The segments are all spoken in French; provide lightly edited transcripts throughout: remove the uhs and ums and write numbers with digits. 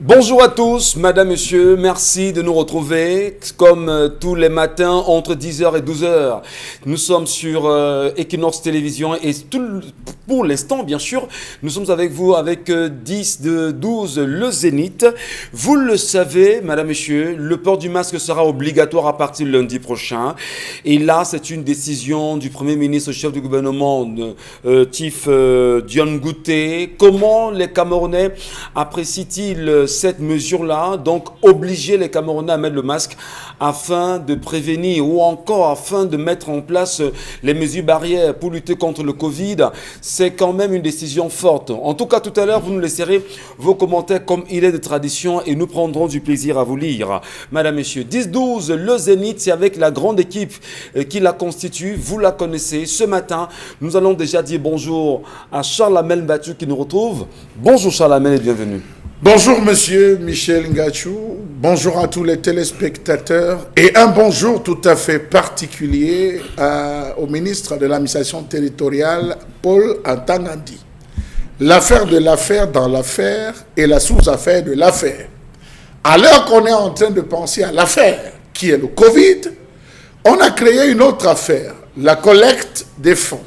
Bonjour à tous, madame, monsieur, merci de nous retrouver comme tous les matins entre 10h et 12h. Nous sommes sur Equinox Télévision et pour l'instant, bien sûr, nous sommes avec vous avec 10 de 12 le Zénith. Vous le savez, madame, monsieur, le port du masque sera obligatoire à partir de lundi prochain. Et là, c'est une décision du Premier ministre, chef du gouvernement, Tif Dion Gouté. Comment les Camerounais apprécient-ils cette mesure-là, donc obliger les Camerounais à mettre le masque afin de prévenir ou encore afin de mettre en place les mesures barrières pour lutter contre le Covid, c'est quand même une décision forte. En tout cas, tout à l'heure, vous nous laisserez vos commentaires comme il est de tradition et nous prendrons du plaisir à vous lire. Madame, messieurs, 10-12, le Zénith, c'est avec la grande équipe qui la constitue, vous la connaissez. Ce matin, nous allons déjà dire bonjour à Charles Amel Battu qui nous retrouve. Bonjour Charles Amel et bienvenue. Bonjour monsieur Michel Ngachou, bonjour à tous les téléspectateurs et un bonjour tout à fait particulier au ministre de l'administration territoriale Paul Antangandi. L'affaire de l'affaire dans l'affaire et la sous-affaire de l'affaire. À l'heure qu'on est en train de penser à l'affaire qui est le Covid, on a créé une autre affaire, la collecte des fonds.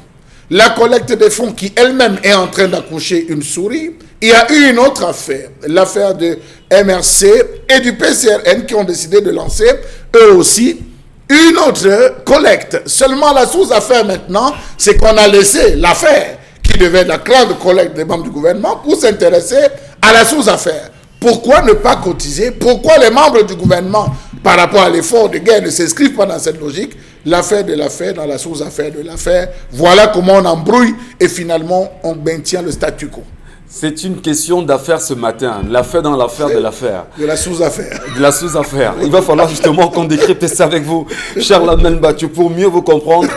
La collecte des fonds qui elle-même est en train d'accoucher une souris. Il y a eu une autre affaire, l'affaire de MRC et du PCRN qui ont décidé de lancer, eux aussi, une autre collecte. Seulement la sous-affaire maintenant, c'est qu'on a laissé l'affaire qui devait être la grande collecte des membres du gouvernement pour s'intéresser à la sous-affaire. Pourquoi ne pas cotiser? Pourquoi les membres du gouvernement, par rapport à l'effort de guerre, ne s'inscrivent pas dans cette logique? L'affaire de l'affaire dans la sous-affaire de l'affaire. Voilà comment on embrouille et finalement on maintient le statu quo. C'est une question d'affaire ce matin, l'affaire dans l'affaire de l'affaire. De la sous-affaire. De la sous-affaire. Il va falloir justement qu'on décrypte ça avec vous, Charles Amel Battu, pour mieux vous comprendre.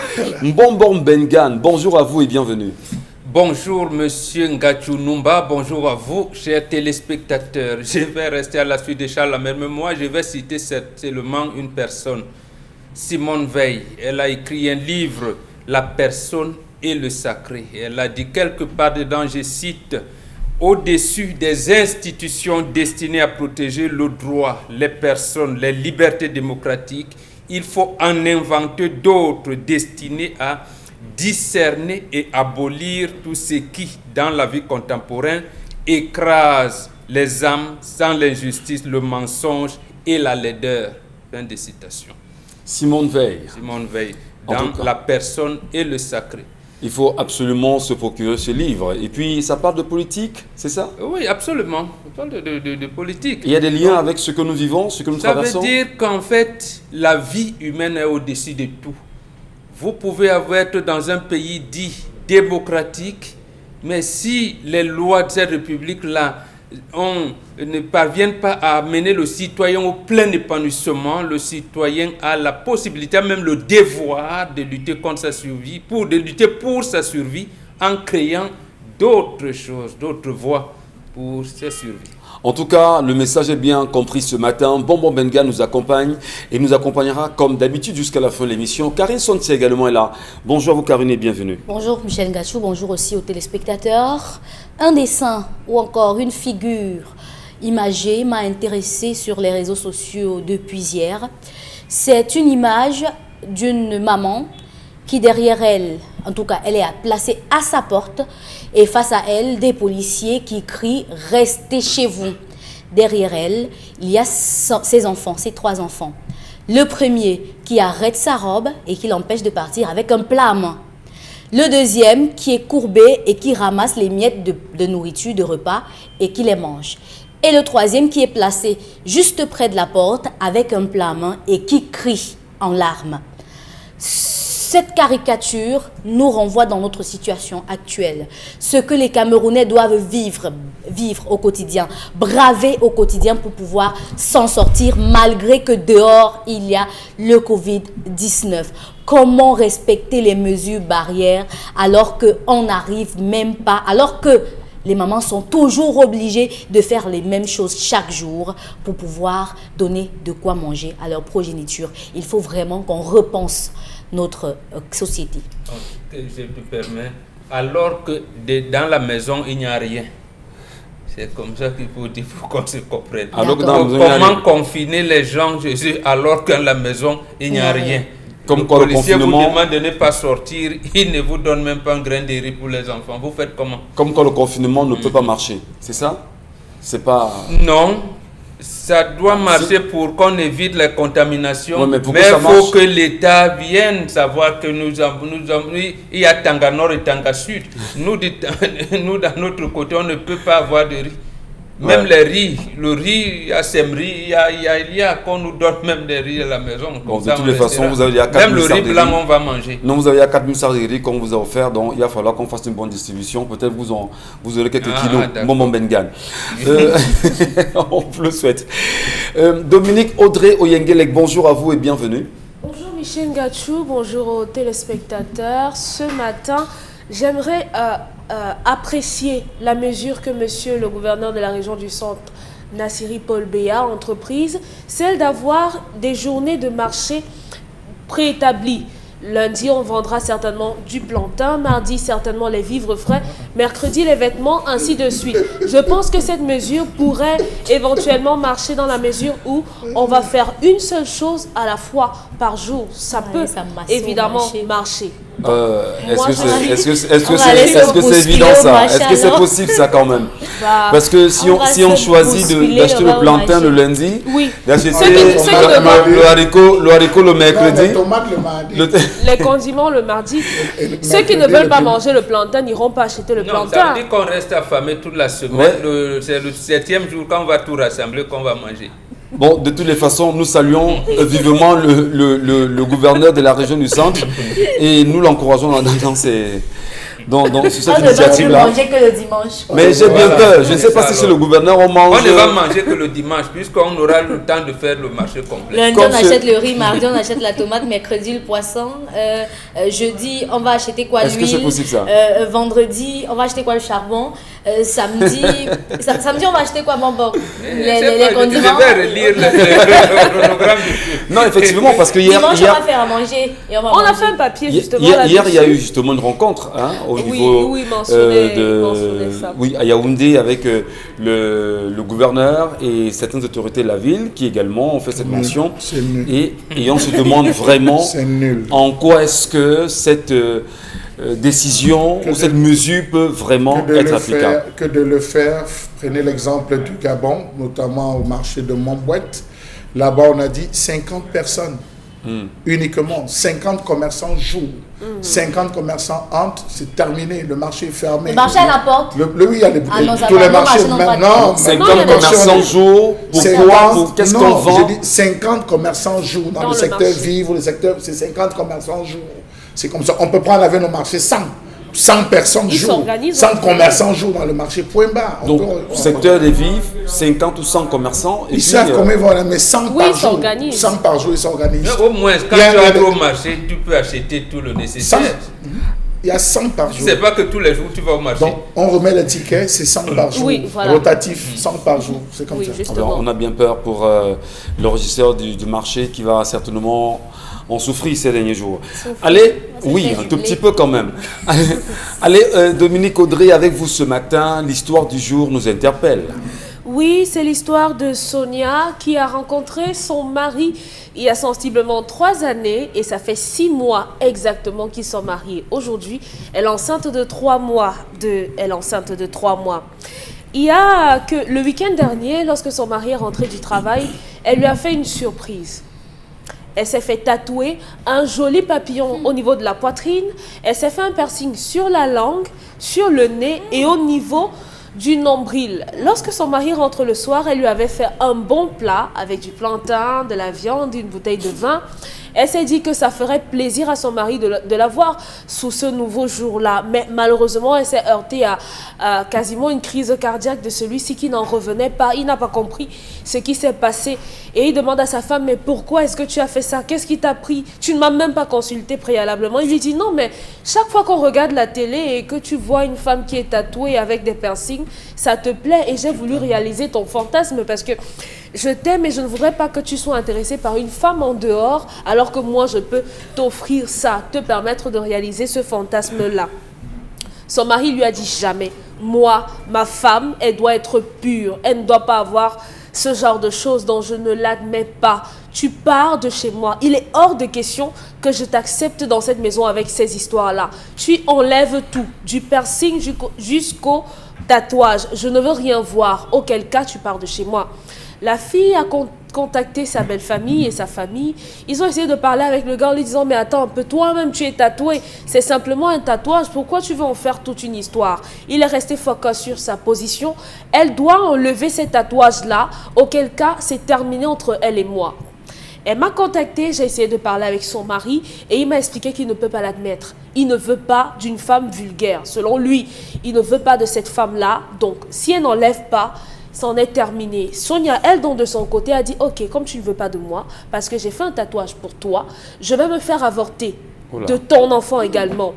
Mbombo Bengan, bonjour à vous et bienvenue. Bonjour Monsieur Ngachou Numba, bonjour à vous, chers téléspectateurs. Je vais rester à la suite de Charles Amel, mais moi je vais citer seulement une personne, Simone Veil. Elle a écrit un livre, La personne et le sacré. Elle a dit quelque part dedans, je cite, au-dessus des institutions destinées à protéger le droit, les personnes, les libertés démocratiques, il faut en inventer d'autres destinées à discerner et abolir tout ce qui, dans la vie contemporaine, écrase les âmes sans l'injustice, le mensonge et la laideur. Fin de citation. Simone Veil. Simone Veil, dans La personne et le sacré. Il faut absolument se procurer ce livre. Et puis, ça parle de politique, c'est ça? Oui, absolument. On parle de politique. Il y a des liens avec ce que nous vivons, ce que nous traversons? Ça veut dire qu'en fait, la vie humaine est au-dessus de tout. Vous pouvez être dans un pays dit démocratique, mais si les lois de cette république-là ne parviennent pas à amener le citoyen au plein épanouissement, le citoyen a la possibilité, même le devoir de lutter contre sa survie, de lutter pour sa survie en créant d'autres choses, d'autres voies pour sa survie. En tout cas, le message est bien compris ce matin. Mbombo Bengan nous accompagne et nous accompagnera comme d'habitude jusqu'à la fin de l'émission. Karine Sonti également est là. Bonjour à vous Karine et bienvenue. Bonjour Michel Ngachou, bonjour aussi aux téléspectateurs. Un dessin ou encore une figure imagée m'a intéressée sur les réseaux sociaux depuis hier. C'est une image d'une maman qui derrière elle, en tout cas elle est placée à sa porte et face à elle des policiers qui crient « Restez chez vous ». Derrière elle, il y a ses enfants, ses 3 enfants. Le premier qui arrête sa robe et qui l'empêche de partir avec un plat à main. Le deuxième qui est courbé et qui ramasse les miettes de nourriture, de repas et qui les mange. Et le troisième qui est placé juste près de la porte avec un plat à main et qui crie en larmes. Cette caricature nous renvoie dans notre situation actuelle. Ce que les Camerounais doivent vivre au quotidien, braver au quotidien pour pouvoir s'en sortir malgré que dehors il y a le Covid-19. Comment respecter les mesures barrières alors qu'on n'arrive même pas, alors que les mamans sont toujours obligées de faire les mêmes choses chaque jour pour pouvoir donner de quoi manger à leur progéniture. Il faut vraiment qu'on repense notre société. Je te permets, alors que dans la maison, il n'y a rien. C'est comme ça qu'il faut dire pour qu'on se comprenne. Alors que Comment confiner les gens, Jésus, alors qu'à la maison, il n'y a rien. Comme le quoi le policier confinement... vous demande de ne pas sortir, il ne vous donne même pas un grain de riz pour les enfants. Vous faites comment? Comme quand le confinement ne peut pas marcher. C'est ça? C'est pas... Non. Ça doit marcher pour qu'on évite les contaminations. Ouais, mais il faut que l'État vienne savoir que il y a Tanga Nord et Tanga Sud. Nous, dans notre côté, on ne peut pas avoir de riz. Même les riz, le riz, il y a Semri, il y a qu'on nous donne même des riz à la maison. Bon, de toutes les façons, vous avez 4 même le riz blanc, on va manger. Non, vous avez 4 000 sards de riz qu'on vous a offert, donc il va falloir qu'on fasse une bonne distribution. Peut-être vous aurez quelques kilos. Bon, Bengan. On vous le souhaite. Dominique Audrey Oyengelek, bonjour à vous et bienvenue. Bonjour Michel Ngachou, bonjour aux téléspectateurs. Ce matin, j'aimerais apprécier la mesure que monsieur le gouverneur de la région du Centre, Nassiri Paul Béa, a entreprise, celle d'avoir des journées de marché préétablies. Lundi, on vendra certainement du plantain, mardi, certainement les vivres frais, mercredi, les vêtements, ainsi de suite. Je pense que cette mesure pourrait éventuellement marcher dans la mesure où on va faire une seule chose à la fois par jour. Ça peut évidemment marcher. Est-ce que c'est évident ça? Est-ce que c'est possible ça quand même? Parce que si on choisit d'acheter le plantain le lundi, d'acheter le haricot le mercredi, les condiments le mardi, ceux qui ne veulent pas manger le plantain n'iront pas acheter le plantain. Ça veut dire qu'on reste affamé toute la semaine. C'est le 7e jour quand on va tout rassembler qu'on va manger. Bon, de toutes les façons, nous saluons vivement le gouverneur de la région du Centre et nous l'encourageons dans cette initiative-là. Que le dimanche. Mais j'ai bien peur. Je ne sais pas si c'est le gouverneur on mange. On ne va manger que le dimanche puisqu'on aura le temps de faire le marché complet. Lundi, on achète le riz, mardi, on achète la tomate, mercredi, le poisson. Jeudi, on va acheter quoi? L'huile. Est-ce que c'est possible ça? Vendredi, on va acheter quoi? Le charbon. Samedi, on va acheter quoi? Bon, les condiments. Je vais relire le chronogramme. Non, effectivement, parce que hier... Dimanche, on va faire à manger. Et on a fait un papier justement. Hier, il y a eu justement une rencontre au niveau à Yaoundé avec le gouverneur et certaines autorités de la ville qui également ont fait cette mention. Et on se demande vraiment en quoi est-ce que cette décision ou cette mesure peut vraiment être applicable. Que de le faire, prenez l'exemple du Gabon, notamment au marché de Montbouette. Là-bas, on a dit 50 personnes. Uniquement 50 commerçants jouent. 50 commerçants entrent, c'est terminé, le marché est fermé. Le marché à la porte. Oui, il y a tous les marchés. Non, 50 commerçants jouent. Pourquoi? Qu'est-ce qu'on vend? J'ai dit 50 commerçants jouent dans le secteur vivre, le secteur, c'est 50 commerçants jouent. C'est comme ça. On peut prendre avec nos marchés 100 personnes jouent, 100 commerçants jouent dans le marché, point barre. Donc, secteur des vivres, 50 ou 100 commerçants. Ils savent combien ils vont aller, mais 100 par jour. 100 par jour, ils s'organisent. Au moins, quand tu vas au marché, tu peux acheter tout le nécessaire. Il y a 100 par jour. C'est pas que tous les jours tu vas au marché. Donc, on remet le ticket, c'est 100 par jour. Oui, voilà. Rotatif, 100 par jour. C'est comme ça. Alors, on a bien peur pour le régisseur du marché qui va certainement en souffrir ces derniers jours. Allez, oui, un tout petit peu quand même. Allez, Dominique Audrey, avec vous ce matin, l'histoire du jour nous interpelle. Oui, c'est l'histoire de Sonia qui a rencontré son mari il y a sensiblement 3 années et ça fait 6 mois exactement qu'ils sont mariés. Aujourd'hui, elle est enceinte de 3 mois. Il y a que le week-end dernier, lorsque son mari est rentré du travail, elle lui a fait une surprise. Elle s'est fait tatouer un joli papillon au niveau de la poitrine. Elle s'est fait un piercing sur la langue, sur le nez et au niveau du nombril. Lorsque son mari rentre le soir, elle lui avait fait un bon plat avec du plantain, de la viande, une bouteille de vin. Elle s'est dit que ça ferait plaisir à son mari de la voir sous ce nouveau jour-là. Mais malheureusement, elle s'est heurtée à quasiment une crise cardiaque de celui-ci qui n'en revenait pas. Il n'a pas compris ce qui s'est passé. Et il demande à sa femme, mais pourquoi est-ce que tu as fait ça? Qu'est-ce qui t'a pris? Tu ne m'as même pas consulté préalablement. Il lui dit, non, mais chaque fois qu'on regarde la télé et que tu vois une femme qui est tatouée avec des piercings, ça te plaît et j'ai voulu réaliser ton fantasme parce que je t'aime et je ne voudrais pas que tu sois intéressé par une femme en dehors alors que moi je peux t'offrir ça, te permettre de réaliser ce fantasme-là. Son mari lui a dit jamais. Moi, ma femme, elle doit être pure. Elle ne doit pas avoir ce genre de choses dont je ne l'admets pas. Tu pars de chez moi. Il est hors de question que je t'accepte dans cette maison avec ces histoires-là. Tu enlèves tout, du piercing jusqu'au tatouage. Je ne veux rien voir. Auquel cas, tu pars de chez moi. La fille a contacté sa belle famille et sa famille. Ils ont essayé de parler avec le gars en lui disant « Mais attends un peu, toi-même tu es tatoué. C'est simplement un tatouage. Pourquoi tu veux en faire toute une histoire ?» Il est resté focus sur sa position. Elle doit enlever ces tatouages-là. Auquel cas, c'est terminé entre elle et moi. Elle m'a contacté, j'ai essayé de parler avec son mari et il m'a expliqué qu'il ne peut pas l'admettre. Il ne veut pas d'une femme vulgaire. Selon lui, il ne veut pas de cette femme-là. Donc, si elle n'enlève pas, c'en est terminé. Sonia, elle, donc de son côté, a dit « Ok, comme tu ne veux pas de moi, parce que j'ai fait un tatouage pour toi, je vais me faire avorter de ton enfant également. »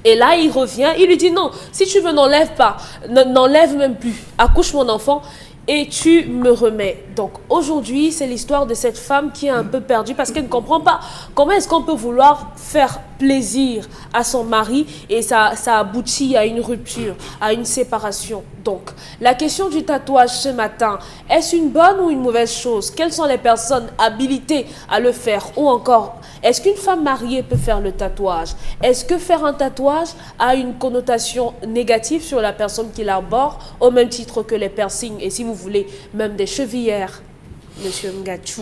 Et là, il revient, il lui dit « Non, si tu veux, n'enlève pas, n'enlève même plus, accouche mon enfant. » Et tu me remets. Donc aujourd'hui, c'est l'histoire de cette femme qui est un peu perdue parce qu'elle ne comprend pas comment est-ce qu'on peut vouloir faire plaisir à son mari et ça aboutit à une rupture, à une séparation. Donc la question du tatouage ce matin, est-ce une bonne ou une mauvaise chose? Quelles sont les personnes habilitées à le faire? Ou encore, est-ce qu'une femme mariée peut faire le tatouage? Est-ce que faire un tatouage a une connotation négative sur la personne qui l'arbore au même titre que les piercings et si vous voulez, même des chevillères, Monsieur Ngachu?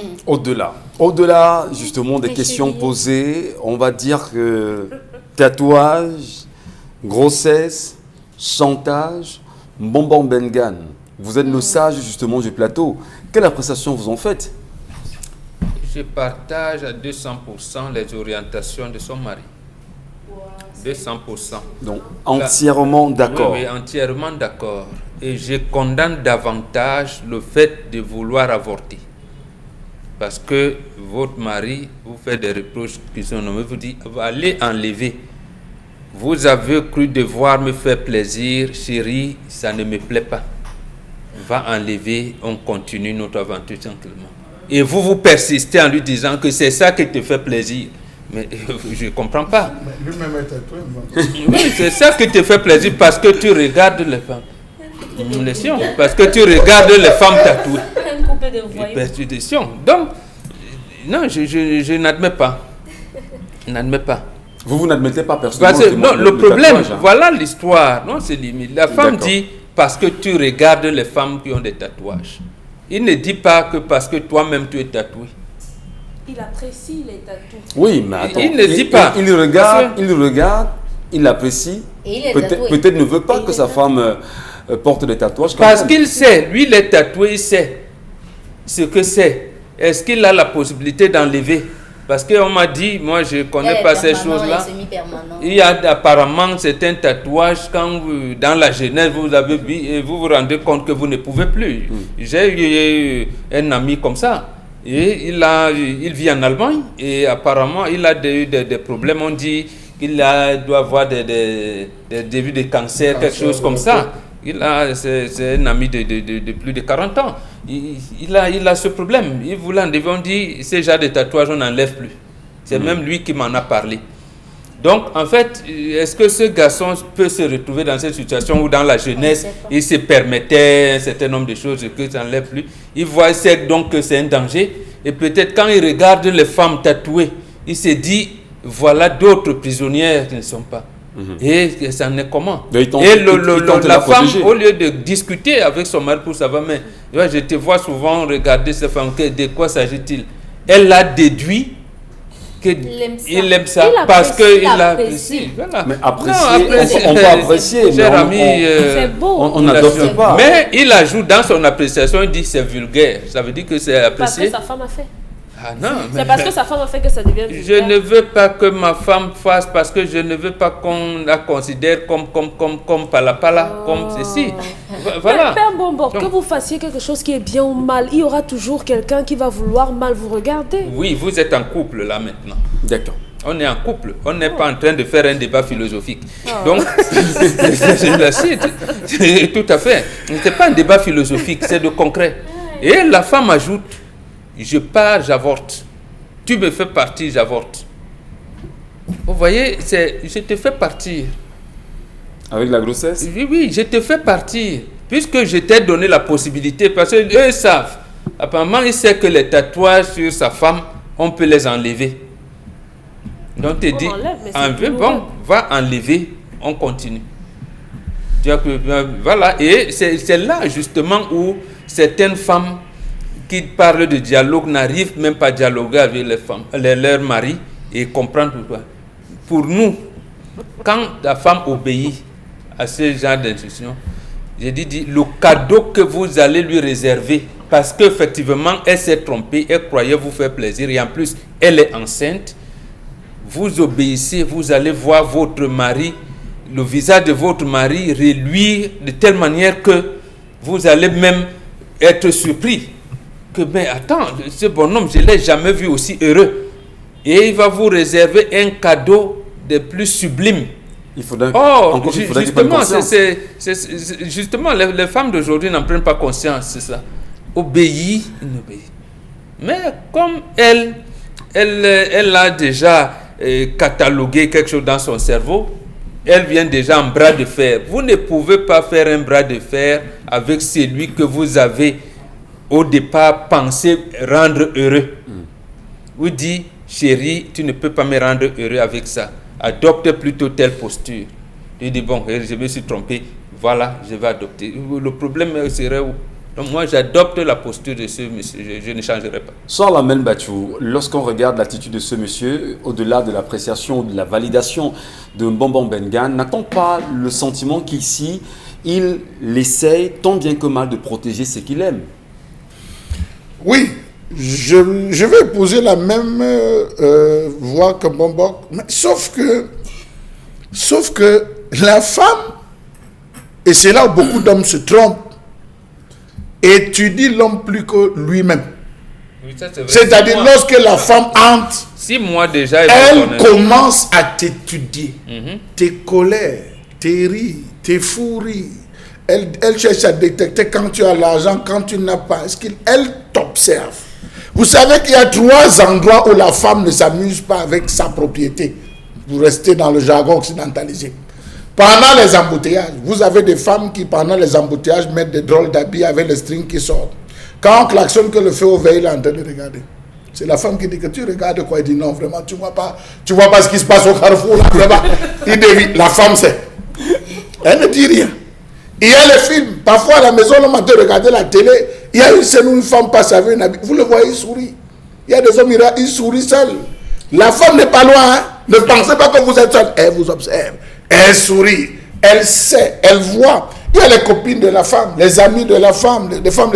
Au-delà justement des questions posées, on va dire que tatouage, grossesse, chantage, bonbon bengan. Vous êtes le sage justement du plateau. Quelle appréciation vous en faites? Je partage à 200% les orientations de son mari. 200%. Donc, entièrement d'accord. Oui, entièrement d'accord. Et je condamne davantage le fait de vouloir avorter. Parce que votre mari vous fait des reproches qui sont nommés, vous dit, allez enlever. Vous avez cru devoir me faire plaisir, chérie, ça ne me plaît pas. Va enlever, on continue notre aventure tranquillement. Et vous persistez en lui disant que c'est ça qui te fait plaisir. Mais je ne comprends pas. Lui-même est tatoué. Oui, c'est ça qui te fait plaisir parce que tu regardes les femmes. Parce que tu regardes les femmes tatouées. Persuasion. Donc, non, je n'admets pas. Je n'admets pas. Vous n'admettez pas personnellement Non, le problème, tatouage, hein. voilà l'histoire. Non, c'est limite. La femme dit parce que tu regardes les femmes qui ont des tatouages. Il ne dit pas que parce que toi-même tu es tatoué. Il apprécie les tatous. Oui, mais attends. Il ne dit pas. Il regarde, il apprécie. Peut-être ne veut pas que sa femme porte des tatouages. Parce qu'il sait, lui il est tatoué, il sait ce que c'est. Est-ce qu'il a la possibilité d'enlever? Parce qu'on m'a dit, moi je ne connais pas ces choses-là. Il y a apparemment certains tatouages, quand vous, dans la jeunesse vous avez vu et vous vous rendez compte que vous ne pouvez plus. J'ai eu un ami comme ça. Et il vit en Allemagne et apparemment il a eu des problèmes. On dit qu'il doit avoir des débuts de cancer, quelque chose comme ça. C'est un ami de plus de 40 ans. Il a ce problème. Il voulait enlever, on dit, ces genres de tatouages, on n'enlève plus. C'est même lui qui m'en a parlé. Donc, en fait, est-ce que ce garçon peut se retrouver dans cette situation où, dans la jeunesse, il se permettait un certain nombre de choses que ça n'enlève plus? Il voit donc que c'est un danger. Et peut-être quand il regarde les femmes tatouées, il se dit, voilà d'autres prisonnières qui ne sont pas. Et ça en est comment? La femme, au lieu de discuter avec son mari pour savoir, mais je te vois souvent regarder ces femmes, de quoi s'agit-il? Elle a déduit qu'il aime ça parce qu'il l'apprécie. Voilà. Mais apprécier, on peut apprécier. Cher ami, c'est beau. On n'adopte pas. Mais il ajoute dans son appréciation, il dit c'est vulgaire. Ça veut dire que c'est apprécié. Parce que sa femme a fait. Ah non, c'est parce que sa femme a fait que ça devient vulgaire. Je ne veux pas que ma femme fasse parce que je ne veux pas qu'on la considère comme pala, comme ceci. Voilà. Père Bonbon, que vous fassiez quelque chose qui est bien ou mal, il y aura toujours quelqu'un qui va vouloir mal vous regarder. Oui, vous êtes en couple là maintenant. D'accord. On est en couple, on n'est pas en train de faire un débat philosophique. Donc, je la cite, tout à fait. Ce n'est pas un débat philosophique, c'est de concret. Et la femme ajoute, je pars, j'avorte. Tu me fais partir, j'avorte. Vous voyez, je te fais partir. Avec la grossesse? Oui, oui, je te fais partir. Puisque je t'ai donné la possibilité, parce qu'eux savent. Apparemment, ils savent que les tatouages sur sa femme, on peut les enlever. Donc, tu dis, bon, va enlever, on continue. Voilà, et c'est là justement où certaines femmes qui parlent de dialogue n'arrivent même pas à dialoguer avec les femmes, leurs maris, et comprendre pourquoi. Pour nous, quand la femme obéit à ce genre d'instruction, j'ai dit, le cadeau que vous allez lui réserver, parce qu'effectivement, elle s'est trompée, elle croyait vous faire plaisir, et en plus, elle est enceinte, vous obéissez, vous allez voir votre mari, le visage de votre mari reluire de telle manière que vous allez même être surpris. Que, mais attends, ce bonhomme, je ne l'ai jamais vu aussi heureux. Et il va vous réserver un cadeau de plus sublime. Il faudrait, justement, les femmes d'aujourd'hui n'en prennent pas conscience, c'est ça. Obéir, inobéir. Mais comme elle a déjà catalogué quelque chose dans son cerveau, elle vient déjà en bras de fer. Vous ne pouvez pas faire un bras de fer avec celui que vous avez au départ pensé rendre heureux. Vous dites, chérie, tu ne peux pas me rendre heureux avec ça. Adopte plutôt telle posture. Il dit, bon, je me suis trompé, voilà, je vais adopter. Le problème serait où? Donc moi, j'adopte la posture de ce monsieur, je ne changerai pas. Salamel Bachou, lorsqu'on regarde l'attitude de ce monsieur, au-delà de l'appréciation ou de la validation de Mbombo Mbengue, n'a-t-on pas le sentiment qu'ici, il essaye tant bien que mal de protéger ce qu'il aime? Oui, je vais poser la même voix que Mbombo, sauf que la femme, et c'est là où beaucoup d'hommes se trompent, étudie l'homme plus que lui-même. Oui, c'est-à-dire lorsque la femme entre, 6 mois déjà, elle commence à t'étudier. Tes colères, tes rires, tes fous rires. Elle cherche à détecter quand tu as l'argent, quand tu n'as pas. Elle t'observe. Vous savez qu'il y a 3 endroits où la femme ne s'amuse pas avec sa propriété. Vous restez dans le jargon occidentalisé. Pendant les embouteillages, vous avez des femmes qui, pendant les embouteillages, mettent des drôles d'habits avec les strings qui sortent. Quand on klaxonne que le feu au veille, il est en train de regarder. C'est la femme qui dit que tu regardes quoi? Il dit non, vraiment, tu vois pas ce qui se passe au carrefour là, vraiment. Il devine, la femme sait. Elle ne dit rien. Il y a les films. Parfois à la maison, l'homme a de regarder la télé. Il y a une scène où une femme passe avec un habit. Vous le voyez, il sourit. Il y a des hommes, ils sourient seuls. La femme n'est pas loin. Hein? Ne pensez pas que vous êtes seul. Elle vous observe. Elle sourit, elle sait, elle voit. Il y a les copines de la femme, les amis de la femme, les femmes,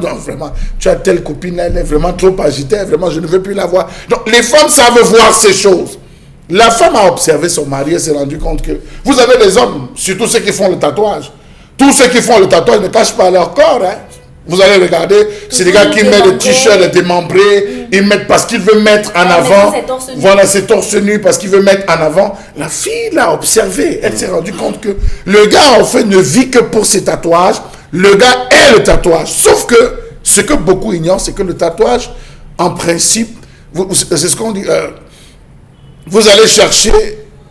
non, vraiment, tu as telle copine, elle est vraiment trop agitée, vraiment, je ne veux plus la voir. Donc, les femmes savent voir ces choses. La femme a observé son mari et s'est rendu compte que vous avez des hommes, surtout ceux qui font le tatouage. Tous ceux qui font le tatouage ne cachent pas leur corps, hein. Vous allez regarder, c'est des gars qui mettent des t-shirts démembrés, ils mettent parce qu'ils veulent mettre en avant. Voilà, c'est torse nu parce qu'ils veulent mettre en avant. La fille l'a observé, elle s'est rendue compte que le gars en fait ne vit que pour ses tatouages. Le gars est le tatouage. Sauf que ce que beaucoup ignorent, c'est que le tatouage, en principe, c'est ce qu'on dit, vous allez chercher,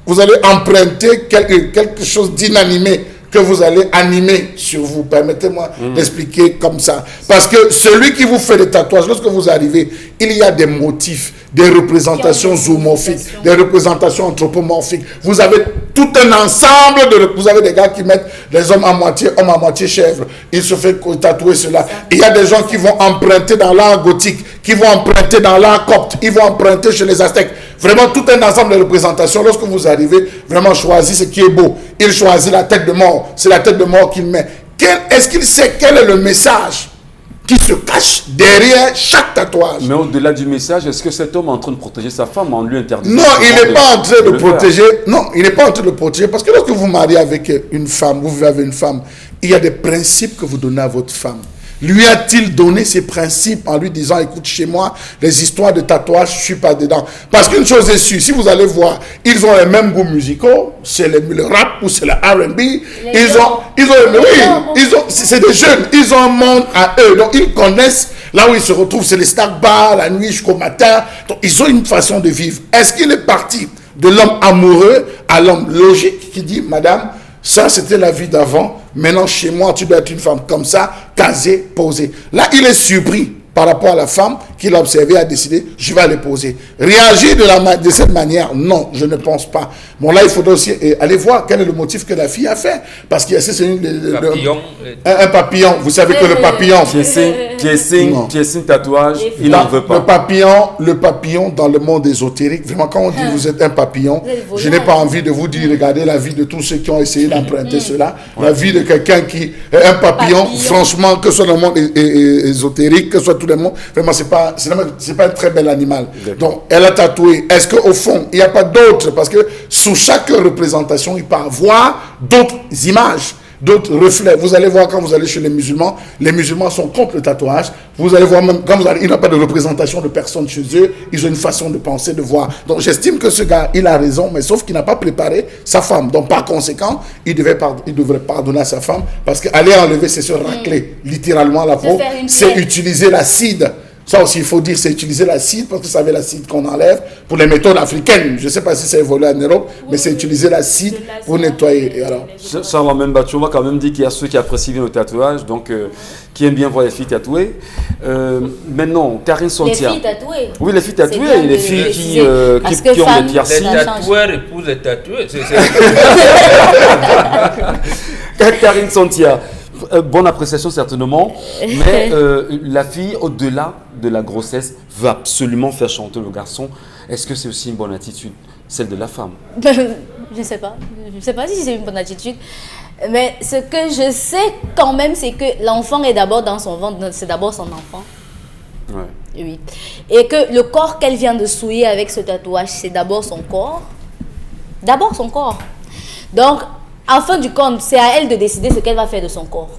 vous allez emprunter quelque chose d'inanimé que vous allez animer sur vous. Permettez-moi d'expliquer comme ça. Parce que celui qui vous fait des tatouages, lorsque vous arrivez, il y a des motifs, des représentations zoomorphiques, des représentations anthropomorphiques. Vous avez tout un ensemble vous avez des gars qui mettent les hommes à moitié chèvre. Ils se font tatouer cela. Il y a des gens qui vont emprunter dans l'art gothique, qui vont emprunter dans l'art copte, ils vont emprunter chez les Aztèques. Vraiment tout un ensemble de représentations. Lorsque vous arrivez, vraiment choisissez ce qui est beau. Il choisit la tête de mort. C'est la tête de mort qu'il met. Est-ce qu'il sait quel est le message qui se cache derrière chaque tatouage? Mais au-delà du message, est-ce que cet homme est en train de protéger sa femme en lui interdisant? Non, il n'est pas en train de protéger. Non, il n'est pas en train de protéger. Parce que lorsque vous mariez avec une femme, vous vivez avec une femme, il y a des principes que vous donnez à votre femme. Lui a-t-il donné ses principes en lui disant, écoute, chez moi, les histoires de tatouage, je ne suis pas dedans. Parce qu'une chose est sûre, si vous allez voir, ils ont les mêmes goûts musicaux, c'est le rap ou c'est le R&B. C'est des jeunes, ils ont un monde à eux. Donc ils connaissent là où ils se retrouvent, c'est les snack bars, la nuit jusqu'au matin. Donc ils ont une façon de vivre. Est-ce qu'il est parti de l'homme amoureux à l'homme logique qui dit, madame, Ça, c'était la vie d'avant. Maintenant, chez moi, tu dois être une femme comme ça, casée, posée. Là, il est surpris par rapport à la femme qu'il a observée, a décidé, je vais aller poser. Réagir de cette manière, non, je ne pense pas. Bon, là, il faudrait aussi aller voir quel est le motif que la fille a fait. Parce qu'il y a un papillon. Vous savez que le papillon... Piercing, tatouage, il n'en veut pas. Le papillon dans le monde ésotérique, vraiment, quand on dit vous êtes un papillon, je n'ai pas envie de vous dire, regardez la vie de tous ceux qui ont essayé d'emprunter cela. La vie de quelqu'un qui est un papillon, franchement, que ce soit dans le monde ésotérique, que ce soit tout le monde, vraiment, c'est pas un très bel animal. Donc, elle a tatoué. Est-ce qu'au fond, il n'y a pas d'autres? Parce que sous chaque représentation, il peut y avoir d'autres images, d'autres reflets. Vous allez voir quand vous allez chez les musulmans sont contre le tatouage. Vous allez voir même quand il n'y a pas de représentation de personnes chez eux, ils ont une façon de penser, de voir. Donc j'estime que ce gars, il a raison, mais sauf qu'il n'a pas préparé sa femme. Donc par conséquent, il devrait pardonner à sa femme, parce qu'aller enlever, c'est se racler littéralement la peau, c'est utiliser l'acide. Ça aussi, il faut dire, c'est utiliser l'acide, parce que vous savez, l'acide qu'on enlève pour les méthodes africaines. Je ne sais pas si ça évolue en Europe, mais c'est utiliser l'acide pour nettoyer. Et alors, Charles on va quand même dire qu'il y a ceux qui apprécient bien le tatouage, donc qui aiment bien voir les filles tatouées. Maintenant, Karine Sontia. Les filles tatouées. Oui, les filles tatouées et les filles qui ont des piercings. Les tatoueurs épousent les tatoués. Karine Sontia. Bonne appréciation certainement, mais la fille, au-delà de la grossesse, veut absolument faire chanter le garçon. Est-ce que c'est aussi une bonne attitude, celle de la femme? Je ne sais pas. Je ne sais pas si c'est une bonne attitude. Mais ce que je sais quand même, c'est que l'enfant est d'abord dans son ventre, c'est d'abord son enfant. Ouais. Oui. Et que le corps qu'elle vient de souiller avec ce tatouage, c'est d'abord son corps. D'abord son corps. Donc, en fin du compte, c'est à elle de décider ce qu'elle va faire de son corps.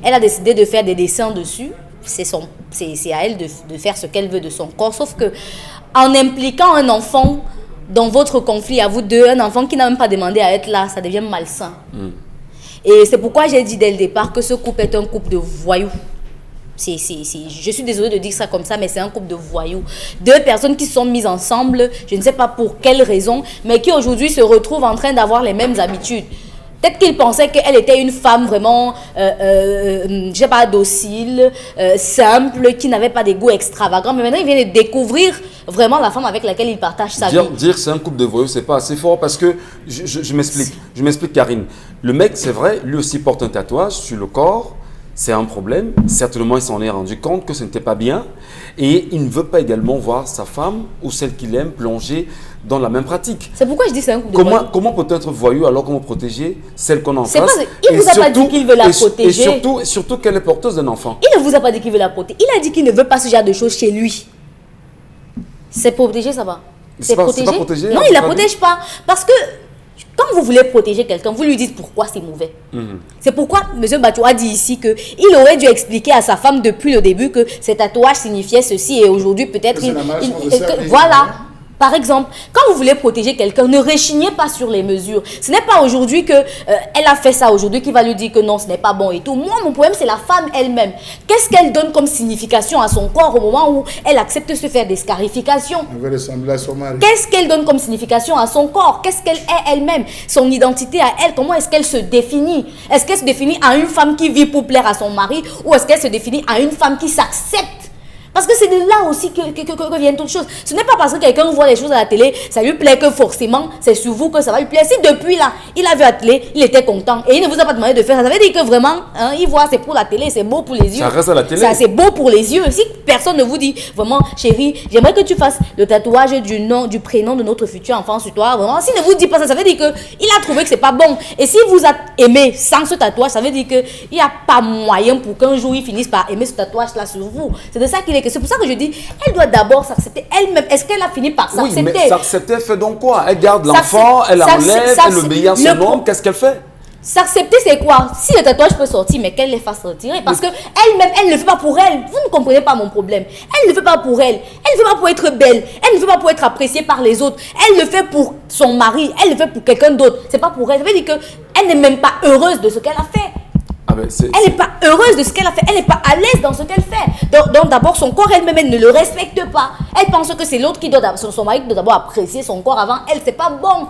Elle a décidé de faire des dessins dessus. C'est à elle de faire ce qu'elle veut de son corps. Sauf que, en impliquant un enfant dans votre conflit à vous deux, un enfant qui n'a même pas demandé à être là, ça devient malsain. Et c'est pourquoi j'ai dit dès le départ que ce couple est un couple de voyous. Je suis désolée de dire ça comme ça, mais c'est un couple de voyous. Deux personnes qui sont mises ensemble, je ne sais pas pour quelle raison, mais qui aujourd'hui se retrouvent en train d'avoir les mêmes habitudes. Peut-être qu'ils pensaient qu'elle était une femme vraiment, je sais pas, docile, simple, qui n'avait pas des goûts extravagants. Mais maintenant, ils viennent de découvrir vraiment la femme avec laquelle ils partagent sa vie. Dire c'est un couple de voyous, c'est pas assez fort parce que, je m'explique. Je m'explique, Karine. Le mec, c'est vrai, lui aussi porte un tatouage sur le corps. C'est un problème. Certainement, il s'en est rendu compte que ce n'était pas bien. Et il ne veut pas également voir sa femme ou celle qu'il aime plonger dans la même pratique. C'est pourquoi je dis c'est un couple de voyous. Comment peut être voyou alors qu'on va protéger celle qu'on a en face? Il ne vous a pas dit qu'il veut la protéger. Et surtout qu'elle est porteuse d'un enfant. Il ne vous a pas dit qu'il veut la protéger. Il a dit qu'il ne veut pas ce genre de choses chez lui. C'est protéger, ça va. C'est protéger. Non, il ne la protège pas. Parce que quand vous voulez protéger quelqu'un, vous lui dites pourquoi c'est mauvais. C'est pourquoi M. Bachou a dit ici qu'il aurait dû expliquer à sa femme depuis le début que ces tatouages signifiaient ceci et aujourd'hui peut-être... Voilà. Par exemple, quand vous voulez protéger quelqu'un, ne rechignez pas sur les mesures. Ce n'est pas aujourd'hui qu'elle a fait ça aujourd'hui qu'il va lui dire que non, ce n'est pas bon et tout. Moi, mon problème, c'est la femme elle-même. Qu'est-ce qu'elle donne comme signification à son corps au moment où elle accepte de se faire des scarifications? Elle veut ressembler à son mari. Qu'est-ce qu'elle donne comme signification à son corps? Qu'est-ce qu'elle est elle-même? Son identité à elle, comment est-ce qu'elle se définit? Est-ce qu'elle se définit à une femme qui vit pour plaire à son mari ou est-ce qu'elle se définit à une femme qui s'accepte? Parce que c'est de là aussi que viennent toutes choses. Ce n'est pas parce que quelqu'un voit les choses à la télé, ça lui plaît que forcément, c'est sur vous que ça va lui plaire. Si depuis là, il a vu à la télé, il était content et il ne vous a pas demandé de faire ça, ça veut dire que vraiment, il voit, c'est pour la télé, c'est beau pour les yeux. Ça reste à la télé. Ça, c'est beau pour les yeux. Si personne ne vous dit, vraiment, chérie, j'aimerais que tu fasses le tatouage du prénom de notre futur enfant sur toi, vraiment, s'il ne vous dit pas ça, ça veut dire qu'il a trouvé que c'est pas bon. Et s'il vous a aimé sans ce tatouage, ça veut dire qu'il n'y a pas moyen pour qu'un jour il finisse par aimer ce tatouage-là sur vous. C'est de ça qu'il est. C'est pour ça que je dis, elle doit d'abord s'accepter elle-même. Est-ce qu'elle a fini par s'accepter? Oui, mais s'accepter, elle fait donc quoi? Elle garde l'enfant, elle l'enlève, elle obéit à son homme. Qu'est-ce qu'elle fait? S'accepter, c'est quoi? Si le tatouage peut sortir, mais qu'elle les fasse retirer. Parce qu'elle-même, elle ne le fait pas pour elle. Vous ne comprenez pas mon problème. Elle ne le fait pas pour elle. Elle ne le fait pas pour être belle. Elle ne le fait pas pour être appréciée par les autres. Elle le fait pour son mari. Elle le fait pour quelqu'un d'autre. C'est pas pour elle. Ça veut dire qu'elle n'est même pas heureuse de ce qu'elle a fait. Elle n'est pas heureuse de ce qu'elle a fait. Elle n'est pas à l'aise dans ce qu'elle fait. Donc d'abord, son corps elle-même, elle ne le respecte pas. Elle pense que c'est l'autre qui doit, son mari qui doit d'abord apprécier son corps avant elle. C'est pas bon.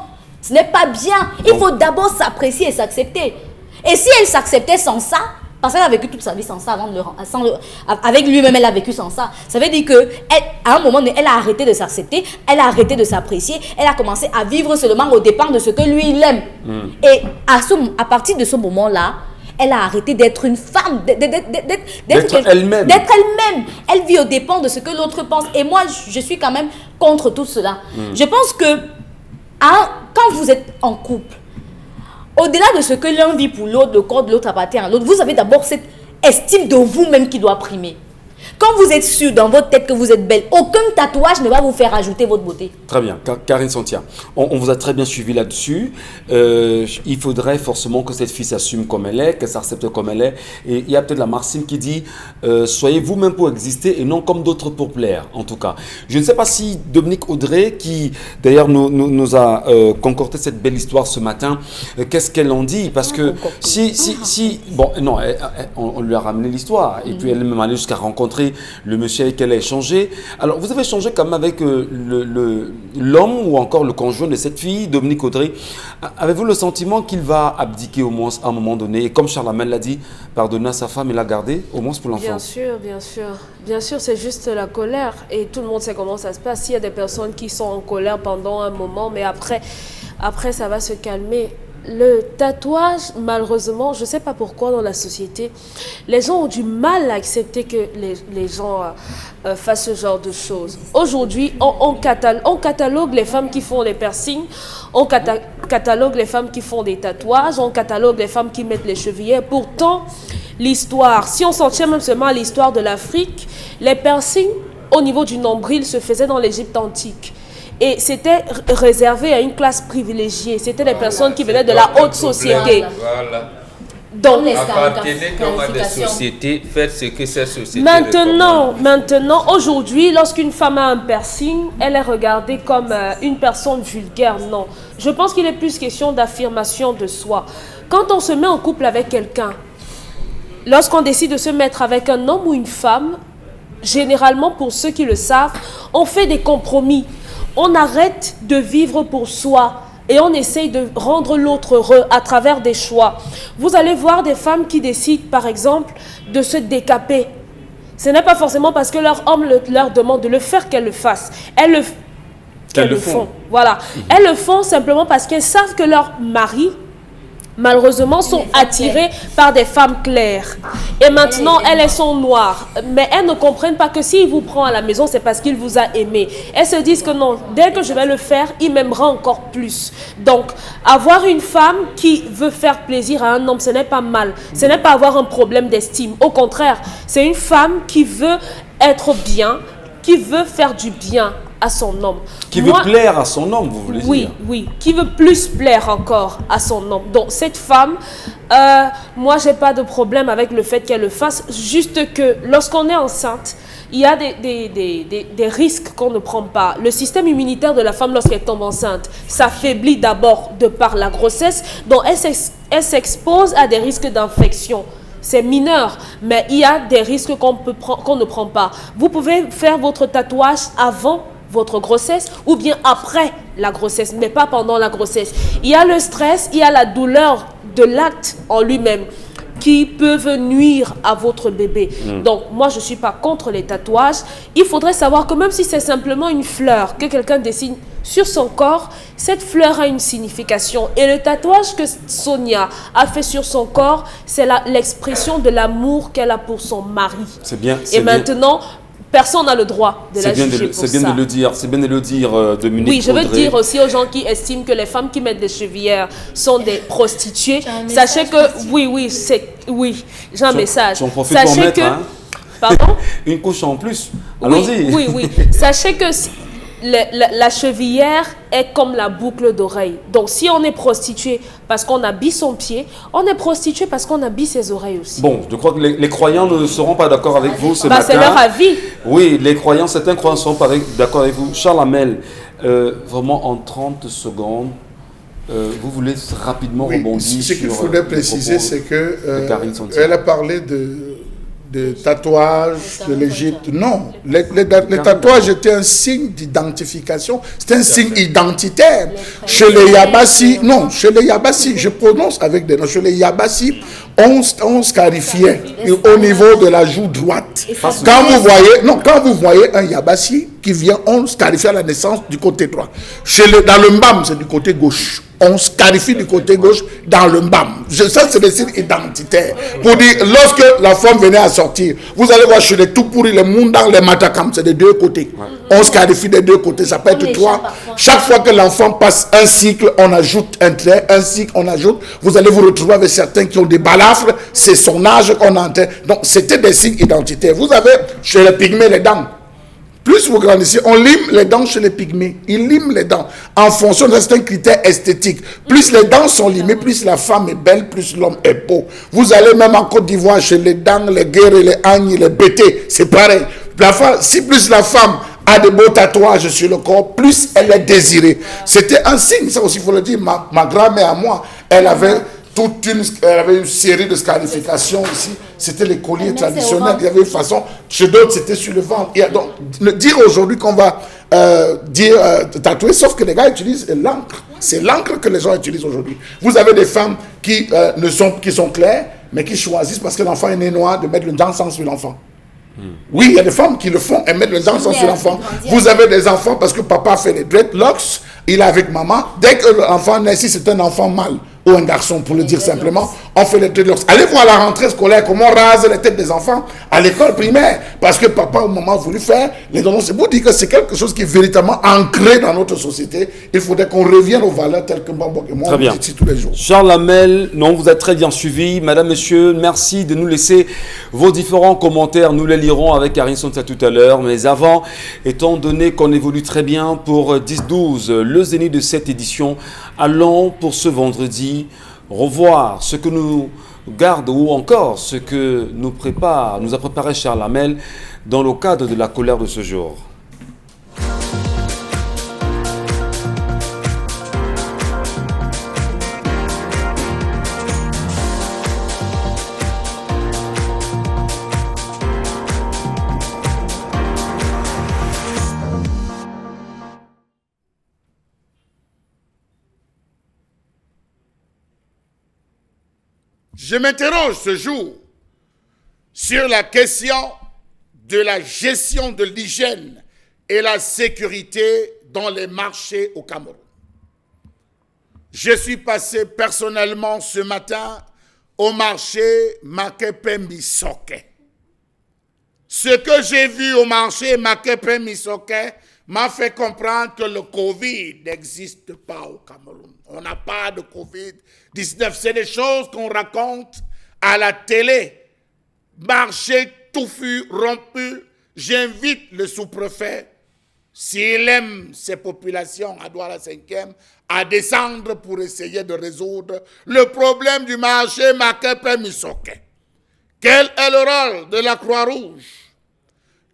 Ce n'est pas bien. Il faut d'abord s'apprécier et s'accepter. Et si elle s'acceptait sans ça, parce qu'elle a vécu toute sa vie sans ça, avec lui-même, elle a vécu sans ça. Ça veut dire qu'à un moment donné, elle a arrêté de s'accepter, elle a arrêté de s'apprécier, elle a commencé à vivre seulement au dépens de ce que lui, il aime. Et à partir de ce moment-là, elle a arrêté d'être une femme, d'être elle-même. D'être elle-même. Elle vit au dépens de ce que l'autre pense. Et moi, je suis quand même contre tout cela. Je pense que quand vous êtes en couple, au-delà de ce que l'un vit pour l'autre, le corps de l'autre appartient à l'autre, vous avez d'abord cette estime de vous-même qui doit primer. Quand vous êtes sûr dans votre tête que vous êtes belle, aucun tatouage ne va vous faire ajouter votre beauté. Très bien, Karine Santia, on vous a très bien suivi là-dessus. Il faudrait forcément que cette fille s'assume comme elle est, qu'elle s'accepte comme elle est. Et il y a peut-être la Maxime qui dit soyez vous-même pour exister et non comme d'autres pour plaire, en tout cas. Je ne sais pas si Dominique Audrey, qui d'ailleurs nous a concocté cette belle histoire ce matin, qu'est-ce qu'elle en dit? Parce que bon, non, on lui a ramené l'histoire et puis elle est même allée jusqu'à rencontrer le monsieur avec qui elle a échangé. Alors, vous avez échangé quand même avec l'homme ou encore le conjoint de cette fille, Dominique Audrey. Avez-vous le sentiment qu'il va abdiquer au moins à un moment donné? Et comme Charlamagne l'a dit, pardonner à sa femme et la garder, au moins pour l'enfant. Bien sûr, bien sûr. Bien sûr, c'est juste la colère. Et tout le monde sait comment ça se passe. Il y a des personnes qui sont en colère pendant un moment, mais après ça va se calmer. Le tatouage, malheureusement, je ne sais pas pourquoi dans la société, les gens ont du mal à accepter que les gens fassent ce genre de choses. Aujourd'hui, on catalogue les femmes qui font des piercings, on catalogue les femmes qui font des tatouages, on catalogue les femmes qui mettent les chevillères. Pourtant, l'histoire, si on s'en tient même seulement à l'histoire de l'Afrique, les piercings au niveau du nombril se faisaient dans l'Égypte antique. Et c'était réservé à une classe privilégiée. C'était des personnes qui venaient de la haute société. Voilà. Donc, appartenez comme à des sociétés, faites ce que ces sociétés maintenant, aujourd'hui, lorsqu'une femme a un piercing, elle est regardée comme une personne vulgaire. Non. Je pense qu'il est plus question d'affirmation de soi. Quand on se met en couple avec quelqu'un, lorsqu'on décide de se mettre avec un homme ou une femme, généralement, pour ceux qui le savent, on fait des compromis. On arrête de vivre pour soi et on essaye de rendre l'autre heureux à travers des choix. Vous allez voir des femmes qui décident, par exemple, de se décaper. Ce n'est pas forcément parce que leur homme leur demande de le faire qu'elles le fassent. Elles le font. Voilà. Elles le font simplement parce qu'elles savent que leur mari, malheureusement, sont attirés par des femmes claires. Et maintenant, elles sont noires. Mais elles ne comprennent pas que s'il vous prend à la maison, c'est parce qu'il vous a aimé. Elles se disent que non, dès que je vais le faire, il m'aimera encore plus. Donc, avoir une femme qui veut faire plaisir à un homme, ce n'est pas mal. Ce n'est pas avoir un problème d'estime. Au contraire, c'est une femme qui veut être bien, qui veut faire du bien à son homme. Qui veut plaire à son homme, vous voulez dire? Oui, qui veut plus plaire encore à son homme. Donc cette femme, moi j'ai pas de problème avec le fait qu'elle le fasse, juste que lorsqu'on est enceinte, il y a des risques qu'on ne prend pas. Le système immunitaire de la femme lorsqu'elle tombe enceinte s'affaiblit d'abord de par la grossesse, donc elle s'expose à des risques d'infection. C'est mineur, mais il y a des risques qu'on ne prend pas. Vous pouvez faire votre tatouage avant votre grossesse ou bien après la grossesse, mais pas pendant la grossesse. Il y a le stress, il y a la douleur de l'acte en lui-même qui peuvent nuire à votre bébé. Donc, moi, je ne suis pas contre les tatouages. Il faudrait savoir que même si c'est simplement une fleur que quelqu'un dessine sur son corps, cette fleur a une signification. Et le tatouage que Sonia a fait sur son corps, c'est l'expression de l'amour qu'elle a pour son mari. C'est bien. Et maintenant, personne n'a le droit de la juger pour ça. C'est bien de le dire, Dominique. Oui, je veux Audrey. dire aussi aux gens qui estiment que les femmes qui mettent des chevillères sont des prostituées. Sachez que, oui, j'ai un message. J'en profite pour mettre, Pardon? Une couche en plus. Allons-y. Oui. Sachez que la chevillère est comme la boucle d'oreille. Donc, si on est prostitué parce qu'on habille son pied, on est prostitué parce qu'on habille ses oreilles aussi. Bon, je crois que les croyants ne seront pas d'accord avec vous ce matin. C'est leur avis. Oui, certains croyants ne seront pas d'accord avec vous. Charles Hamel, vraiment en 30 secondes, vous voulez rapidement rebondir sur... Ce qu'il faudrait préciser, c'est que elle a parlé de de tatouages de l'Égypte. Non, les tatouages étaient un signe d'identification, c'était un signe identitaire. Chez les Yabassi, non, chez les Yabassi, je prononce avec des noms, chez les Yabassi, on scarifiait au niveau de la joue droite. Quand vous voyez un Yabassi qui vient, on scarifie à la naissance du côté droit. Dans le Mbam, c'est du côté gauche. On scarifie du côté gauche dans le Mbam. Ça, c'est des signes identitaires. Pour dire, lorsque la femme venait à sortir, vous allez voir chez les tout pourris, les Moundang, les Matakam, c'est des deux côtés. On scarifie des deux côtés, ça peut être trois. Chaque fois que l'enfant passe un cycle, on ajoute un trait, un cycle, on ajoute. Vous allez vous retrouver avec certains qui ont des balafres, c'est son âge qu'on entend. Donc, c'était des signes identitaires. Vous avez chez les pygmées les dents. Plus vous grandissez, on lime les dents chez les pygmées. Ils liment les dents en fonction de certains critères esthétiques. Plus les dents sont limées, plus la femme est belle, plus l'homme est beau. Vous allez même en Côte d'Ivoire chez les dents, les guerres, les agnes, les bétés. C'est pareil. Si plus la femme a de beaux tatouages sur le corps, plus elle est désirée. C'était un signe, ça aussi il faut le dire. Ma grand-mère à moi, elle avait une série de scarifications ici. C'était les colliers traditionnels. Il y avait une façon. Chez d'autres, c'était sur le ventre. Et donc, dire aujourd'hui qu'on va tatouer, sauf que les gars utilisent l'encre. C'est l'encre que les gens utilisent aujourd'hui. Vous avez des femmes qui sont claires, mais qui choisissent parce que l'enfant est né noir de mettre le sang sur l'enfant. Oui, il y a des femmes qui le font et mettent le sang sur l'enfant. Vous avez des enfants parce que papa fait les dreadlocks, il est avec maman. Dès que l'enfant naît, si c'est un enfant mâle ou un garçon, pour le dire simplement, on fait les dreadlocks. Allez voir la rentrée scolaire, comment on rase les têtes des enfants à l'école primaire. Parce que papa ou maman a voulu faire les dons. C'est pour dire que c'est quelque chose qui est véritablement ancré dans notre société. Il faudrait qu'on revienne aux valeurs telles que Bambok et moi, on dit ici tous les jours. Charles Hamel, non, vous êtes très bien suivi. Madame, monsieur, merci de nous laisser vos différents commentaires. Nous les lirons avec Harrison tout à l'heure. Mais avant, étant donné qu'on évolue très bien pour 10-12, le zénith de cette édition, allons pour ce vendredi revoir ce que nous garde ou encore ce que nous a préparé Charles Hamel dans le cadre de la colère de ce jour. Je m'interroge ce jour sur la question de la gestion de l'hygiène et la sécurité dans les marchés au Cameroun. Je suis passé personnellement ce matin au marché Makepe-Misoke. Ce que j'ai vu au marché Makepe-Misoke m'a fait comprendre que le Covid n'existe pas au Cameroun. On n'a pas de Covid-19. C'est des choses qu'on raconte à la télé. Marché touffu, rompu. J'invite le sous-préfet, s'il aime ces populations à Douala 5e, à descendre pour essayer de résoudre le problème du marché Makepe-Misoke. Quel est le rôle de la Croix-Rouge,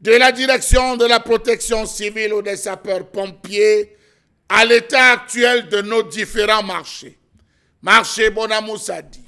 de la direction de la protection civile ou des sapeurs-pompiers à l'état actuel de nos différents marchés? Marché Bonamoussadi,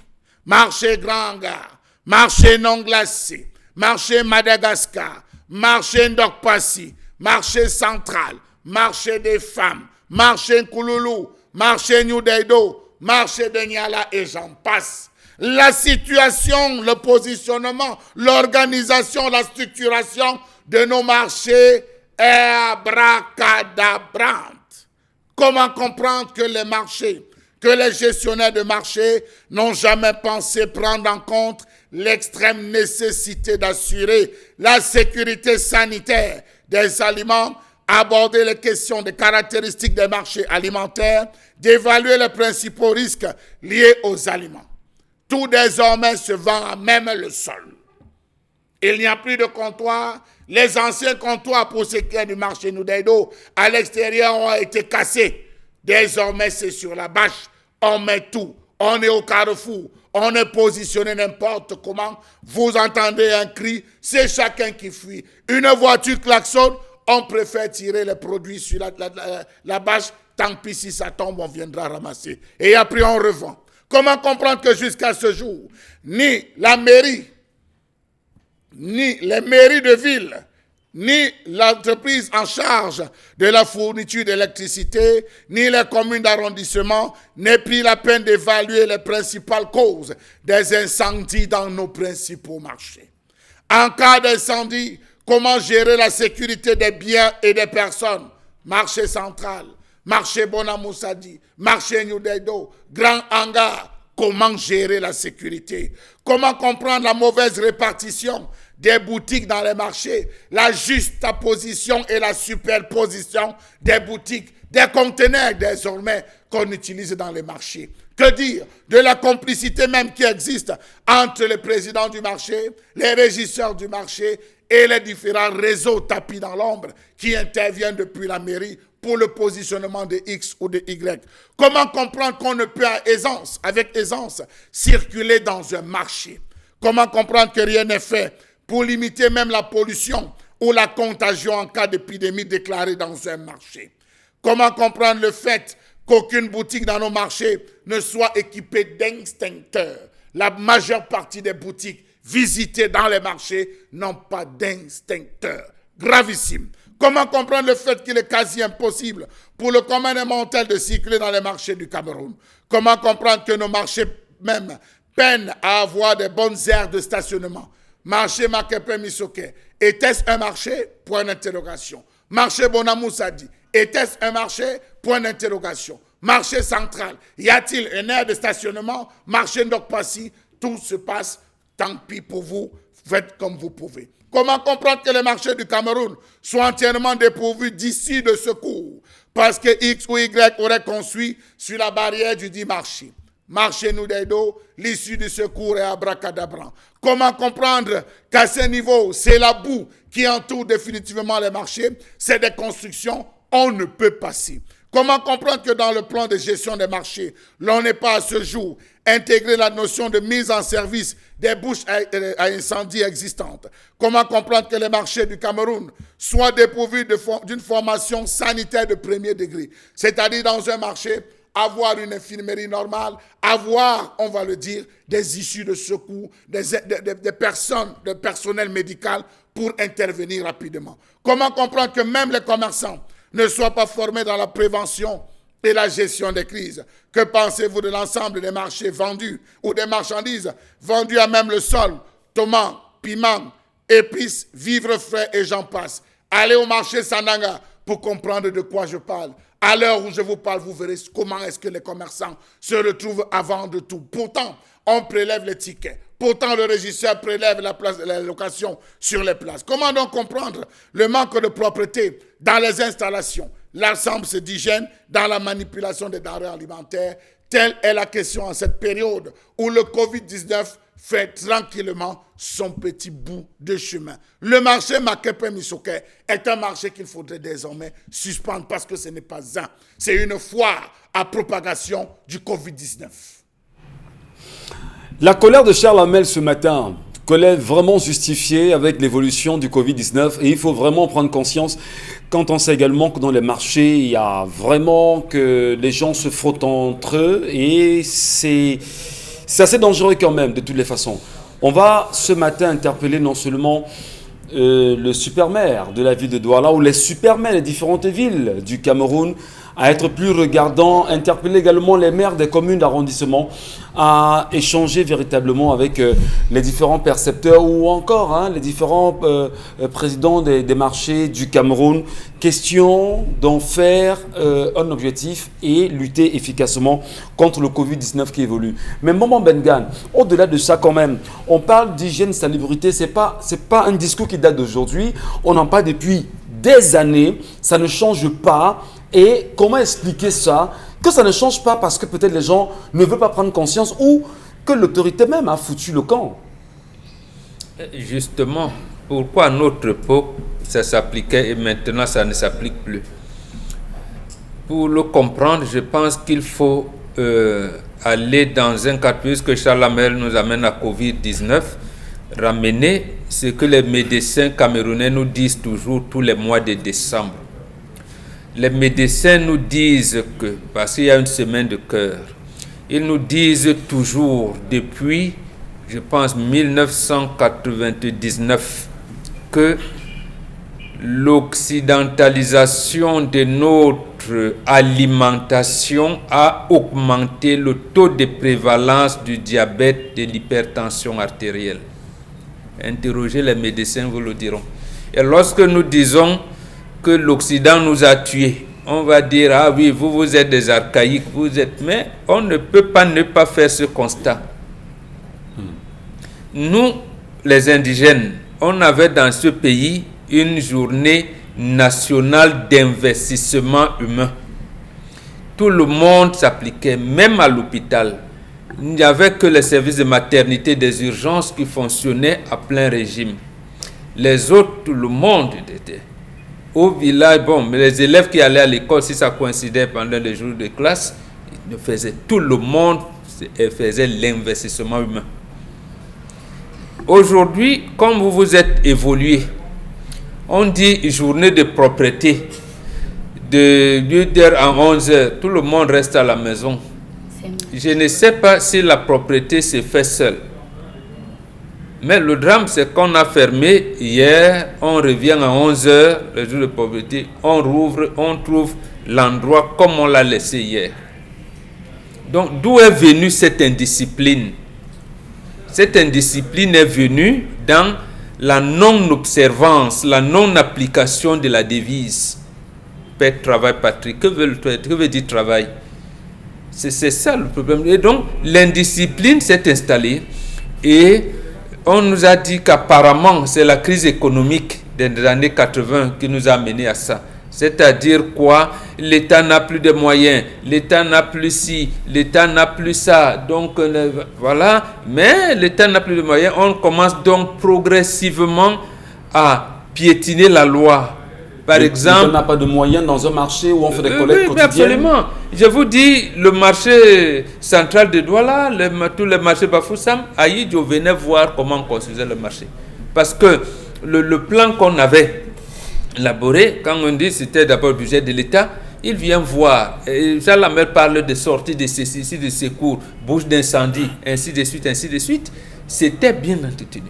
marché Grand Hangar, marché non glacé, marché Madagascar, marché Ndokpassi, marché central, marché des femmes, marché Nkouloulou, marché New Daido, marché de Niala et j'en passe. La situation, le positionnement, l'organisation, la structuration de nos marchés est abracadabrante. Comment comprendre que les marchés, que les gestionnaires de marchés n'ont jamais pensé prendre en compte l'extrême nécessité d'assurer la sécurité sanitaire des aliments, aborder les questions des caractéristiques des marchés alimentaires, d'évaluer les principaux risques liés aux aliments. Tout désormais se vend à même le sol. Il n'y a plus de comptoir. Les anciens comptoirs pour ce qui est du marché Noudaido à l'extérieur ont été cassés. Désormais, c'est sur la bâche. On met tout. On est au carrefour. On est positionné n'importe comment. Vous entendez un cri, c'est chacun qui fuit. Une voiture klaxonne, on préfère tirer les produits sur la bâche. Tant pis si ça tombe, on viendra ramasser. Et après, on revend. Comment comprendre que jusqu'à ce jour, ni la mairie, ni les mairies de ville, ni l'entreprise en charge de la fourniture d'électricité, ni les communes d'arrondissement n'aient pris la peine d'évaluer les principales causes des incendies dans nos principaux marchés. En cas d'incendie, comment gérer la sécurité des biens et des personnes? Marché central, marché Bonamoussadi, marché New Dedo, Grand Hangar. Comment gérer la sécurité? Comment comprendre la mauvaise répartition des boutiques dans les marchés, la juxtaposition et la superposition des boutiques, des conteneurs désormais qu'on utilise dans les marchés? Que dire de la complicité même qui existe entre le président du marché, les régisseurs du marché et les différents réseaux tapis dans l'ombre qui interviennent depuis la mairie pour le positionnement de X ou de Y? Comment comprendre qu'on ne peut avec aisance, circuler dans un marché? Comment comprendre que rien n'est fait pour limiter même la pollution ou la contagion en cas d'épidémie déclarée dans un marché? Comment comprendre le fait qu'aucune boutique dans nos marchés ne soit équipée d'extincteurs? La majeure partie des boutiques visitées dans les marchés n'ont pas d'extincteurs. Gravissime. Comment comprendre le fait qu'il est quasi impossible pour le commun des mortels de circuler dans les marchés du Cameroun? Comment comprendre que nos marchés même peinent à avoir des bonnes aires de stationnement? Marché Makepe Misoke, était-ce un marché? Point d'interrogation. Marché Bonamoussadi, était-ce un marché? Point d'interrogation. Marché central, y a-t-il une aire de stationnement? Marché Ndokpassi, tout se passe, tant pis pour vous, faites comme vous pouvez. Comment comprendre que les marchés du Cameroun soient entièrement dépourvus d'issues de secours parce que X ou Y aurait construit sur la barrière du dit marché? Marché Noudaido, l'issue du secours est abracadabra. Comment comprendre qu'à ce niveau, c'est la boue qui entoure définitivement les marchés, c'est des constructions, on ne peut passer. Comment comprendre que dans le plan de gestion des marchés, l'on n'est pas à ce jour intégré la notion de mise en service des bouches à incendie existantes? Comment comprendre que les marchés du Cameroun soient dépourvus d'une formation sanitaire de premier degré? C'est-à-dire dans un marché, avoir une infirmerie normale, avoir, on va le dire, des issues de secours, des personnes, de personnel médical pour intervenir rapidement. Comment comprendre que même les commerçants ne soient pas formés dans la prévention et la gestion des crises? Que pensez-vous de l'ensemble des marchés vendus ou des marchandises vendues à même le sol? Tomates, piments, épices, vivres frais et j'en passe. Allez au marché Sandanga pour comprendre de quoi je parle. À l'heure où je vous parle, vous verrez comment est-ce que les commerçants se retrouvent à vendre tout. Pourtant, on prélève les tickets. Pourtant, le régisseur prélève la location sur les places. Comment donc comprendre le manque de propreté dans les installations, l'absence d'hygiène dans la manipulation des denrées alimentaires? Telle est la question en cette période où le Covid-19 fait tranquillement son petit bout de chemin. Le marché Makepe Misoke est un marché qu'il faudrait désormais suspendre parce que ce n'est pas un. C'est une foire à propagation du Covid-19. La colère de Charles Hamel ce matin, colère vraiment justifiée avec l'évolution du Covid-19 et il faut vraiment prendre conscience quand on sait également que dans les marchés, il y a vraiment que les gens se frottent entre eux et c'est assez dangereux quand même de toutes les façons. On va ce matin interpeller non seulement le super-maire de la ville de Douala ou les super-maires des différentes villes du Cameroun à être plus regardants, interpeller également les maires des communes d'arrondissement à échanger véritablement avec les différents percepteurs ou encore les différents présidents des marchés du Cameroun. Question d'en faire un objectif et lutter efficacement contre le Covid-19 qui évolue. Mais Maman Bengan, au-delà de ça quand même, on parle d'hygiène, salubrité, c'est pas un discours qui date d'aujourd'hui, on en parle depuis des années, ça ne change pas. Et comment expliquer ça? Que ça ne change pas parce que peut-être les gens ne veulent pas prendre conscience ou que l'autorité même a foutu le camp. Justement, pourquoi à notre époque ça s'appliquait et maintenant ça ne s'applique plus? Pour le comprendre, je pense qu'il faut aller dans un cadre, puisque Charles Hamel nous amène à Covid-19, ramener ce que les médecins camerounais nous disent toujours tous les mois de décembre. Les médecins nous disent que, parce qu'il y a une semaine de cœur, ils nous disent toujours depuis je pense 1999, que l'occidentalisation de notre alimentation a augmenté le taux de prévalence du diabète, de l'hypertension artérielle. Interrogez les médecins, vous le diront. Et lorsque nous disons que l'Occident nous a tués, on va dire, ah oui, vous êtes des archaïques, mais on ne peut pas ne pas faire ce constat. Nous, les indigènes, on avait dans ce pays une journée nationale d'investissement humain. Tout le monde s'appliquait, même à l'hôpital. Il n'y avait que les services de maternité des urgences qui fonctionnaient à plein régime. Les autres, tout le monde était au village. Bon, mais les élèves qui allaient à l'école, si ça coïncidait pendant les jours de classe, tout le monde faisait l'investissement humain. Aujourd'hui, comme vous vous êtes évolué, on dit journée de propreté. De 8h à 11h, tout le monde reste à la maison. Je ne sais pas si la propreté se fait seule. Mais le drame, c'est qu'on a fermé hier, on revient à 11h, le jour de propreté, on rouvre, on trouve l'endroit comme on l'a laissé hier. Donc, d'où est venue cette indiscipline? Cette indiscipline est venue dans la non-observance, la non-application de la devise. Paix, travail, patrie. Que veut dire travail? C'est ça le problème. Et donc, l'indiscipline s'est installée et on nous a dit qu'apparemment, c'est la crise économique des années 80 qui nous a amené à ça. C'est-à-dire quoi? L'État n'a plus de moyens, l'État n'a plus ci, l'État n'a plus ça. Donc, voilà. Mais l'État n'a plus de moyens. On commence donc progressivement à piétiner la loi. Par exemple, on n'a pas de moyens dans un marché où on fait des collectes quotidiennes. Absolument. Je vous dis, le marché central de Douala, tous les marchés Bafoussam, Aïdjo venait voir comment on construisait le marché. Parce que le plan qu'on avait élaboré, quand on dit c'était d'abord le budget de l'État, il vient voir. Jean Lamel parle de sortie de ceci, de secours, bouche d'incendie, ainsi de suite, ainsi de suite. C'était bien entretenu.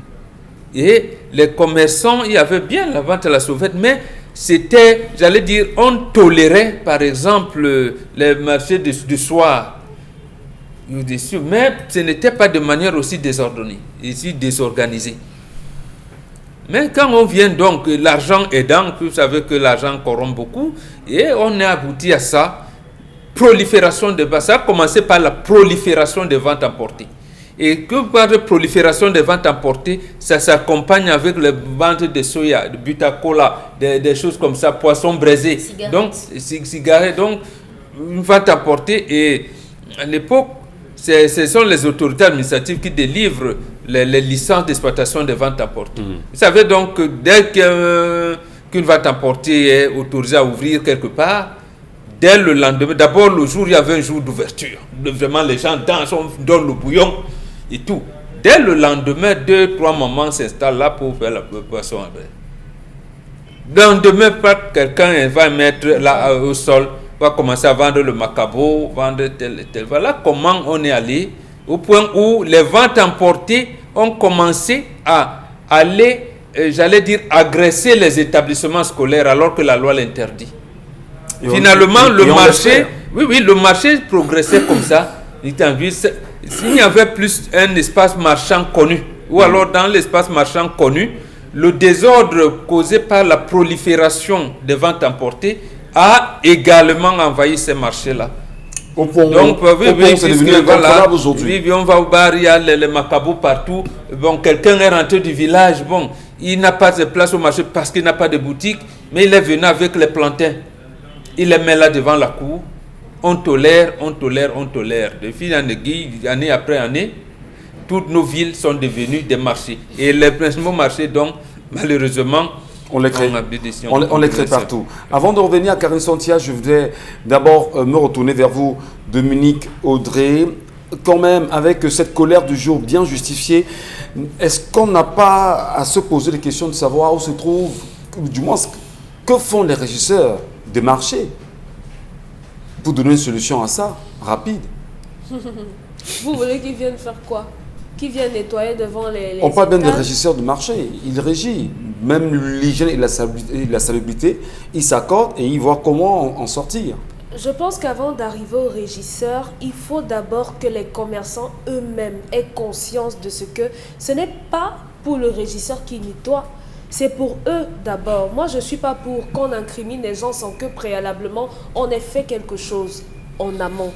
Et les commerçants, il y avait bien la vente à la sauvette, mais c'était, j'allais dire, on tolérait, par exemple, les marchés du soir. Mais ce n'était pas de manière aussi désordonnée, aussi désorganisée. Mais quand on vient donc, l'argent aidant, vous savez que l'argent corrompt beaucoup, et on est abouti à ça, prolifération de bas. Ça a commencé par la prolifération des ventes emportées. Et que par la prolifération des ventes emportées, ça s'accompagne avec les ventes de soya, de butacola, des choses comme ça, poissons braisés, donc cigarettes, donc une vente emportée. Et à l'époque, ce sont les autorités administratives qui délivrent les licences d'exploitation des ventes emportées. Vous savez donc que dès qu'une vente emportée est autorisée à ouvrir quelque part, dès le lendemain, d'abord le jour, il y avait un jour d'ouverture. Vraiment, les gens dansent, on donne le bouillon et tout. Dès le lendemain, 2-3 mamans s'installent là pour faire la poisson à braise. Le lendemain, quelqu'un va mettre là au sol, va commencer à vendre le macabo, vendre tel et tel. Voilà comment on est allé au point où les ventes emportées ont commencé à aller, j'allais dire, agresser les établissements scolaires alors que la loi l'interdit. Finalement, le marché, le marché progressait comme ça. S'il y avait plus un espace marchand connu, ou alors dans l'espace marchand connu, le désordre causé par la prolifération des ventes emportées a également envahi ces marchés-là. Donc, c'est devenu incontrôlable aujourd'hui. Oui, on va au bar, il y a les macabous partout. Bon, quelqu'un est rentré du village, bon, il n'a pas de place au marché parce qu'il n'a pas de boutique, mais il est venu avec les plantains. Il les met là devant la cour. On tolère. De fil en aiguille, année après année, toutes nos villes sont devenues des marchés. Et les principaux marchés, donc, malheureusement, on les crée partout. Avant de revenir à Karine Santia, je voudrais d'abord me retourner vers vous, Dominique Audrey. Quand même, avec cette colère du jour bien justifiée, est-ce qu'on n'a pas à se poser des questions de savoir où se trouve, du moins, que font les régisseurs des marchés pour donner une solution à ça, rapide? Vous voulez qu'ils viennent faire quoi? qui vient nettoyer devant les On parle bien de étages. régisseur de marché. Il régit. Même l'hygiène et la salubrité, il s'accorde et il voit comment en sortir. Je pense qu'avant d'arriver au régisseur, il faut d'abord que les commerçants eux-mêmes aient conscience de ce que ce n'est pas pour le régisseur qui nettoie, c'est pour eux d'abord. Moi, je ne suis pas pour qu'on incrimine les gens sans que préalablement on ait fait quelque chose en amont.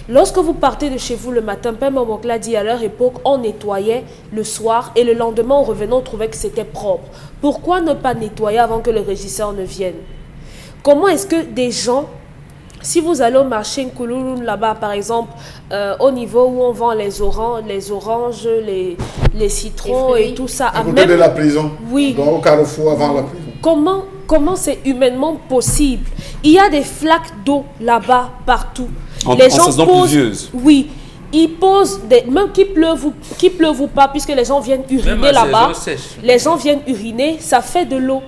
Lorsque vous partez de chez vous le matin, Père Momok l'a dit à leur époque, on nettoyait le soir et le lendemain, en revenant, on trouvait que c'était propre. Pourquoi ne pas nettoyer avant que le régisseur ne vienne? Comment est-ce que des gens... Si vous allez au marché Nkoulouloun là-bas, par exemple, au niveau où on vend les oranges, les citrons et tout ça. À côté de la prison. Oui. Donc, au carrefour avant la prison. Comment c'est humainement possible? Il y a des flaques d'eau là-bas, partout. En saison pluvieuse. Oui. Ils posent, même qu'il pleuve ou pas, puisque les gens viennent uriner là-bas. Les gens viennent uriner, ça fait de l'eau.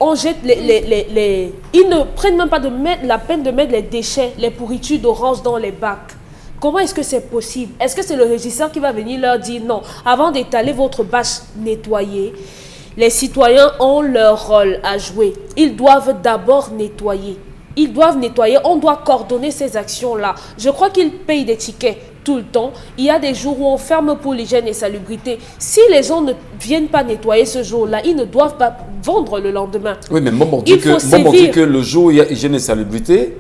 On jette ils ne prennent même pas la peine de mettre les déchets, les pourritures d'orange dans les bacs. Comment est-ce que c'est possible? Est-ce que c'est le régisseur qui va venir leur dire non, avant d'étaler votre bâche nettoyée, les citoyens ont leur rôle à jouer. Ils doivent d'abord nettoyer. Ils doivent nettoyer, on doit coordonner ces actions-là. Je crois qu'ils payent des tickets tout le temps. Il y a des jours où on ferme pour l'hygiène et salubrité. Si les gens ne viennent pas nettoyer ce jour-là, ils ne doivent pas vendre le lendemain. Oui, mais Maman dit que le jour où il y a hygiène et salubrité,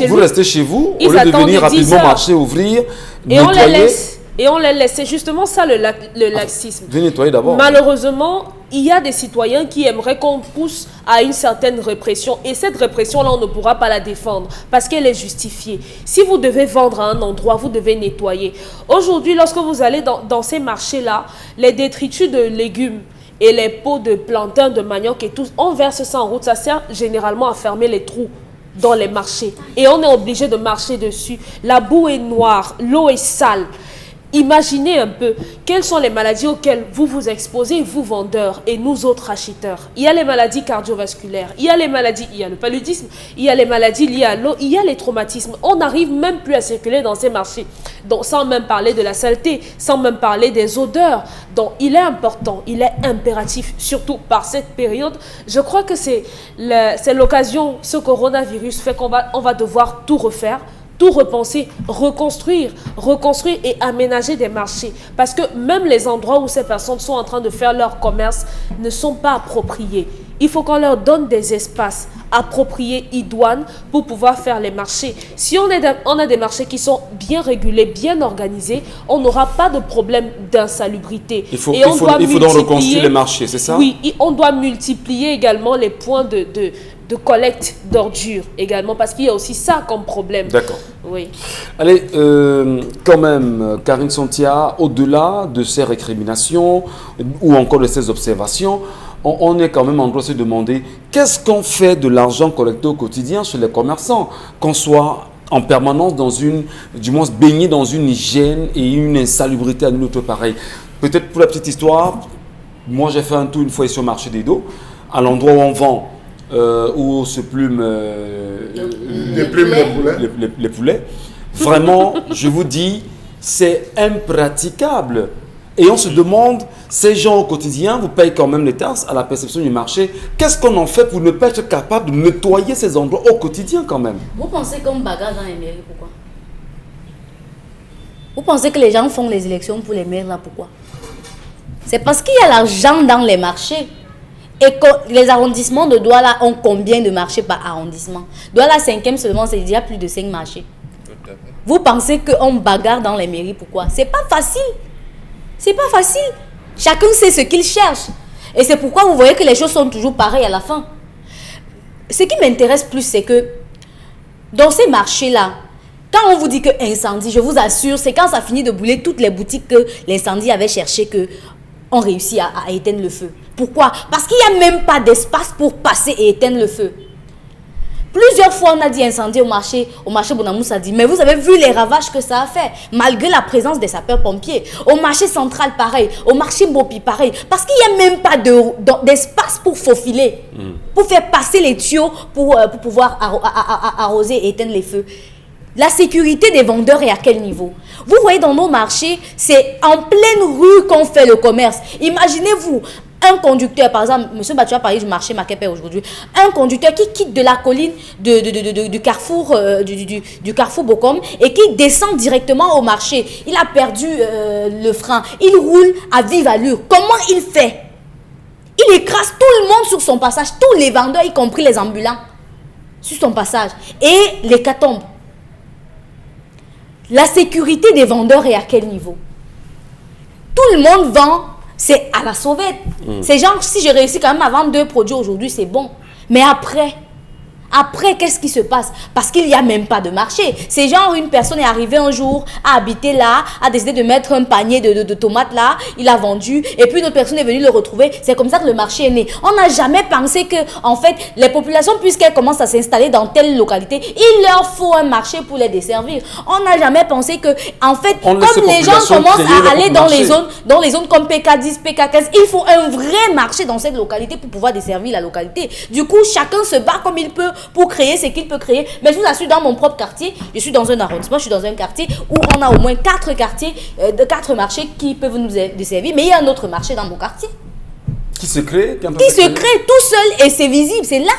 vous restez chez vous, au lieu de venir rapidement marcher, ouvrir, nettoyer. Et on les laisse. C'est justement ça le laxisme. Venez nettoyer d'abord. Malheureusement, il y a des citoyens qui aimeraient qu'on pousse à une certaine répression. Et cette répression-là, on ne pourra pas la défendre parce qu'elle est justifiée. Si vous devez vendre à un endroit, vous devez nettoyer. Aujourd'hui, lorsque vous allez dans ces marchés-là, les détritus de légumes et les pots de plantain, de manioc et tout, on verse ça en route. Ça sert généralement à fermer les trous dans les marchés. Et on est obligé de marcher dessus. La boue est noire, l'eau est sale. Imaginez un peu, quelles sont les maladies auxquelles vous vous exposez, vous vendeurs et nous autres acheteurs. Il y a les maladies cardiovasculaires, il y a le paludisme, il y a les maladies liées à l'eau, il y a les traumatismes. On n'arrive même plus à circuler dans ces marchés, donc, sans même parler de la saleté, sans même parler des odeurs. Donc il est important, il est impératif, surtout par cette période. Je crois que c'est l'occasion, ce coronavirus fait qu'on va devoir tout refaire. Tout repenser, reconstruire et aménager des marchés. Parce que même les endroits où ces personnes sont en train de faire leur commerce ne sont pas appropriés. Il faut qu'on leur donne des espaces appropriés, idoines, pour pouvoir faire les marchés. Si on a des marchés qui sont bien régulés, bien organisés, on n'aura pas de problème d'insalubrité. Il faut donc reconstruire les marchés, c'est ça? Oui, on doit multiplier également les points de collecte d'ordures également, parce qu'il y a aussi ça comme problème. D'accord. Oui. Allez, quand même, Karine Santia, au-delà de ces récriminations ou encore de ces observations, on est quand même en droit de se demander qu'est-ce qu'on fait de l'argent collecté au quotidien chez les commerçants, qu'on soit en permanence du moins baigné dans une hygiène et une insalubrité à notre pareil. Peut-être pour la petite histoire, moi j'ai fait un tour une fois ici au marché des dos, à l'endroit où on vend où se plument les poulets. Vraiment, je vous dis, c'est impraticable. Et on se demande, ces gens au quotidien, vous payez quand même les taxes à la perception du marché. Qu'est-ce qu'on en fait pour ne pas être capable de nettoyer ces endroits au quotidien quand même? Vous pensez qu'on bagarre dans les mairies, pourquoi? Vous pensez que les gens font les élections pour les maires là, pourquoi? C'est parce qu'il y a l'argent dans les marchés. Et les arrondissements de Douala ont combien de marchés par arrondissement? Douala 5e seulement, c'est déjà plus de 5 marchés. Vous pensez qu'on bagarre dans les mairies, pourquoi? C'est pas facile. C'est pas facile. Chacun sait ce qu'il cherche. Et c'est pourquoi vous voyez que les choses sont toujours pareilles à la fin. Ce qui m'intéresse plus, c'est que dans ces marchés-là, quand on vous dit que incendie, je vous assure, c'est quand ça finit de brûler toutes les boutiques que l'incendie avait cherché qu'on réussit à éteindre le feu. Pourquoi? Parce qu'il n'y a même pas d'espace pour passer et éteindre le feu. Plusieurs fois, on a dit incendie au marché Bonamous a dit, mais vous avez vu les ravages que ça a fait, malgré la présence des sapeurs-pompiers. Au marché central, pareil. Au marché Bopi, pareil. Parce qu'il n'y a même pas d'espace pour faufiler, pour faire passer les tuyaux, pour pouvoir arroser et éteindre les feux. La sécurité des vendeurs est à quel niveau? Vous voyez, dans nos marchés, c'est en pleine rue qu'on fait le commerce. Imaginez-vous, un conducteur, par exemple, M. Battu a parlé du marché Makepe aujourd'hui, un conducteur qui quitte de la colline du carrefour du carrefour Bokom et qui descend directement au marché. Il a perdu le frein. Il roule à vive allure. Comment il fait? Il écrase tout le monde sur son passage, tous les vendeurs, y compris les ambulants, sur son passage. Et l'hécatombe. La sécurité des vendeurs est à quel niveau? Tout le monde vend, c'est à la sauvette. C'est genre, si je réussis quand même à vendre 2 produits aujourd'hui, c'est bon. Mais après, qu'est-ce qui se passe? Parce qu'il n'y a même pas de marché. C'est genre une personne est arrivée un jour, a habité là, a décidé de mettre un panier de tomates là, il a vendu, et puis une autre personne est venue le retrouver. C'est comme ça que le marché est né. On n'a jamais pensé que, en fait, les populations, puisqu'elles commencent à s'installer dans telle localité, il leur faut un marché pour les desservir. On n'a jamais pensé que, en fait, comme les gens commencent à aller dans les zones comme PK10, PK15, il faut un vrai marché dans cette localité pour pouvoir desservir la localité. Du coup, chacun se bat comme il peut pour créer ce qu'il peut créer. Mais je vous assure, dans mon propre quartier, je suis dans un arrondissement, je suis dans un quartier où on a au moins 4 quartiers, 4 marchés qui peuvent nous desservir. Mais il y a un autre marché dans mon quartier. Qui se crée Qui se crée tout seul et c'est visible, c'est là.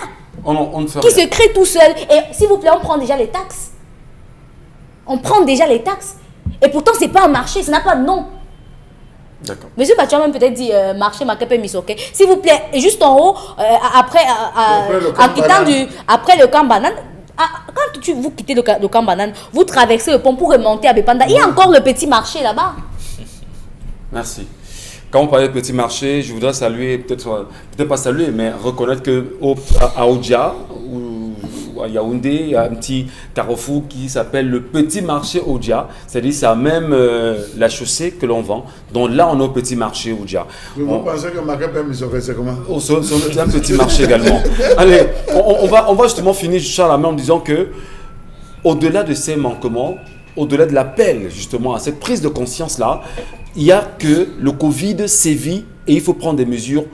On ne fait Qui rien. se crée tout seul. Et s'il vous plaît, on prend déjà les taxes. On prend déjà les taxes. Et pourtant, ce n'est pas un marché, ça n'a pas de nom. D'accord. Monsieur Battu a même peut-être dit marché Makepe Misoke. S'il vous plaît, juste en haut, après le camp banane, quand vous quittez le camp banane, vous traversez le pont pour remonter à Bepanda. Il y a encore le petit marché là-bas. Merci. Quand on parlait de petit marché, je voudrais saluer, peut-être pas saluer, mais reconnaître qu'à Odia, ou à Yaoundé, il y a un petit carrefour qui s'appelle le petit marché Odia. C'est-à-dire c'est à même la chaussée que l'on vend. Donc là, on a au petit marché Odia. Vous pensez que Makepe Misoke, c'est comment? C'est un petit marché également. Allez, on va justement finir, Charles, en disant que au-delà de ces manquements, au-delà de l'appel justement à cette prise de conscience-là, il n'y a que le Covid sévit et il faut prendre des mesures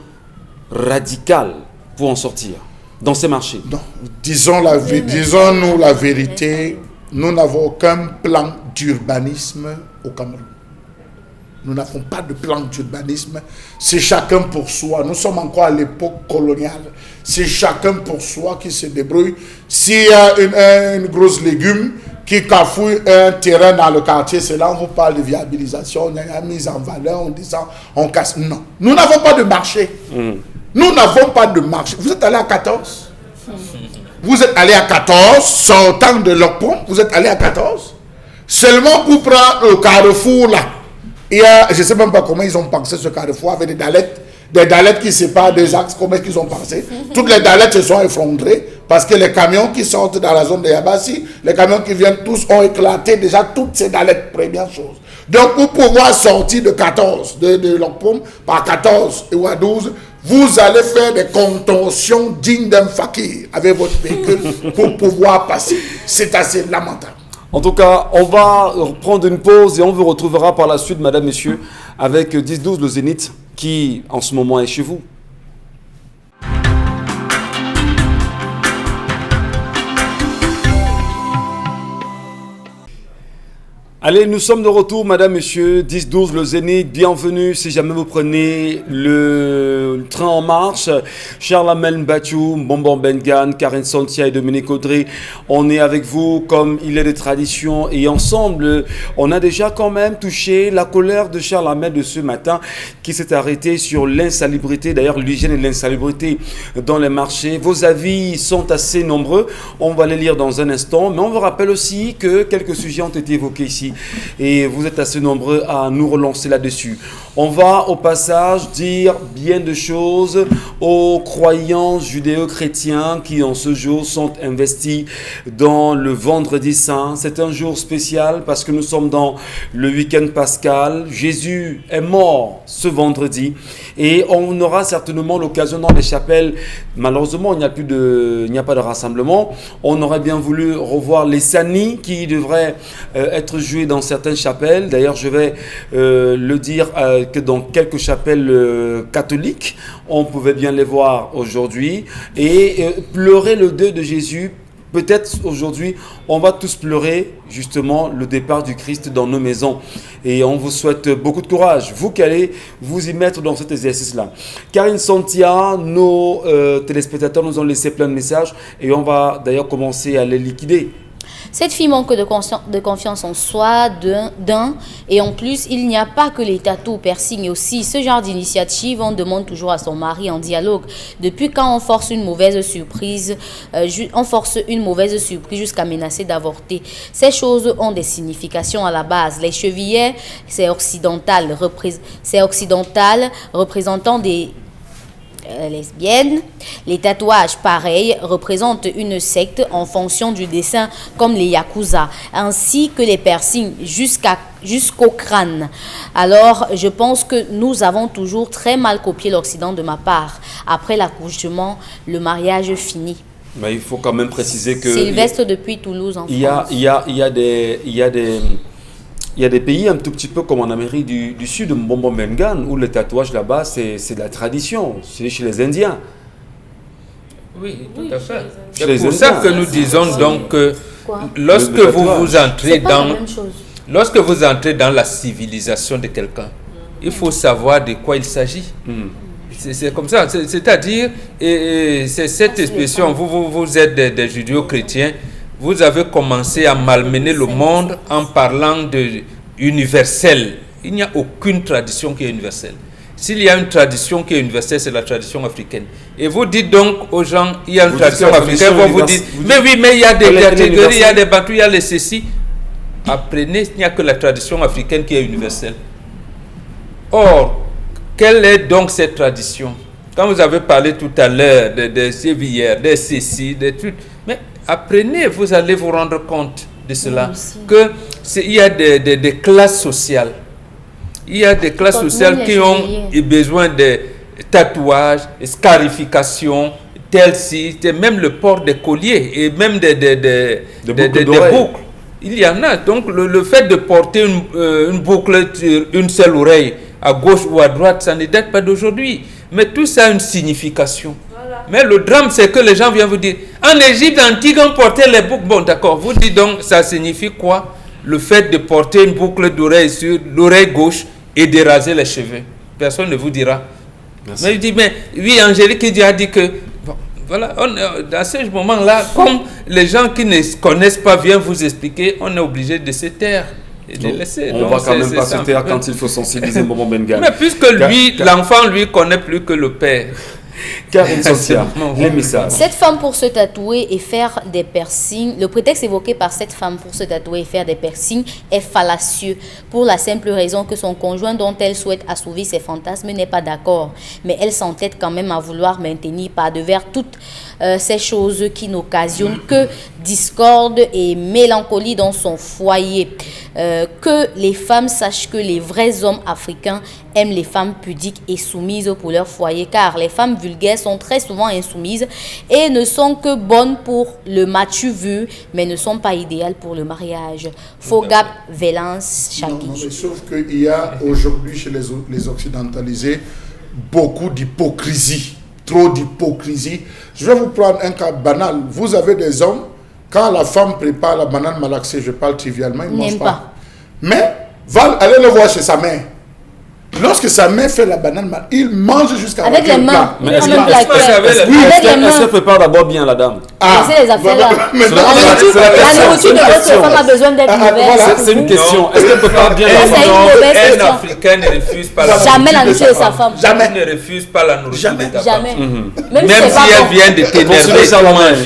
radicales pour en sortir dans ces marchés. Non, disons-nous la vérité, nous n'avons aucun plan d'urbanisme au Cameroun. Nous n'avons pas de plan d'urbanisme. C'est chacun pour soi. Nous sommes encore à l'époque coloniale. C'est chacun pour soi qui se débrouille. S'il y a une grosse légume qui cafouille un terrain dans le quartier, c'est là où on vous parle de viabilisation, il y a une mise en valeur, on descend, on casse. Non, nous n'avons pas de marché. Nous n'avons pas de marché. Vous êtes allé à 14? Vous êtes allé à 14, sortant de l'Opon, vous êtes allé à 14. Seulement pour prendre le carrefour là. Il y a, je ne sais même pas comment ils ont pensé ce carrefour avec des dalettes qui séparent des axes, comment est-ce qu'ils ont pensé. Toutes les dalettes se sont effondrées parce que les camions qui sortent dans la zone de Yabassi, les camions qui viennent tous ont éclaté déjà toutes ces dalettes, première chose. Donc pour pouvoir sortir de 14, de l'Opom par 14 ou à 12, vous allez faire des contorsions dignes d'un fakir avec votre véhicule pour pouvoir passer. C'est assez lamentable. En tout cas, on va prendre une pause et on vous retrouvera par la suite, madame, messieurs, avec 10-12 le Zénith qui, en ce moment, est chez vous. Allez, nous sommes de retour, madame, monsieur, 10-12, le Zénith, bienvenue si jamais vous prenez le train en marche. Charles Amel Batchou, Bonbon Bengan, Karen Santia et Dominique Audrey, on est avec vous comme il est de tradition et ensemble, on a déjà quand même touché la colère de Charles Amel de ce matin qui s'est arrêté sur l'insalubrité, d'ailleurs l'hygiène et l'insalubrité dans les marchés. Vos avis sont assez nombreux, on va les lire dans un instant, mais on vous rappelle aussi que quelques sujets ont été évoqués ici. Et vous êtes assez nombreux à nous relancer là-dessus. On va au passage dire bien de choses aux croyants judéo-chrétiens qui en ce jour sont investis dans le vendredi saint. C'est un jour spécial parce que nous sommes dans le week-end pascal. Jésus est mort ce vendredi et on aura certainement l'occasion dans les chapelles. Malheureusement, il n'y a pas de rassemblement. On aurait bien voulu revoir les sanis qui devraient être joués dans certaines chapelles. D'ailleurs, je vais le dire que dans quelques chapelles catholiques, on pouvait bien les voir aujourd'hui. Et pleurer le deuil de Jésus peut-être aujourd'hui, on va tous pleurer justement le départ du Christ dans nos maisons. Et on vous souhaite beaucoup de courage, vous qui allez vous y mettre dans cet exercice-là. Karine Santia, nos téléspectateurs nous ont laissé plein de messages et on va d'ailleurs commencer à les liquider. Cette fille manque de confiance en soi, et en plus, il n'y a pas que les tatous, piercings aussi. Ce genre d'initiative, on demande toujours à son mari en dialogue. Depuis quand on force une mauvaise surprise, jusqu'à menacer d'avorter. Ces choses ont des significations à la base. Les chevillets, c'est occidental, représentant des lesbiennes. Les tatouages, pareil, représentent une secte en fonction du dessin, comme les yakuza, ainsi que les piercings jusqu'au crâne. Alors, je pense que nous avons toujours très mal copié l'Occident de ma part. Après l'accouchement, le mariage finit. Mais il faut quand même préciser que Sylvestre depuis Toulouse en France. Il y a des pays un tout petit peu comme en Amérique du Sud, Mbombo Mengan, où le tatouage là-bas, c'est de la tradition. C'est chez les Indiens. Oui, tout à fait. Chez les C'est pour ça Indiens. que nous disons donc que lorsque Le vous tatouage. Lorsque vous entrez dans la civilisation de quelqu'un, il faut savoir de quoi il s'agit. C'est comme ça. C'est-à-dire, et c'est cette expression, vous êtes des judéo-chrétiens, vous avez commencé à malmener le monde en parlant de universel. Il n'y a aucune tradition qui est universelle. S'il y a une tradition qui est universelle, c'est la tradition africaine. Et vous dites donc aux gens, il y a une tradition africaine, vous dites, mais oui, mais il y a des catégories, il y a des Bantous, il y a les ceci. Apprenez, il n'y a que la tradition africaine qui est universelle. Or, quelle est donc cette tradition? Quand vous avez parlé tout à l'heure des sévillères, des ceci, des trucs, mais apprenez, vous allez vous rendre compte de cela, qu'il y a des classes sociales. Il y a des classes sociales qui ont besoin de tatouages, scarifications, même le port des colliers et même des boucles. Il y en a. Donc le fait de porter une boucle sur une seule oreille, à gauche ou à droite, ça ne date pas d'aujourd'hui. Mais tout ça a une signification. Mais le drame, c'est que les gens viennent vous dire, en Égypte antique, on portait les boucles. Bon, d'accord, vous dites donc, ça signifie quoi? Le fait de porter une boucle d'oreille sur l'oreille gauche et de raser les cheveux. Personne ne vous dira. Merci. Mais il dit, mais oui, Angélique a dit que, bon, voilà, dans ce moment-là, comme les gens qui ne connaissent pas viennent vous expliquer, on est obligé de se taire. Et de laisser. On ne va quand même pas se taire quand il faut sensibiliser Mbombo Mengan. Mais puisque lui, l'enfant, lui, connaît plus que le père. Karine Santia, les messages. Cette femme pour se tatouer et faire des piercings, le prétexte évoqué par cette femme pour se tatouer et faire des piercings est fallacieux pour la simple raison que son conjoint dont elle souhaite assouvir ses fantasmes n'est pas d'accord. Mais elle s'entête quand même à vouloir maintenir par devers toutes ces choses qui n'occasionnent que discorde et mélancolie dans son foyer. Que les femmes sachent que les vrais hommes africains aiment les femmes pudiques et soumises pour leur foyer, car les femmes vulgaires sont très souvent insoumises et ne sont que bonnes pour le matu vu, mais ne sont pas idéales pour le mariage. Fogap Valence Chagui. Sauf qu'il y a aujourd'hui chez les occidentalisés beaucoup d'hypocrisie, trop d'hypocrisie. Je vais vous prendre un cas banal. Vous avez des hommes, quand la femme prépare la banane malaxée, je parle trivialement, ils ne mangent pas. Mais allez le voir chez sa mère. Lorsque sa mère fait la banane, il mange jusqu'à avec les mains. Mais est-ce qu'elle prépare d'abord bien la dame? C'est les affaires là. La nourriture de votre femme a besoin d'être ouverte. C'est une question. Est-ce qu'elle prépare bien la femme? Un Africain ne refuse pas la jamais la nourriture de sa femme. Jamais ne refuse pas la nourriture de ta femme. Jamais. Même si elle vient de t'énerver.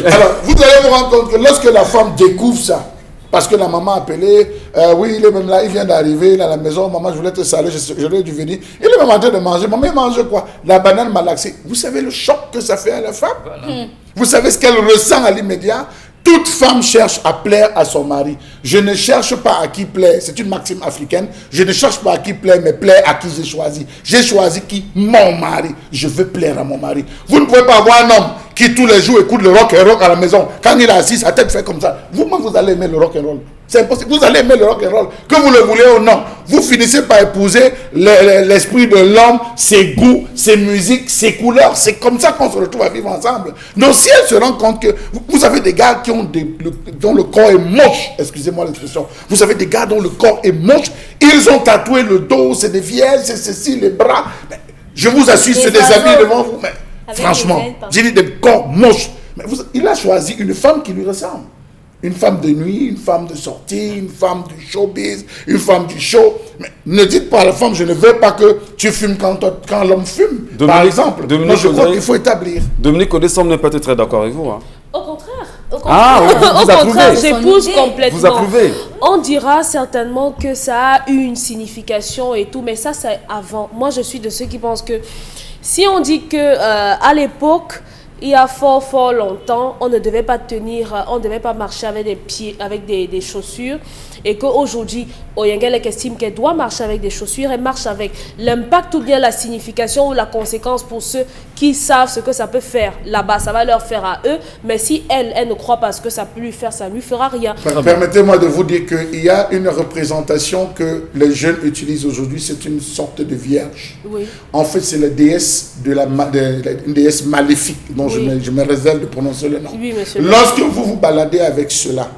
Alors, vous allez vous rendre compte que lorsque la femme découvre ça, parce que la maman a appelé, oui, il est même là, il vient d'arriver, il est à la maison, maman, je voulais te saluer, je l'ai dû venir. Il est même en train de manger. Maman, il mange quoi? La banane malaxée. Vous savez le choc que ça fait à la femme? Voilà. Vous savez ce qu'elle ressent à l'immédiat? Toute femme cherche à plaire à son mari. Je ne cherche pas à qui plaire. C'est une maxime africaine. Je ne cherche pas à qui plaire, mais plaire à qui j'ai choisi. J'ai choisi qui? Mon mari. Je veux plaire à mon mari. Vous ne pouvez pas avoir un homme qui tous les jours écoute le rock and roll à la maison. Quand il est assis, sa tête fait comme ça. Vous-même, vous allez aimer le rock and roll. C'est impossible. Vous allez aimer le rock'n'roll, que vous le voulez ou non. Vous finissez par épouser l'esprit de l'homme, ses goûts, ses musiques, ses couleurs. C'est comme ça qu'on se retrouve à vivre ensemble. Donc si elle se rend compte que vous avez des gars dont le corps est moche, excusez-moi l'expression, vous avez des gars dont le corps est moche, ils ont tatoué le dos, c'est des vierges, c'est ceci, les bras. Mais je vous assure, c'est des habits devant vous. Mais franchement, j'ai dit des corps moches. Mais il a choisi une femme qui lui ressemble. Une femme de nuit, une femme de sortie, une femme du showbiz, une femme du show. Mais ne dites pas à la femme, je ne veux pas que tu fumes quand l'homme fume, par exemple. Moi, je crois qu'il faut établir. Dominique Odé semble ne pas être très d'accord avec vous. Hein. Au contraire. Ah, vous approuvez. J'épouse complètement. Vous approuvez. On dira certainement que ça a eu une signification et tout, mais ça, c'est avant. Moi, je suis de ceux qui pensent que si on dit que à l'époque, il y a fort longtemps, on ne devait pas marcher avec des pieds, avec des chaussures, et qu'aujourd'hui, Oyengele estime qu'elle doit marcher avec des chaussures, elle marche avec. L'impact ou bien la signification ou la conséquence pour ceux qui savent ce que ça peut faire là-bas, ça va leur faire à eux, mais si elle ne croit pas ce que ça peut lui faire, ça ne lui fera rien. Permettez-moi de vous dire qu'il y a une représentation que les jeunes utilisent aujourd'hui, c'est une sorte de vierge. Oui. En fait, c'est la déesse une déesse maléfique, dont je me réserve de prononcer le nom. Oui, monsieur. Lorsque vous vous baladez avec cela,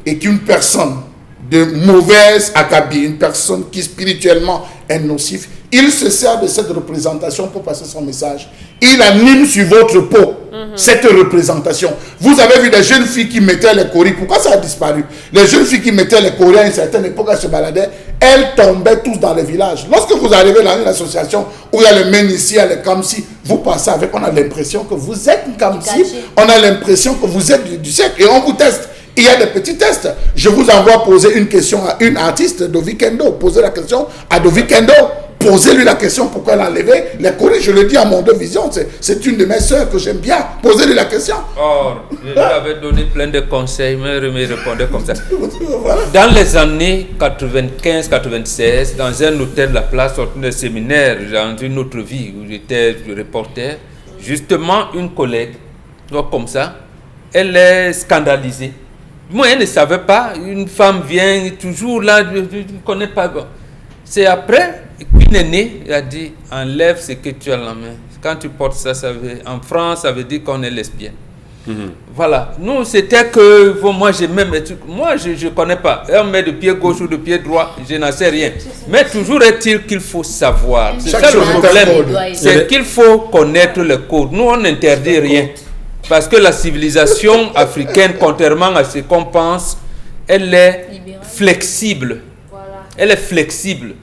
et qu'une personne de mauvaise acabit, une personne qui spirituellement est nocif, il se sert de cette représentation pour passer son message. Il anime sur votre peau cette représentation. Vous avez vu des jeunes filles qui mettaient les coris. Pourquoi ça a disparu? Les jeunes filles qui mettaient les coris à une certaine époque, elles se baladaient, elles tombaient tous dans les villages. Lorsque vous arrivez dans une association où il y a le Ménissi, il y a le Kamsi, vous passez avec, on a l'impression que vous êtes une Kamsi, on a l'impression que vous êtes du siècle et on vous teste. Il y a des petits tests. Je vous envoie poser une question à une artiste, Dovi Kendo. Posez la question à Dovi Kendo. Posez-lui la question pourquoi elle a enlevé les coris. Je le dis à mon deux visions. C'est une de mes soeurs que j'aime bien. Posez-lui la question. Or, je lui avais donné plein de conseils, mais il me répondait comme ça. Dans les années 95-96, dans un hôtel de la place, sorti d'un séminaire, dans une autre vie où j'étais reporter, justement, une collègue, donc comme ça, elle est scandalisée. Moi, elle ne savait pas. Une femme vient toujours là, je ne connais pas. C'est après qu'une aînée a dit enlève ce que tu as en la main. Quand tu portes ça, en France, ça veut dire qu'on est lesbienne. Voilà. Nous, c'était que moi, j'ai même. Moi, je ne connais pas. On met de pied gauche ou de pied droit, je n'en sais rien. Mais toujours est-il qu'il faut savoir. C'est ça le problème. C'est qu'il faut connaître le code. Nous, on n'interdit rien. Parce que la civilisation africaine, contrairement à ce qu'on pense, elle est flexible. Voilà. Elle est flexible.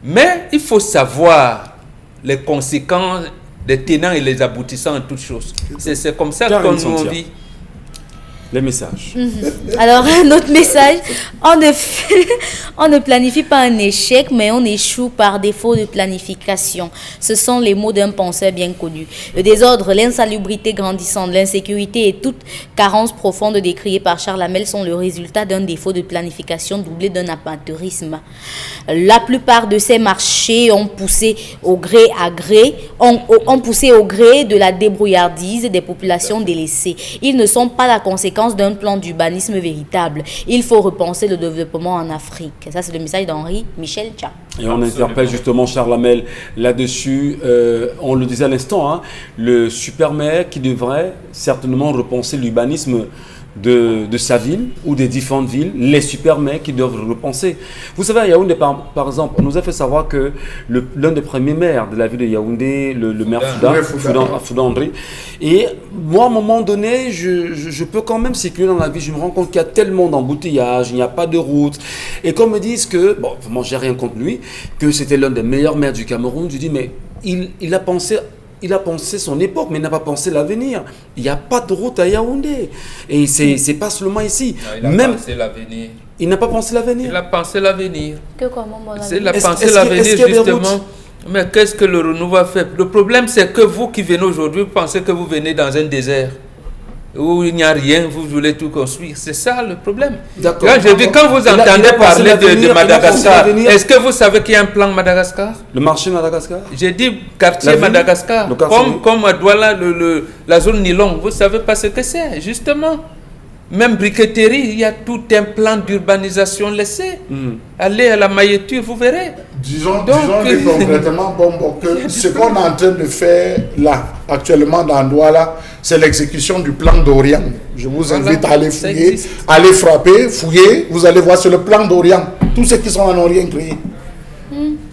Mais il faut savoir les conséquences des tenants et les aboutissants en toutes choses. C'est comme ça qu'on nous vit. Les messages. Alors, notre message, on ne planifie pas un échec, mais on échoue par défaut de planification. Ce sont les mots d'un penseur bien connu. Le désordre, l'insalubrité grandissante, l'insécurité et toute carence profonde décriée par Charles Hamel sont le résultat d'un défaut de planification doublé d'un amateurisme. La plupart de ces marchés ont poussé au gré de la débrouillardise des populations délaissées. Ils ne sont pas la conséquence d'un plan d'urbanisme véritable. Il faut repenser le développement en Afrique. Ça, c'est le message d'Henri Michel Tcha. Et on interpelle justement Charles Hamel là-dessus. On le disait à l'instant, hein, le super-maire qui devrait certainement repenser l'urbanisme de sa ville ou des différentes villes, les super-maires qui doivent repenser. Vous savez, à Yaoundé, par exemple, on nous a fait savoir que l'un des premiers maires de la ville de Yaoundé, le maire Fouda André, et moi, à un moment donné, je peux quand même circuler dans la ville, je me rends compte qu'il y a tellement d'embouteillages, il n'y a pas de route, et qu'on me dise que, bon, moi, j'ai rien contre lui, que c'était l'un des meilleurs maires du Cameroun, je dis, mais il a pensé son époque, mais il n'a pas pensé l'avenir. Il n'y a pas de route à Yaoundé. Et c'est pas seulement ici. Non, il a pensé l'avenir. Il n'a pas pensé l'avenir. Il a pensé l'avenir. Que comment Il a pensé l'avenir, justement. Mais qu'est-ce que le renouveau a fait? Le problème, c'est que vous qui venez aujourd'hui, vous pensez que vous venez dans un désert où il n'y a rien, vous voulez tout construire. C'est ça le problème. D'accord. Quand vous entendez parler de Madagascar, est-ce que vous savez qu'il y a un plan Madagascar? Le marché Madagascar? J'ai dit quartier Madagascar. Comme à Douala, la zone Nilong. Vous ne savez pas ce que c'est, justement. Même briqueterie, il y a tout un plan d'urbanisation laissé. Allez à la mailleture, vous verrez. Disons concrètement, que ce qu'on est en train de faire là, actuellement dans Douala, c'est l'exécution du plan d'Orient. Je vous invite à aller fouiller, aller frapper, fouiller. Vous allez voir, c'est le plan d'Orient. Tous ceux qui sont là n'ont rien créé.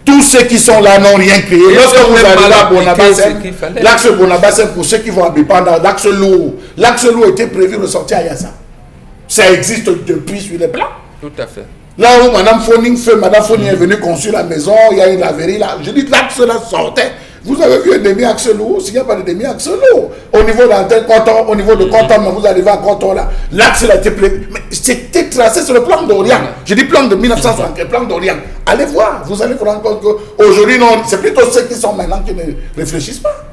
Tous ceux qui sont là n'ont rien créé. Lorsque vous arrivez à Bonabassem, l'axe Bonabassem, pour ceux qui vont à Bipanda, l'axe lourd était prévu de sortir à Yassa. Ça existe depuis sur les plans. Tout à fait. Là où Mme Foning est venue construire la maison, il y a une laverie là. Je dis l'axe là sortait. Vous avez vu un demi-axe lourd, s'il n'y a pas de demi-axe lourd. Au niveau de Canton, au niveau de Canton, vous arrivez à Canton là. L'axe là était prévu. Mais c'était tracé sur le plan d'Orient. Je dis plan de 1960, le plan d'Orient. Allez voir, vous allez vous rendre compte qu'aujourd'hui, c'est plutôt ceux qui sont maintenant qui ne réfléchissent pas.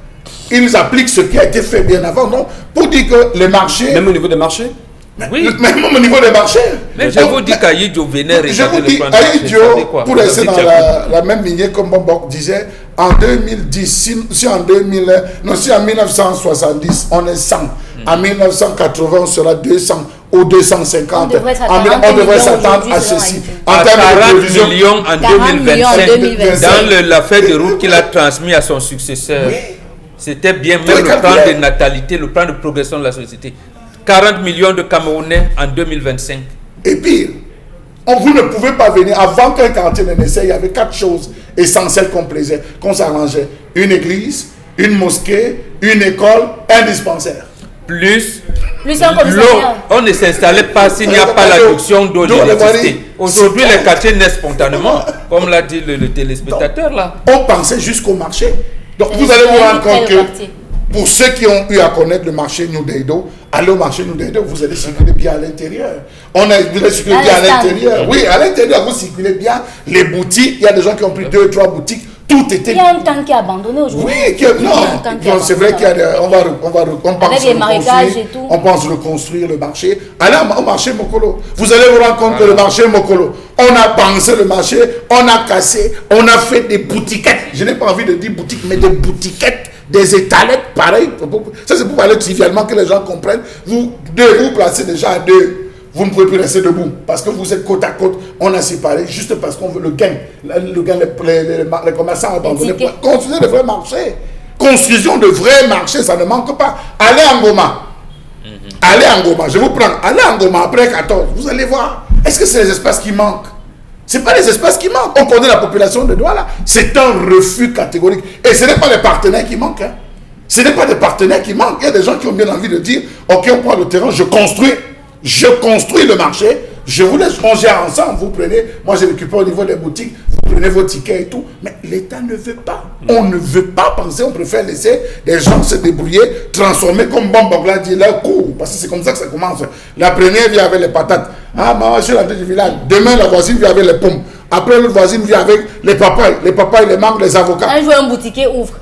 Ils appliquent ce qui a été fait bien avant, non? Pour dire que les marchés. Même au niveau des marchés? Oui. Même au niveau des marchés. Mais je vous dis qu'Aïdjo venait regarder le plan de marché. Aïdjo, pour rester dans la même lignée comme Bombok disait, en 2010, si en 1970 on est 100, en 1980 on sera 200 ou 250. On devrait s'attendre à ceci. En termes de prévision, en 2025, dans l'affaire de route qu'il a transmis à son successeur. C'était bien même le plan de natalité, le plan de progression de la société. 40 millions de Camerounais en 2025. Et pire, vous ne pouvez pas venir. Avant qu'un quartier ne naisse, il y avait 4 choses essentielles qu'on s'arrangeait. Une église, une mosquée, une école, un dispensaire. Plus un commissariat. On ne s'installait pas s'il n'y a pas l'adduction d'eau de l'électricité. Aujourd'hui, les quartiers naissent spontanément, comme l'a dit le téléspectateur là. On pensait jusqu'au marché. Donc vous allez vous rendre compte que pour ceux qui ont eu à connaître le marché New Deido, allez au marché New Deido, vous allez circuler bien à l'intérieur. Vous allez circuler bien à l'intérieur. Oui, à l'intérieur, vous circulez bien. Les boutiques, il y a des gens qui ont pris 2 ou 3 boutiques. Tout était... Il y a un temps qui est abandonné aujourd'hui. Oui, non, c'est vrai qu'il y a on pense reconstruire le marché. Allez au marché Mokolo. Vous allez vous rendre compte que le marché Mokolo, on a pensé le marché, on a cassé, on a fait des boutiquettes. Je n'ai pas envie de dire boutique, mais des boutiquettes, des étalettes, pareil. Ça, c'est pour parler trivialement que les gens comprennent. Vous placez déjà à 2. Vous ne pouvez plus rester debout parce que vous êtes côte à côte. On a séparé juste parce qu'on veut le gain. Les commerçants ont abandonné. Construisez de vrais marchés. Construisons de vrais marchés, ça ne manque pas. Allez en Goma. Allez en Goma, je vous prends. Allez en Goma après 14. Vous allez voir. Est-ce que c'est les espaces qui manquent? Ce n'est pas les espaces qui manquent. On connaît la population de Douala. C'est un refus catégorique. Et ce n'est pas les partenaires qui manquent. Hein. Ce n'est pas des partenaires qui manquent. Il y a des gens qui ont bien envie de dire, ok, on prend le terrain, je construis le marché, je vous laisse manger ensemble, vous prenez, moi je récupère au niveau des boutiques, vous prenez vos tickets et tout, mais l'État ne veut pas. On ne veut pas penser, on préfère laisser les gens se débrouiller, transformer comme Bambogla dit leur cours, parce que c'est comme ça que ça commence. La première vient avec les patates, ah maman je suis rentré du village, demain la voisine vient avec les pommes, après l'autre voisine vient avec les papayes, les mangues, les avocats. Un joueur boutiquier ouvre.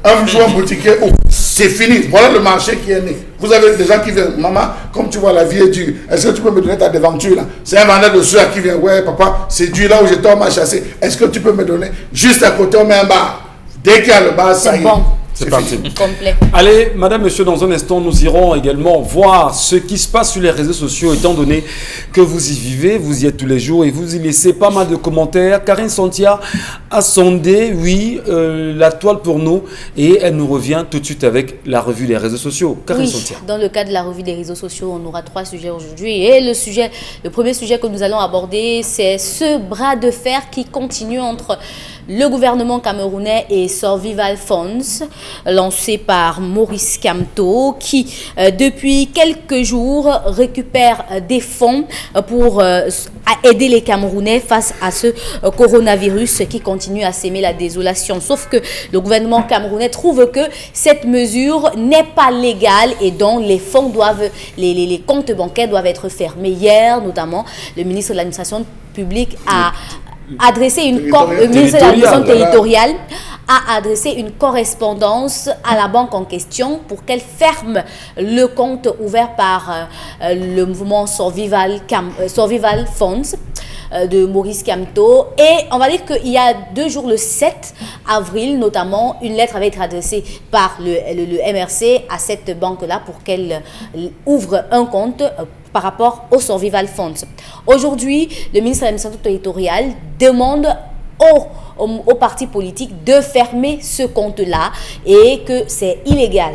C'est fini, voilà le marché qui est né. Vous avez des gens qui viennent, maman, comme tu vois la vie est dure, est-ce que tu peux me donner ta devanture là? C'est un vendeur de soie qui vient, ouais papa, c'est dur là où j'étais, on m'a chassé. Est-ce que tu peux me donner? Juste à côté, on met un bar. Dès qu'il y a le bar, ça y est. Bon. C'est parti. Complet. Allez, madame, monsieur, dans un instant, nous irons également voir ce qui se passe sur les réseaux sociaux, étant donné que vous y vivez, vous y êtes tous les jours et vous y laissez pas mal de commentaires. Karine Santia a sondé, oui, la toile pour nous et elle nous revient tout de suite avec la revue des réseaux sociaux. Karine Santia. Dans le cadre de la revue des réseaux sociaux, on aura 3 sujets aujourd'hui et le premier sujet que nous allons aborder, c'est ce bras de fer qui continue entre le gouvernement camerounais et Survival Funds, lancé par Maurice Kamto, qui depuis quelques jours récupère des fonds pour aider les Camerounais face à ce coronavirus qui continue à s'aimer la désolation. Sauf que le gouvernement camerounais trouve que cette mesure n'est pas légale et donc les fonds doivent, les comptes bancaires doivent être fermés. Hier, notamment, le ministre de l'administration publique a adressé le ministre de l'administration territoriale a adressé une correspondance à la banque en question pour qu'elle ferme le compte ouvert par le mouvement Survival Funds. de Maurice Kamto. Et on va dire qu'il y a 2 jours, le 7 avril notamment, une lettre avait été adressée par le MRC à cette banque-là pour qu'elle ouvre un compte par rapport au Survival Funds. Aujourd'hui, le ministre de l'administration territoriale demande aux partis politiques de fermer ce compte-là et que c'est illégal.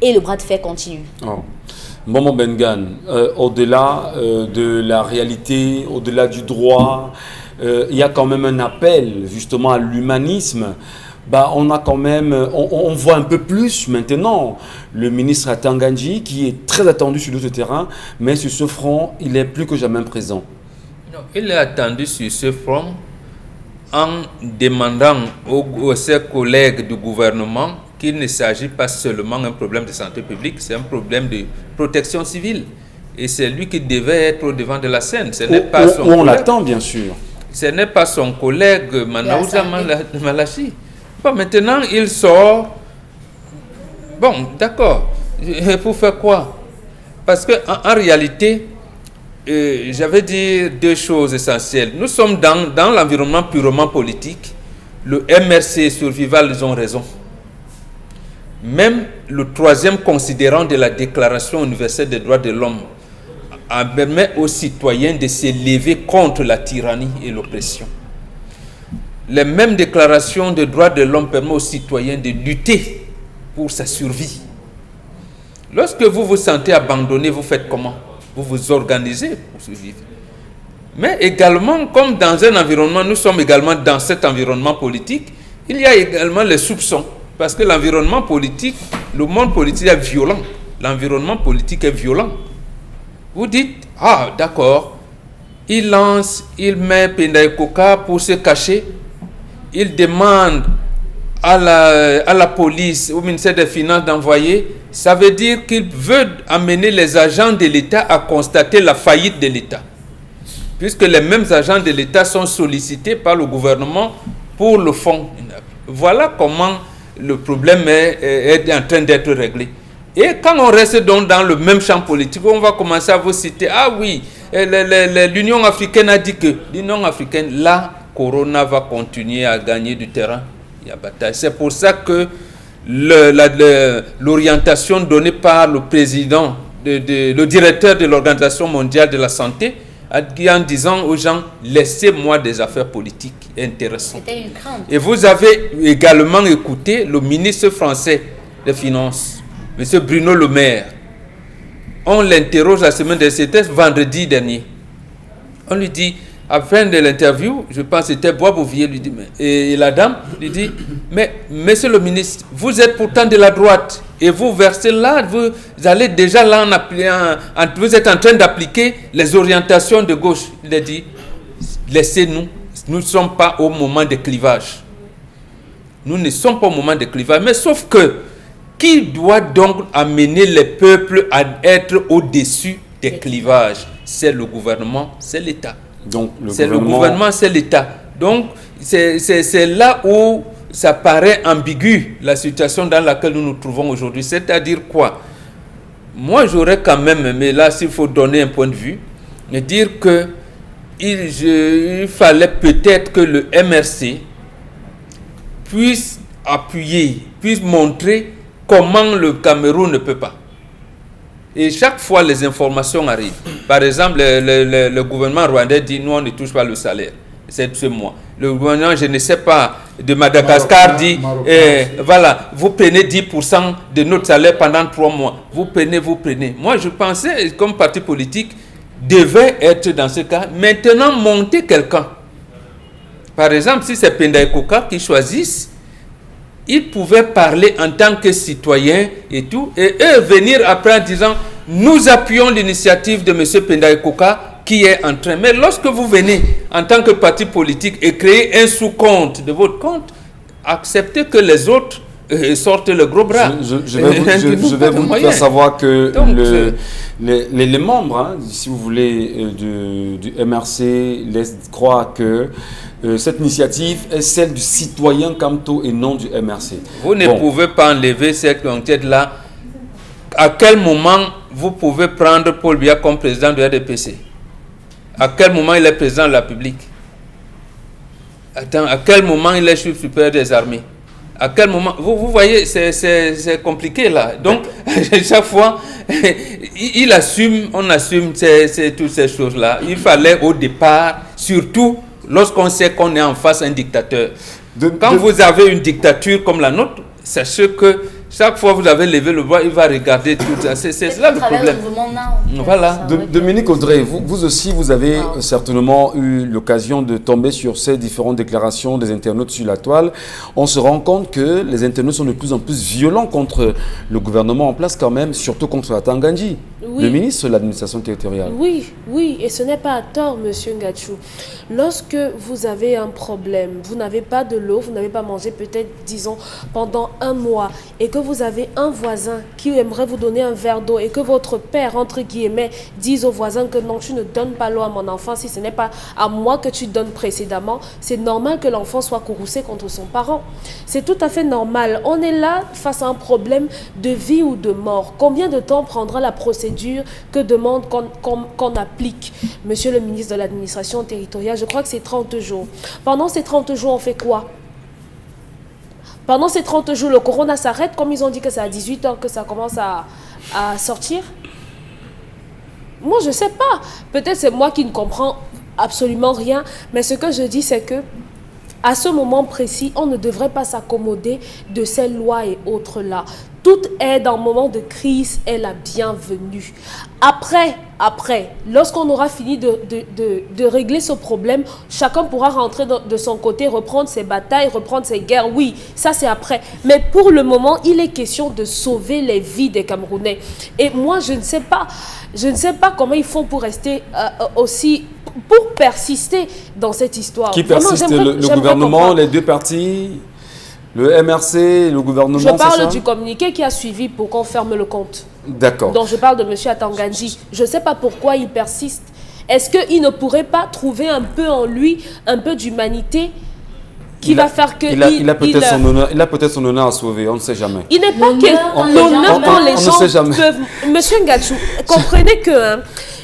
Et le bras de fer continue. Oh. Maman Bengan, au-delà de la réalité, au-delà du droit, il y a quand même un appel justement à l'humanisme. On a quand même, on voit un peu plus maintenant le ministre Atangandji qui est très attendu sur le terrain, mais sur ce front, il est plus que jamais présent. Non, il est attendu sur ce front en demandant aux ses collègues du gouvernement qu'il ne s'agit pas seulement d'un problème de santé publique, c'est un problème de protection civile. Et c'est lui qui devait être au devant de la scène. Ce n'est pas son on l'attend, bien sûr. Ce n'est pas son collègue Manaouza Malachi. Bon, maintenant, il sort. Bon, d'accord. Pour faire quoi? Parce qu'en réalité, j'avais dit 2 choses essentielles. Nous sommes dans l'environnement purement politique. Le MRC et Survival, ils ont raison. Même le 3e considérant de la Déclaration universelle des droits de l'homme permet aux citoyens de se lever contre la tyrannie et l'oppression. Les mêmes déclarations des droits de l'homme permettent aux citoyens de lutter pour sa survie. Lorsque vous vous sentez abandonné, vous faites comment? Vous vous organisez pour survivre. Mais également, comme dans un environnement, nous sommes également dans cet environnement politique, il y a également les soupçons. Parce que l'environnement politique, le monde politique est violent. L'environnement politique est violent. Vous dites, ah d'accord, il lance, il met Pendaye Koka pour se cacher. Il demande à la police, au ministère des Finances d'envoyer. Ça veut dire qu'il veut amener les agents de l'État à constater la faillite de l'État. Puisque les mêmes agents de l'État sont sollicités par le gouvernement pour le fonds. Voilà comment le problème est en train d'être réglé. Et quand on reste donc dans le même champ politique, on va commencer à vous citer, ah oui, l'Union africaine a dit que l'Union africaine, là, Corona va continuer à gagner du terrain. Il y a bataille. C'est pour ça que l'orientation donnée par le président, le directeur de l'Organisation mondiale de la santé, en disant aux gens, laissez-moi des affaires politiques intéressantes. C'était une crainte. Et vous avez également écouté le ministre français des Finances, M. Bruno Le Maire. On l'interroge la semaine dernière, c'était vendredi dernier. On lui dit, à la fin de l'interview, je pense que c'était Bois Bouvier, lui dit, et la dame lui dit, mais monsieur le ministre, vous êtes pourtant de la droite, et vous versez là, vous allez déjà là, vous êtes en train d'appliquer les orientations de gauche. Il a dit, laissez-nous, nous ne sommes pas au moment de clivage. Nous ne sommes pas au moment de clivage, mais sauf que, qui doit donc amener les peuples à être au-dessus des clivages? C'est le gouvernement, c'est l'État. Donc, le gouvernement, c'est l'État. Donc, c'est là où ça paraît ambigu, la situation dans laquelle nous nous trouvons aujourd'hui. C'est-à-dire quoi? Moi, j'aurais quand même, mais là, s'il faut donner un point de vue, dire que il fallait peut-être que le MRC puisse appuyer, puisse montrer comment le Cameroun ne peut pas. Et chaque fois, les informations arrivent. Par exemple, le gouvernement rwandais dit, nous, on ne touche pas le salaire. C'est ce mois. Le gouvernement, je ne sais pas, de Madagascar dit, voilà, vous prenez 10% de notre salaire pendant 3 mois. Vous prenez. Moi, je pensais, comme parti politique, devait être dans ce cas. Maintenant, monter quelqu'un. Par exemple, si c'est Pendaye Koka qui choisissent, ils pouvaient parler en tant que citoyens et tout, et eux venir après en disant, nous appuyons l'initiative de M. Pendaye Koka qui est en train. Mais lorsque vous venez en tant que parti politique et créer un sous-compte de votre compte, acceptez que les autres sortent le gros bras. Je vais vous faire savoir que les membres, hein, si vous voulez, du MRC laissent croire que cette initiative est celle du citoyen Kamto et non du MRC. Vous ne pouvez pas enlever cette enquête-là. À quel moment vous pouvez prendre Paul Biya comme président de la RDPC? À quel moment il est président de la République? Attends, à quel moment il est chef supérieur des armées? À quel moment? Vous voyez, c'est compliqué là. Donc, chaque fois, il assume, on assume toutes ces choses-là. Il fallait au départ, surtout lorsqu'on sait qu'on est en face d'un dictateur. Quand vous avez une dictature comme la nôtre, sachez que chaque fois que vous avez levé le bras, il va regarder tout ça. C'est là le problème. Voilà. Dominique Audrey, vous aussi, vous avez certainement eu l'occasion de tomber sur ces différentes déclarations des internautes sur la toile. On se rend compte que les internautes sont de plus en plus violents contre le gouvernement en place quand même, surtout contre Atan Gandji, le ministre de l'administration territoriale. Oui, et ce n'est pas à tort, monsieur Ngachou. Lorsque vous avez un problème, vous n'avez pas de l'eau, vous n'avez pas mangé peut-être, disons, pendant un mois, et que vous avez un voisin qui aimerait vous donner un verre d'eau et que votre père, entre guillemets, dise au voisin que non, tu ne donnes pas l'eau à mon enfant si ce n'est pas à moi que tu donnes précédemment, c'est normal que l'enfant soit courroucé contre son parent. C'est tout à fait normal. On est là face à un problème de vie ou de mort. Combien de temps prendra la procédure que demande qu'on applique? Monsieur le ministre de l'administration territoriale, je crois que c'est 30 jours. Pendant ces 30 jours, on fait quoi? Pendant ces 30 jours, le corona s'arrête, comme ils ont dit que c'est à 18h que ça commence à sortir. Moi, je ne sais pas. Peut-être c'est moi qui ne comprends absolument rien. Mais ce que je dis, c'est que à ce moment précis, on ne devrait pas s'accommoder de ces lois et autres-là. Toute aide en moment de crise est la bienvenue. Après, lorsqu'on aura fini de régler ce problème, chacun pourra rentrer de son côté, reprendre ses batailles, reprendre ses guerres. Oui, ça c'est après. Mais pour le moment, il est question de sauver les vies des Camerounais. Et moi, je ne sais pas comment ils font pour rester aussi, pour persister dans cette histoire. Qui persiste? Le gouvernement, comprendre. Les deux partis, le MRC, le gouvernement. Je parle du communiqué qui a suivi pour qu'on ferme le compte. D'accord. Donc je parle de M. Atan Gandji. Je ne sais pas pourquoi il persiste. Est-ce qu'il ne pourrait pas trouver un peu en lui, un peu d'humanité qui va faire que... Il a peut-être son honneur à sauver, on ne sait jamais. Il n'est pas que l'honneur dont les gens peuvent... Monsieur Ngachou, comprenez que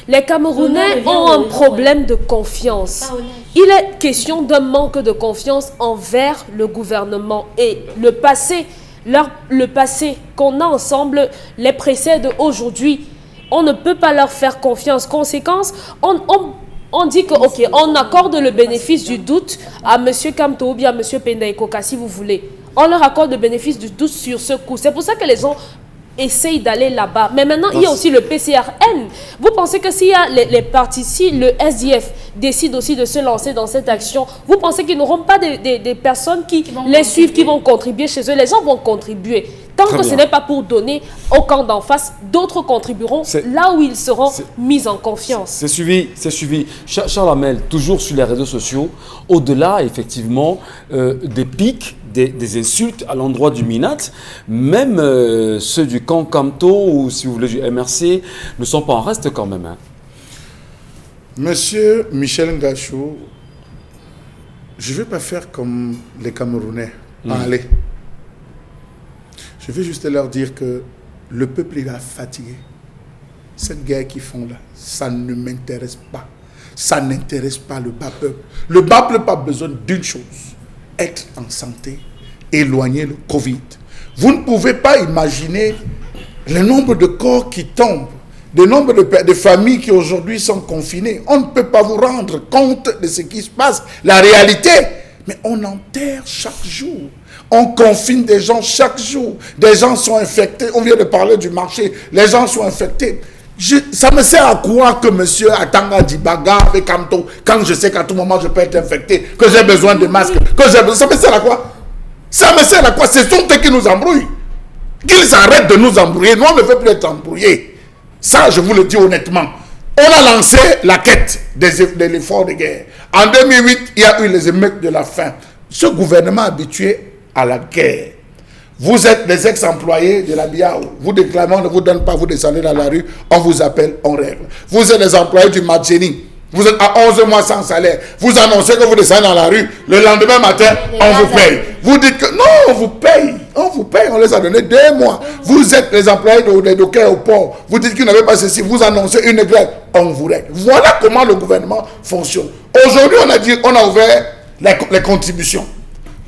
les Camerounais ont un problème de confiance. Il est question d'un manque de confiance envers le gouvernement et le passé qu'on a ensemble les précède aujourd'hui. On ne peut pas leur faire confiance. Conséquence, on dit que, ok, on accorde le bénéfice du doute à M. Kamto ou bien à M. Penda Ekoka, si vous voulez. On leur accorde le bénéfice du doute sur ce coup. C'est pour ça que les gens essayent d'aller là-bas. Mais maintenant, il y a aussi le PCRN. Vous pensez que s'il y a les partis, si le SDF décide aussi de se lancer dans cette action, vous pensez qu'ils n'auront pas des personnes qui les suivent, qui vont contribuer chez eux? Les gens vont contribuer. Tant que ce n'est pas pour donner au camp d'en face, d'autres contribueront là où ils seront mis en confiance. C'est suivi. Charles Hamel, toujours sur les réseaux sociaux, au-delà effectivement des pics, des insultes à l'endroit du Minat, même ceux du camp Kamto ou si vous voulez du MRC ne sont pas en reste quand même. Hein. Monsieur Michel Ngachou, je ne vais pas faire comme les Camerounais, parler. Je vais juste leur dire que le peuple est fatigué. Cette guerre qu'ils font là, ça ne m'intéresse pas. Ça n'intéresse pas le bas peuple. Le bas peuple a besoin d'une chose, être en santé, éloigner le Covid. Vous ne pouvez pas imaginer le nombre de corps qui tombent, le nombre de familles qui aujourd'hui sont confinées. On ne peut pas vous rendre compte de ce qui se passe, la réalité. Mais on enterre chaque jour. On confine des gens chaque jour. Des gens sont infectés. On vient de parler du marché. Les gens sont infectés. Ça me sert à quoi que monsieur Atanga Dibaga avec Kamto, quand je sais qu'à tout moment je peux être infecté, que j'ai besoin de masques, ça me sert à quoi? Ça me sert à quoi? Ce sont eux qui nous embrouillent. Qu'ils arrêtent de nous embrouiller. Nous, on ne veut plus être embrouillés. Ça, je vous le dis honnêtement. On a lancé la quête de l'effort de guerre. En 2008, il y a eu les émeutes de la faim. Ce gouvernement habitué à la guerre. Vous êtes des ex-employés de la BIAO. Vous déclamez, on ne vous donne pas, vous descendez dans la rue, on vous appelle, on règle. Vous êtes des employés du Madjeni. Vous êtes à 11 mois sans salaire. Vous annoncez que vous descendez dans la rue. Le lendemain matin, on vous paye. Vous dites que non, on vous paye. On vous paye. On les a donné 2 mois. Vous êtes les employés des dockers au port. Vous dites qu'ils n'avaient pas ceci. Vous annoncez une grève. On vous règle. Voilà comment le gouvernement fonctionne. Aujourd'hui, on a ouvert les contributions.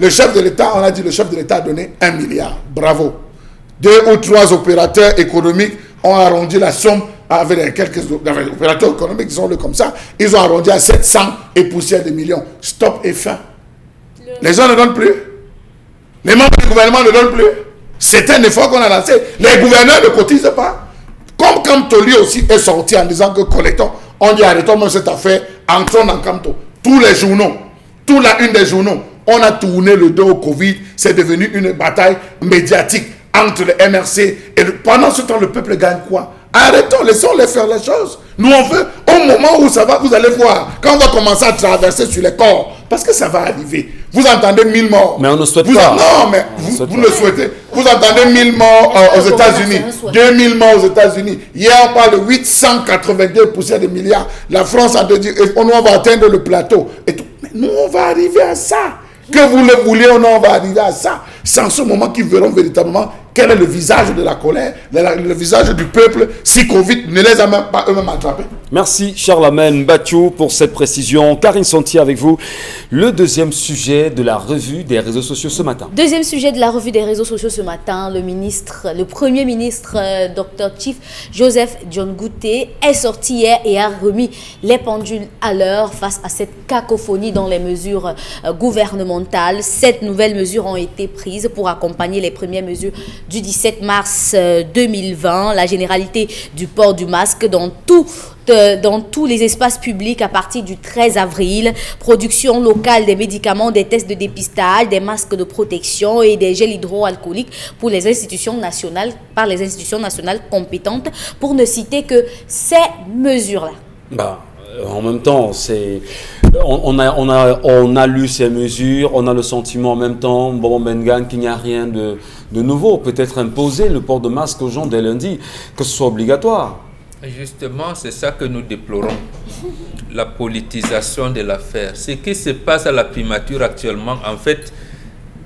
Le chef de l'État, on a dit, le chef de l'État a donné 1 milliard. Bravo. 2 ou 3 opérateurs économiques ont arrondi la somme avec quelques opérateurs économiques, disons-le comme ça. Ils ont arrondi à 700 et poussière de millions. Stop et fin. Les gens ne donnent plus. Les membres du gouvernement ne donnent plus. C'est un effort qu'on a lancé. Les gouverneurs ne cotisent pas. Comme Kamtoli aussi est sorti en disant que collectons, on dit arrêtons même cette affaire, entrons dans Kamto. Tous les journaux, toute la une des journaux, on a tourné le dos au Covid. C'est devenu une bataille médiatique entre le MRC et pendant ce temps, le peuple gagne quoi? Arrêtons, laissons-les faire les choses. Nous, on veut, au moment où ça va, vous allez voir, quand on va commencer à traverser sur les corps, parce que ça va arriver. Vous entendez 1000 morts. Mais on ne souhaite pas. Non, mais vous le souhaitez. Vous entendez 1000 morts aux États-Unis, 2000 morts aux États-Unis. Hier, on parle de 882 poussières de milliards. La France a dit, nous, on va atteindre le plateau. Et tout. Mais nous, on va arriver à ça. Que vous le vouliez ou non, on va arriver à ça. C'est en ce moment qu'ils verront véritablement quel est le visage de la colère, le visage du peuple, si Covid ne les a même pas eux-mêmes attrapés. Merci Charlemagne Bathiou pour cette précision. Karine Santier avec vous. Le deuxième sujet de la revue des réseaux sociaux ce matin. Deuxième sujet de la revue des réseaux sociaux ce matin, le Premier ministre Dr Chief Joseph John Gouté est sorti hier et a remis les pendules à l'heure face à cette cacophonie dans les mesures gouvernementales. 7 nouvelles mesures ont été prises pour accompagner les premières mesures du 17 mars 2020. La généralité du port du masque dans tous les espaces publics à partir du 13 avril, production locale des médicaments, des tests de dépistage, des masques de protection et des gels hydroalcooliques pour les institutions nationales, par les institutions nationales compétentes, pour ne citer que ces mesures-là. En même temps, on a lu ces mesures, on a le sentiment en même temps, Bobo Mbengue, qu'il n'y a rien de nouveau. Peut-être imposer le port de masque aux gens dès lundi, que ce soit obligatoire. Justement, c'est ça que nous déplorons, la politisation de l'affaire. Ce qui se passe à la primature actuellement, en fait,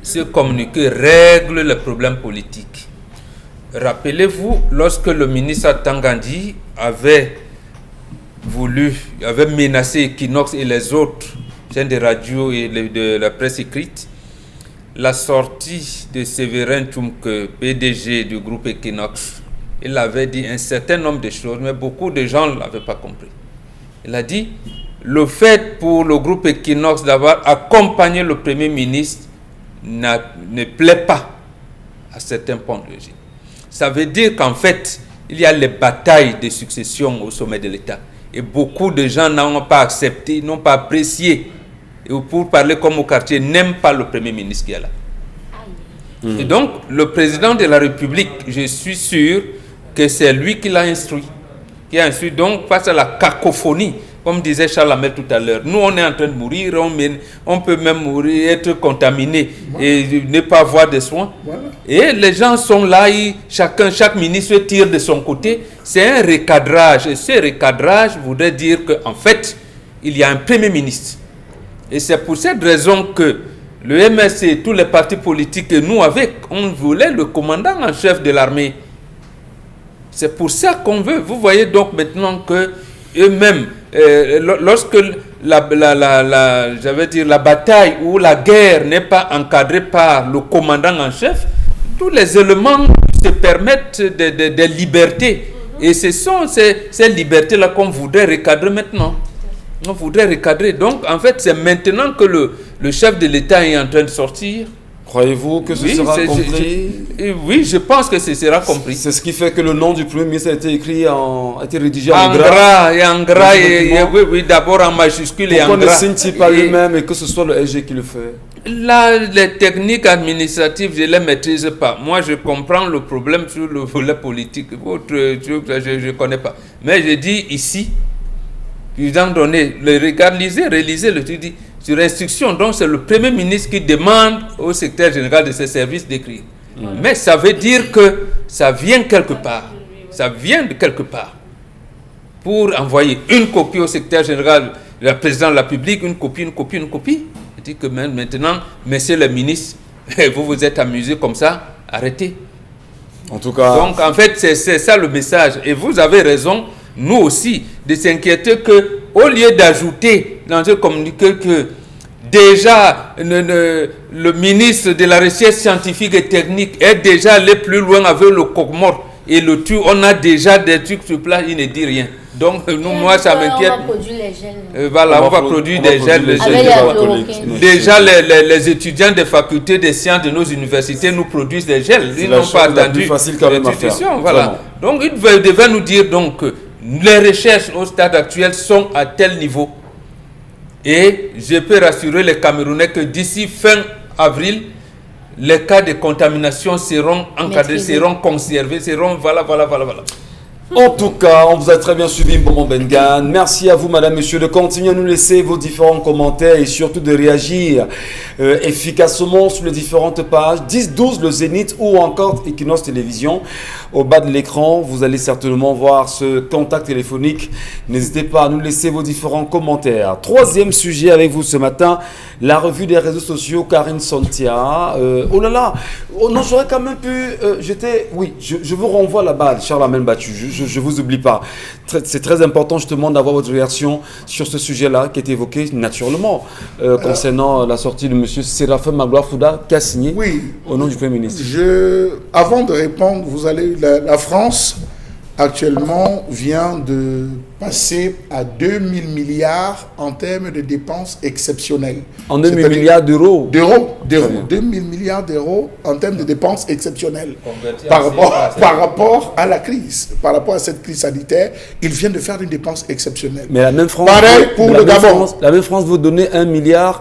ce communiqué règle les problèmes politiques. Rappelez-vous, lorsque le ministre Tangandi avait menacé Equinox et les autres chaînes de radio et de la presse écrite, la sortie de Séverin Tchoumke, PDG du groupe Equinox, il avait dit un certain nombre de choses, mais beaucoup de gens ne l'avaient pas compris. Il a dit, le fait pour le groupe Equinox d'avoir accompagné le Premier ministre ne plaît pas à certains points de régime. Ça veut dire qu'en fait, il y a les batailles de succession au sommet de l'État. Et beaucoup de gens n'ont pas accepté, n'ont pas apprécié. Et pour parler comme au quartier, n'aiment pas le Premier ministre qui est là. Et donc, le président de la République, je suis sûr que c'est lui qui l'a instruit. Donc, face à la cacophonie, comme disait Charles Lamel tout à l'heure, nous, on est en train de mourir, on peut même mourir, être contaminé et ne pas avoir de soins. Et les gens sont là, chaque ministre tire de son côté. C'est un recadrage. Et ce recadrage voudrait dire qu'en fait, il y a un Premier ministre. Et c'est pour cette raison que le MRC et tous les partis politiques que nous, on voulait le commandant en chef de l'armée. C'est pour ça qu'on veut. Vous voyez donc maintenant que eux-mêmes, lorsque la bataille ou la guerre n'est pas encadrée par le commandant en chef, tous les éléments se permettent des libertés. Et ce sont ces libertés-là qu'on voudrait recadrer maintenant. On voudrait recadrer. Donc, en fait, c'est maintenant que le chef de l'État est en train de sortir. Croyez-vous que ce sera compris? Oui, je pense que ce sera compris. C'est ce qui fait que le nom du Premier ministre a été rédigé en gras. Oui, d'abord en majuscule et en gras. Pourquoi ne signe-t-il pas lui-même et que ce soit le SG qui le fait? Là, les techniques administratives, je ne les maîtrise pas. Moi, je comprends le problème sur le volet politique. Je ne connais pas. Mais je dis ici, président donné, relisez le truc, dit sur instruction, donc c'est le Premier ministre qui demande au secrétaire général de ses services d'écrire. Mais ça veut dire que ça vient quelque part. Ça vient de quelque part. pour envoyer une copie au secrétaire général, le président de la République, une copie. Je dis que maintenant, messieurs les ministres, vous vous êtes amusés comme ça, arrêtez. En tout cas... Donc, en fait, c'est ça le message. Et vous avez raison, nous aussi, de s'inquiéter qu'au lieu d'ajouter dans ce communiqué que déjà le ministre de la Recherche scientifique et technique est déjà allé plus loin avec le coq-mort et le tout, on a déjà des trucs sur place, il ne dit rien. Donc, moi, ça m'inquiète. On va produire les gels. Voilà, on va produire des gels. Déjà, les étudiants des facultés des sciences de nos universités nous produisent des gels. Ils n'ont pas attendu l'institution. Voilà. Donc, ils devaient nous dire donc, que les recherches au stade actuel sont à tel niveau. Et je peux rassurer les Camerounais que d'ici fin avril, les cas de contamination seront encadrés, seront conservés, seront... Voilà. En tout cas, on vous a très bien suivi, Mbombo Mbengan. Merci à vous, madame, monsieur, de continuer à nous laisser vos différents commentaires et surtout de réagir efficacement sur les différentes pages 10-12 le Zénith ou encore Equinox Télévision. Au bas de l'écran, vous allez certainement voir ce contact téléphonique. N'hésitez pas à nous laisser vos différents commentaires. Troisième sujet avec vous ce matin, la revue des réseaux sociaux, Karine Sontia. Oh là là, non, j'aurais quand même pu... Oui, je vous renvoie la balle, Charles Amel Battu. Je ne vous oublie pas. C'est très important justement d'avoir votre réaction sur ce sujet-là qui est évoqué naturellement concernant la sortie de M. Séraphin Magloire Fouda qui a signé au nom du Premier ministre. Avant de répondre, vous allez... La France, actuellement, vient de passer à 2000 milliards en termes de dépenses exceptionnelles. En 2000 milliards d'euros. 2000 milliards d'euros en termes de dépenses exceptionnelles. Par rapport à la crise, par rapport à cette crise sanitaire, ils viennent de faire une dépense exceptionnelle. Mais la même France, pareil pour le Gabon. La même France vous donner 1,5 milliard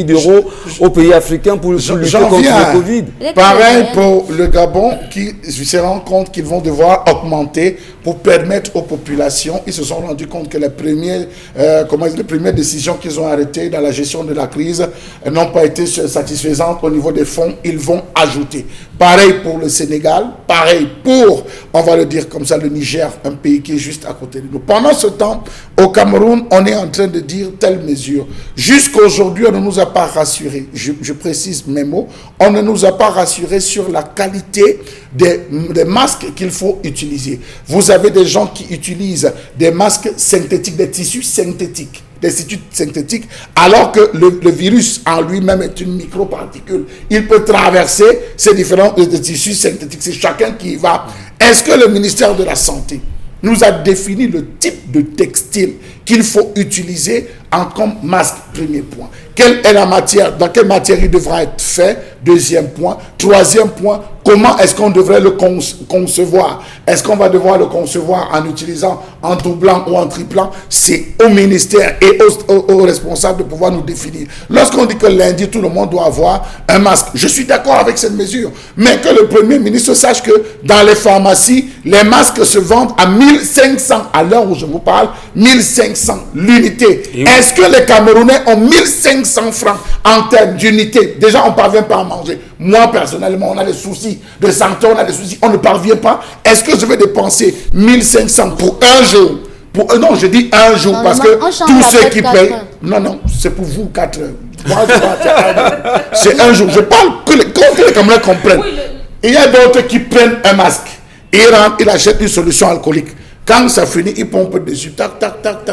d'euros aux pays africains pour lutter contre le Covid. Pareil pour le Gabon qui se rend compte qu'ils vont devoir augmenter pour permettre aux populations. Ils se sont rendus compte que les premières décisions qu'ils ont arrêtées dans la gestion de la crise n'ont pas été satisfaisantes au niveau des fonds. Ils vont ajouter. Pareil pour le Sénégal, pareil pour, on va le dire comme ça, le Niger, un pays qui est juste à côté de nous. Pendant ce temps, au Cameroun, on est en train de dire telle mesure. Jusqu'à aujourd'hui, on ne nous a pas rassurés. Je précise mes mots. On ne nous a pas rassurés sur la qualité des masques qu'il faut utiliser. Vous avez des gens qui utilisent des masques synthétiques, des tissus synthétiques. Alors que le virus en lui-même est une microparticule. Il peut traverser ces différents tissus synthétiques. C'est chacun qui y va. Est-ce que le ministère de la Santé nous a défini le type de textile qu'il faut utiliser comme masque? Premier point. Quelle est la matière? Dans quelle matière il devra être fait? Deuxième point. Troisième point. Comment est-ce qu'on devrait le concevoir? Est-ce qu'on va devoir le concevoir en utilisant en doublant ou en triplant? C'est au ministère et aux responsables de pouvoir nous définir. Lorsqu'on dit que lundi, tout le monde doit avoir un masque, je suis d'accord avec cette mesure. Mais que le Premier ministre sache que dans les pharmacies, les masques se vendent à 1500 à l'heure où je vous parle, 1500 l'unité. Est-ce que les Camerounais ont 1500 francs en termes d'unité? Déjà, on ne parvient pas à manger. Moi, personnellement, on a des soucis de santé, on a des soucis, on ne parvient pas. Est-ce que je vais dépenser 1500 pour un jour? Non, je dis un jour parce que tous ceux qui payent... Non, c'est pour vous 4 heures. Moi, c'est un jour. Je parle que les Camerounais comprennent. Il y a d'autres qui prennent un masque. Ils achètent une solution alcoolique. Quand ça finit, ils pompent dessus, tac,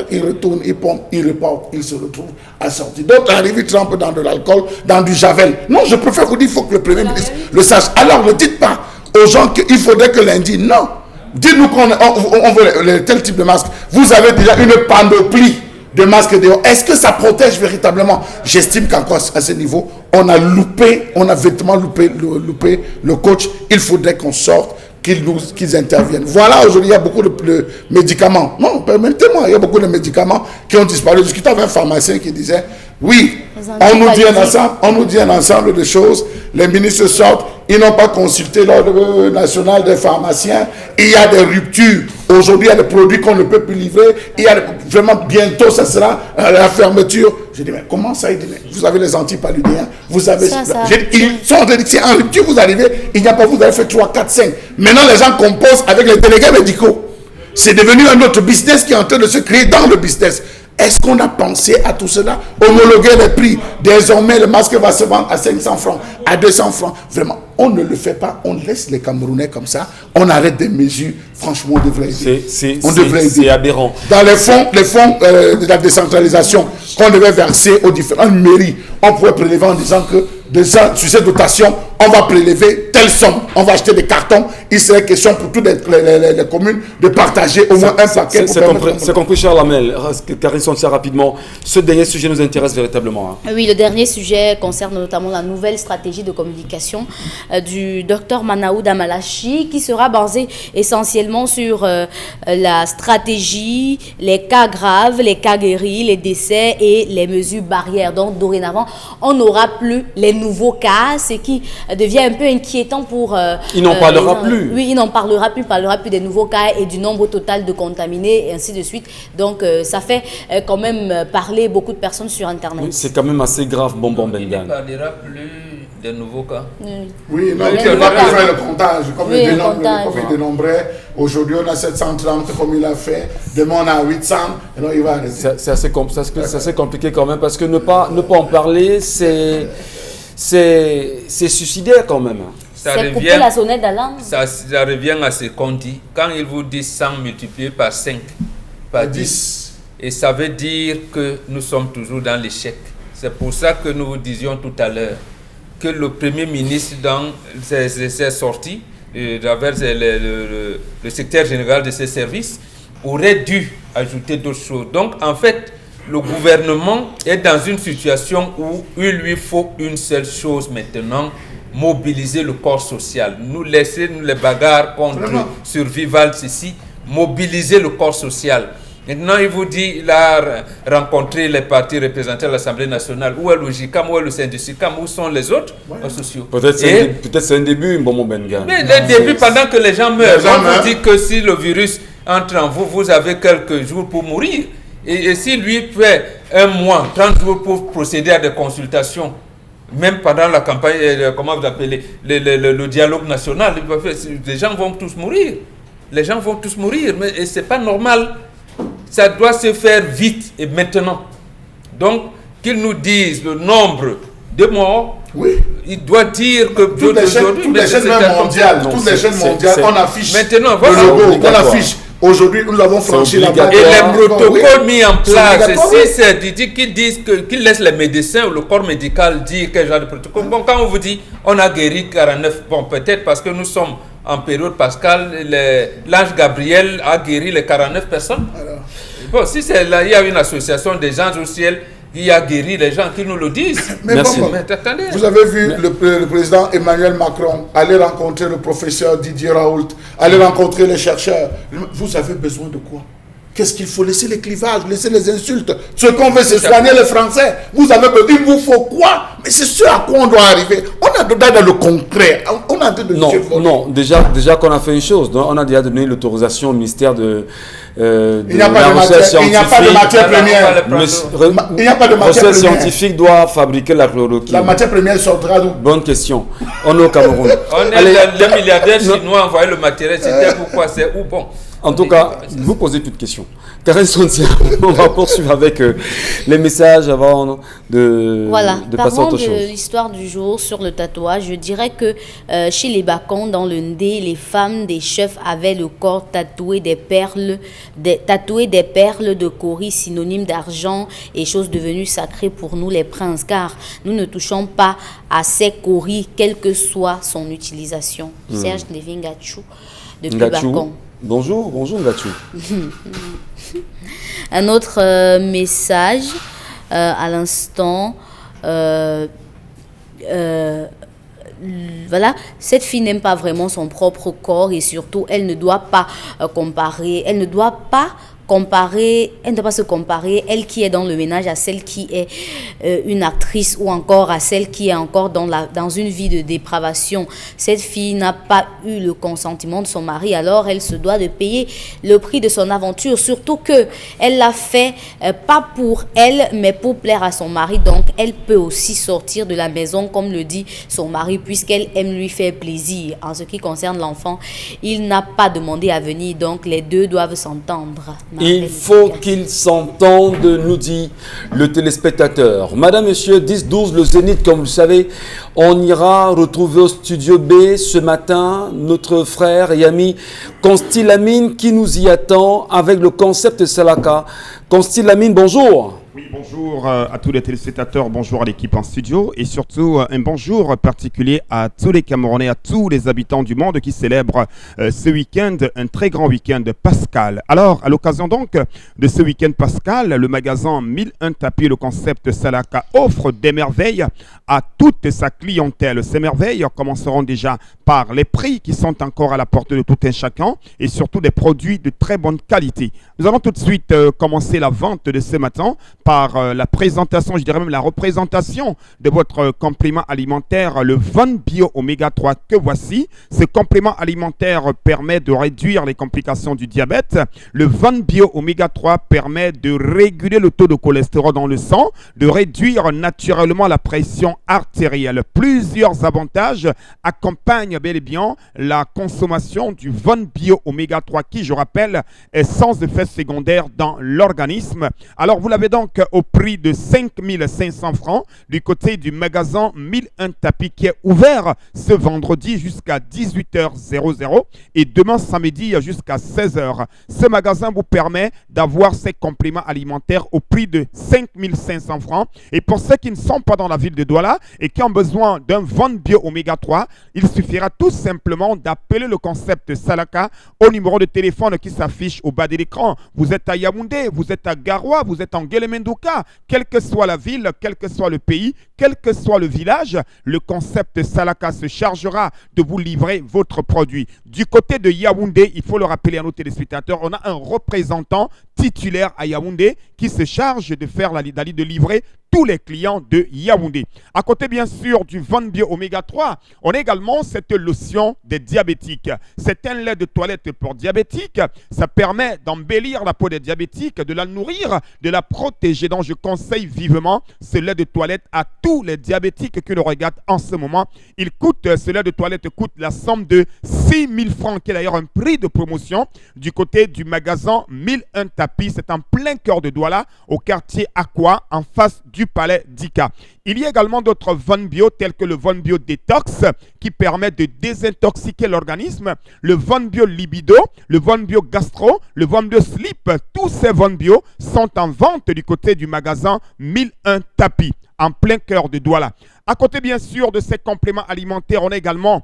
ils retournent, ils pompent, ils repartent, ils se retrouvent à sortir. D'autres arrivent, ils trempent dans de l'alcool, dans du javel. Non, je préfère vous dire, il faut que le Premier ministre le sache. Alors, ne dites pas aux gens qu'il faudrait que lundi, non. Dites-nous qu'on veut tel type de masque. Vous avez déjà une panoplie de masques dehors. Est-ce que ça protège véritablement? J'estime qu'encore à ce niveau, on a véritablement loupé le coach. Il faudrait qu'on sorte, qu'ils interviennent. Voilà, aujourd'hui, il y a beaucoup de médicaments. Non, permettez-moi, il y a beaucoup de médicaments qui ont disparu. Je discutais avec un pharmacien qui disait, oui, on nous dit un ensemble de choses, les ministres sortent, ils n'ont pas consulté l'ordre national des pharmaciens, il y a des ruptures. Aujourd'hui, il y a des produits qu'on ne peut plus livrer, vraiment bientôt, ça sera la fermeture. Je dis, mais comment ça? Il dit, mais vous avez les antipaludiens, vous avez... Ils sont en train de dire, en rupture, vous arrivez, il n'y a pas, vous avez fait 3, 4, 5. Maintenant, les gens composent avec les délégués médicaux. C'est devenu un autre business qui est en train de se créer dans le business. Est-ce qu'on a pensé à tout cela? Homologuer les prix. Désormais, le masque va se vendre à 500 francs, à 200 francs. Vraiment, on ne le fait pas. On laisse les Camerounais comme ça. On arrête des mesures. Franchement, on devrait aider. C'est aberrant. Dans les fonds de la décentralisation qu'on devait verser aux différentes mairies, on pourrait prélever en disant que sur ces dotations, on va prélever telle somme. On va acheter des cartons. Il serait question pour toutes les communes de partager au moins un paquet. C'est compris, cher Lamel. Karine Sontia, rapidement. Ce dernier sujet nous intéresse véritablement. Hein. Oui, le dernier sujet concerne notamment la nouvelle stratégie de communication du docteur Manaouda Malachi, qui sera basée essentiellement sur la stratégie, les cas graves, les cas guéris, les décès et les mesures barrières. Donc, dorénavant, on n'aura plus les nouveaux cas, ce qui devient un peu inquiétant pour... il n'en parlera plus. Oui, il n'en parlera plus des nouveaux cas et du nombre total de contaminés et ainsi de suite. Donc, ça fait quand même parler beaucoup de personnes sur Internet. Oui, c'est quand même assez grave, Bonbon Bengan. Il ne parlera plus des nouveaux cas. Oui, non, on va faire le comptage. Comme il dénombrait, aujourd'hui on a 730 comme il a fait, demain on a 800, et non, il va arrêter. C'est assez compliqué quand même, parce que ne pas en parler, c'est suicidaire quand même. C'est couper la sonnette d'alarme. Ça revient à ce qu'on dit. Quand il vous dit 100 multiplié par 5, par 10, et ça veut dire que nous sommes toujours dans l'échec. C'est pour ça que nous vous disions tout à l'heure que le Premier ministre, dans ses sorties, travers le secrétaire général de ses services, aurait dû ajouter d'autres choses. Donc, en fait, le gouvernement est dans une situation où il lui faut une seule chose maintenant, mobiliser le corps social. Nous laisser les bagarres contre survival ici, mobiliser le corps social. Maintenant, il vous dit, il a rencontré les partis représentés à l'Assemblée nationale. Où est le JICAM, où est le syndicat, où sont les autres sociaux? Peut-être c'est un début, Mbomo Bengan. Mais le début, pendant que les gens meurent, on vous dit que si le virus entre en vous, vous avez quelques jours pour mourir. Et si lui fait un mois, 30 jours pour procéder à des consultations, même pendant la campagne, comment vous appelez, le dialogue national, les gens vont tous mourir. Les gens vont tous mourir, mais ce n'est pas normal. Ça doit se faire vite et maintenant. Donc, qu'ils nous disent le nombre de morts. Oui. Il doit dire que toutes les chaînes mondiales, on affiche maintenant, le logo, on affiche. Aujourd'hui, nous avons franchi la barrière. Et les protocoles mis en place, qu'ils laissent les médecins ou le corps médical dire quel genre de protocole. Bon, quand on vous dit on a guéri 49, bon, peut-être parce que nous sommes en période pascale, l'ange Gabriel a guéri les 49 personnes. Alors. Bon, si c'est là, il y a une association des anges au ciel qui a guéri les gens qui nous le disent. Merci. Mais attendez. Vous avez vu le président Emmanuel Macron aller rencontrer le professeur Didier Raoult, aller rencontrer les chercheurs. Vous avez besoin de quoi? Qu'est-ce qu'il faut? Laisser les clivages, laisser les insultes. Ce qu'on veut, c'est soigner les Français. Vous avez besoin, il vous faut quoi? Mais c'est ce à quoi on doit arriver. On a dans le concret. On a non, déjà qu'on a fait une chose. On a déjà donné l'autorisation au ministère de il n'y a pas de matière première. Il n'y a pas de matière première. Scientifique doit fabriquer la chloroquine. La matière première sortira d'où? Bonne question. On est au Cameroun. On est les milliardaires chinois envoyer le matériel. C'était pourquoi? C'est où? Bon. En tout cas, vous posez plus de questions. Karine Sontia, on va poursuivre avec les messages avant de passer à autre chose. Parlons de l'histoire du jour sur le tatouage. Je dirais que chez les Bacons, dans le Ndé, les femmes des chefs avaient le corps tatoué des perles de cori, synonyme d'argent et chose devenue sacrée pour nous les princes, car nous ne touchons pas à ces coris, quelle que soit son utilisation. Serge Lévin Gachou, depuis Bacon. Bonjour Gachou. Un autre message à l'instant. Voilà, cette fille n'aime pas vraiment son propre corps et surtout elle ne doit pas elle ne doit pas se comparer, elle qui est dans le ménage à celle qui est une actrice ou encore à celle qui est encore dans une vie de dépravation. Cette fille n'a pas eu le consentement de son mari, alors elle se doit de payer le prix de son aventure, surtout que elle l'a fait pas pour elle, mais pour plaire à son mari. Donc elle peut aussi sortir de la maison, comme le dit son mari, puisqu'elle aime lui faire plaisir. En ce qui concerne l'enfant, il n'a pas demandé à venir, donc les deux doivent s'entendre. Il faut qu'ils s'entendent, nous dit le téléspectateur. Madame, monsieur, 10-12, le Zénith, comme vous le savez, on ira retrouver au studio B ce matin notre frère et ami Consti Lamine qui nous y attend avec le concept Salaka. Consti Lamine, bonjour. Oui, bonjour à tous les téléspectateurs, bonjour à l'équipe en studio et surtout un bonjour particulier à tous les Camerounais, à tous les habitants du monde qui célèbrent ce week-end, un très grand week-end pascal. Alors, à l'occasion donc de ce week-end pascal, le magasin 1001 tapis, le concept Salaka offre des merveilles à toute sa clientèle. Ces merveilles commenceront déjà par les prix qui sont encore à la portée de tout un chacun et surtout des produits de très bonne qualité. Nous allons tout de suite commencer la vente de ce matin par la présentation, je dirais même la représentation de votre complément alimentaire, le Von Bio Oméga 3 que voici. Ce complément alimentaire permet de réduire les complications du diabète. Le Von Bio Oméga 3 permet de réguler le taux de cholestérol dans le sang, de réduire naturellement la pression artérielle. Plusieurs avantages accompagnent bel et bien la consommation du Von Bio Oméga 3 qui, je rappelle, est sans effet secondaire dans l'organisme. Alors, vous l'avez donc au prix de 5 500 francs du côté du magasin 1001 tapis qui est ouvert ce vendredi jusqu'à 18h00 et demain samedi jusqu'à 16h. Ce magasin vous permet d'avoir ces compléments alimentaires au prix de 5 500 francs. Et pour ceux qui ne sont pas dans la ville de Douala et qui ont besoin d'un Von Bio Oméga 3, il suffira tout simplement d'appeler le concept Salaka au numéro de téléphone qui s'affiche au bas de l'écran. Vous êtes à Yaoundé, vous êtes à Garoua, vous êtes en Guélémendouka, quelle que soit la ville, quel que soit le pays, quel que soit le village, le concept Salaka se chargera de vous livrer votre produit. Du côté de Yaoundé, il faut le rappeler à nos téléspectateurs, on a un représentant titulaire à Yaoundé qui se charge de faire de livrer tous les clients de Yaoundé. À côté bien sûr du Von Bio Oméga 3, on a également cette lotion des diabétiques. C'est un lait de toilette pour diabétiques. Ça permet d'embellir la peau des diabétiques, de la nourrir, de la protéger. Donc je conseille vivement ce lait de toilette à tous les diabétiques qui le regardent en ce moment. Ce lait de toilette coûte la somme de 6 000 francs, qui est d'ailleurs un prix de promotion du côté du magasin 1001 tapis. C'est en plein cœur de Douala, au quartier Aqua, en face du palais d'Ika. Il y a également d'autres Von Bio tels que le Von Bio Détox qui permet de désintoxiquer l'organisme, le Von Bio Libido, le Von Bio Gastro, le Von Bio Sleep. Tous ces Von Bio sont en vente du côté du magasin 1001 tapis, en plein cœur de Douala. À côté bien sûr de ces compléments alimentaires, on a également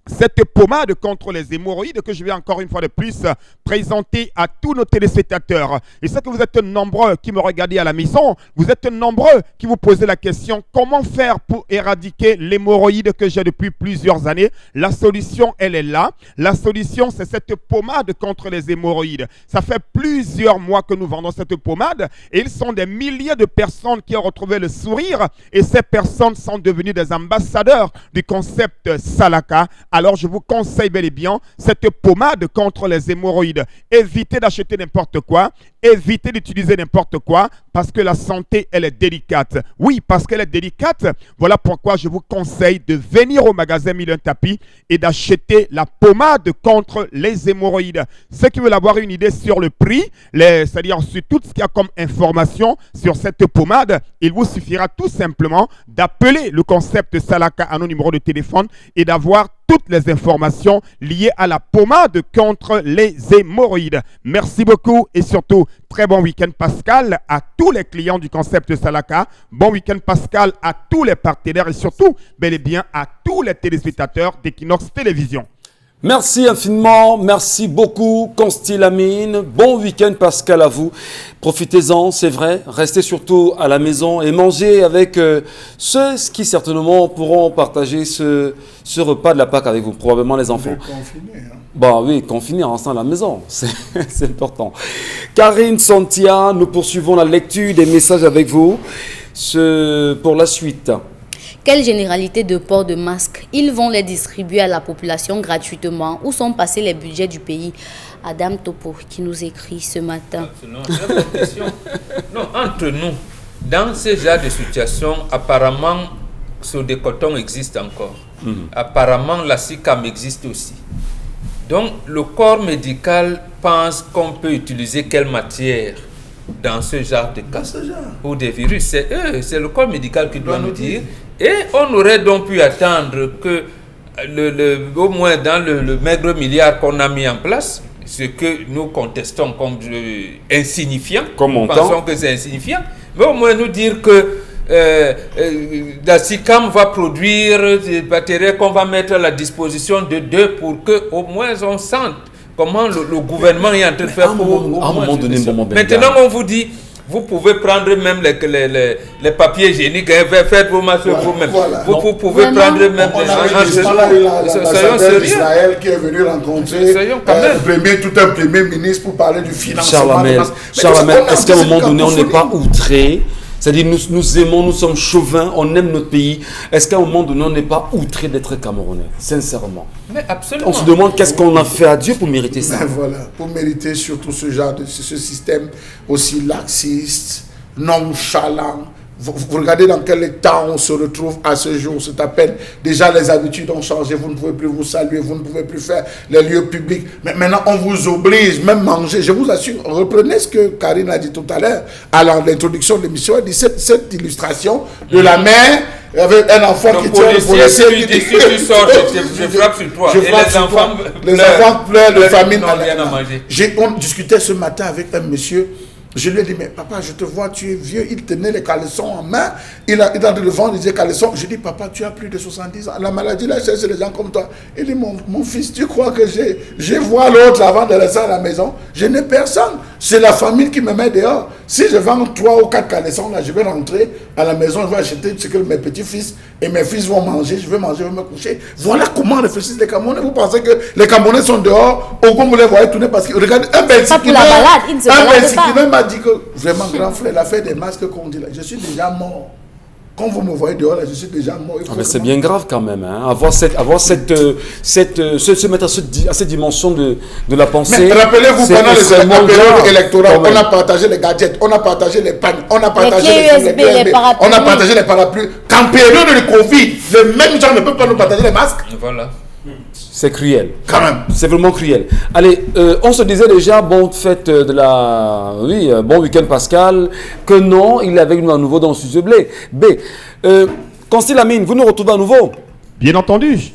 cette pommade contre les hémorroïdes que je vais encore une fois de plus présenter à tous nos téléspectateurs. Et c'est que vous êtes nombreux qui me regardez à la maison, vous êtes nombreux qui vous posez la question comment faire pour éradiquer l'hémorroïde que j'ai depuis plusieurs années. La solution, elle est là. La solution, c'est cette pommade contre les hémorroïdes. Ça fait plusieurs mois que nous vendons cette pommade et ils sont des milliers de personnes qui ont retrouvé le sourire et ces personnes sont devenues des ambassadeurs du concept Salaka. Alors, je vous conseille bel et bien cette pommade contre les hémorroïdes. Évitez d'acheter n'importe quoi. Évitez d'utiliser n'importe quoi parce que la santé, elle est délicate. Oui, parce qu'elle est délicate. Voilà pourquoi je vous conseille de venir au magasin 1001 tapis et d'acheter la pommade contre les hémorroïdes. Ceux qui veulent avoir une idée sur le prix, c'est-à-dire sur tout ce qu'il y a comme information sur cette pommade, il vous suffira tout simplement d'appeler le concept Salaka à nos numéros de téléphone et d'avoir toutes les informations liées à la pommade contre les hémorroïdes. Merci beaucoup et surtout, très bon week-end pascal à tous les clients du concept Salaka. Bon week-end pascal à tous les partenaires et surtout, bel et bien, à tous les téléspectateurs d'Equinox Télévision. Merci infiniment, merci beaucoup Consti Lamine, bon week-end pascal à vous, profitez-en, c'est vrai, restez surtout à la maison et mangez avec ceux qui certainement pourront partager ce repas de la Pâque avec vous, probablement les enfants. Confiné, hein. Bah oui, confinés ensemble à la maison, c'est important. Karine Santia, nous poursuivons la lecture des messages avec vous pour la suite. Quelle généralité de port de masques? Ils vont les distribuer à la population gratuitement. Où sont passés les budgets du pays? Adam Topo qui nous écrit ce matin. Non, c'est une bonne question. Non, entre nous, dans ce genre de situation, apparemment, ce décoton existe encore. Apparemment, la SICAM existe aussi. Donc, le corps médical pense qu'on peut utiliser quelle matière dans ce genre de cas pour des virus. C'est eux, c'est le corps médical qui doit nous dire. Et on aurait donc pu attendre que, au moins dans le maigre milliard qu'on a mis en place, ce que nous contestons comme insignifiant, nous pensons que c'est insignifiant, mais au moins nous dire que la SICAM va produire des batteries qu'on va mettre à la disposition de deux pour que au moins on sente comment le gouvernement est en train de faire pour un moment donné. Maintenant on vous dit vous pouvez prendre même les papiers hygiéniques et faire vos masques vous-même. Voilà. Vous pouvez prendre même soyons sérieux. Israël qui est venu rencontrer tout un premier ministre pour parler du financement. Charlamel, est-ce qu'à un moment donné on n'est pas outré? C'est-à-dire nous aimons, nous sommes chauvins, on aime notre pays. Est-ce qu'à un moment donné, on n'est pas outré d'être Camerounais, sincèrement? Mais absolument. On se demande qu'est-ce qu'on a fait à Dieu pour mériter ça. Ben voilà, pour mériter surtout ce système aussi laxiste, nonchalant. Vous regardez dans quel état on se retrouve à ce jour. C'est à peine. Déjà, les habitudes ont changé. Vous ne pouvez plus vous saluer. Vous ne pouvez plus faire les lieux publics. Mais maintenant, on vous oblige, même manger. Je vous assure, reprenez ce que Karine a dit tout à l'heure à l'introduction de l'émission. Elle dit cette illustration de la mère avec un enfant qui tient le policier. Tu sors, je frappe sur toi. Les enfants pleurent de famine. On discutait ce matin avec un monsieur. Je lui ai dit, mais papa, je te vois, tu es vieux. Il tenait les caleçons en main. Il a dans le vent, il disait caleçons. Je dis, papa, tu as plus de 70 ans. La maladie, là, c'est les gens comme toi. Il dit, mon fils, tu crois que je vois l'autre avant de rester à la maison? Je n'ai personne. C'est la famille qui me met dehors. Si je vends 3 ou 4 caleçons, là, je vais rentrer à la maison, je vais acheter ce que mes petits-fils et mes fils vont manger. Je vais manger, je vais me coucher. Voilà comment réfléchissent les Camerounais. Vous pensez que les Camerounais sont dehors, au Congo, vous les voyez tourner parce que, regardez, un Bensikine m'a dit que, vraiment, grand frère, l'affaire des masques qu'on dit là, je suis déjà mort. Quand vous me voyez dehors, là, je suis déjà mort. Mais c'est bien grave quand même, hein, se mettre à cette dimension de la pensée. Mais rappelez-vous, pendant la période électorale, on a partagé les gadgets, on a partagé les pagnes, on a partagé les parapluies. On a partagé les parapluies. Qu'en période de Covid, les mêmes gens ne peuvent pas nous partager les masques. Voilà. C'est cruel. Quand même. C'est vraiment cruel. Allez, on se disait déjà, bon fête de la... Oui, bon week-end Pascal, que non, il est avec nous à nouveau dans le studio Constille Lamine, vous nous retrouvez à nouveau? Bien entendu.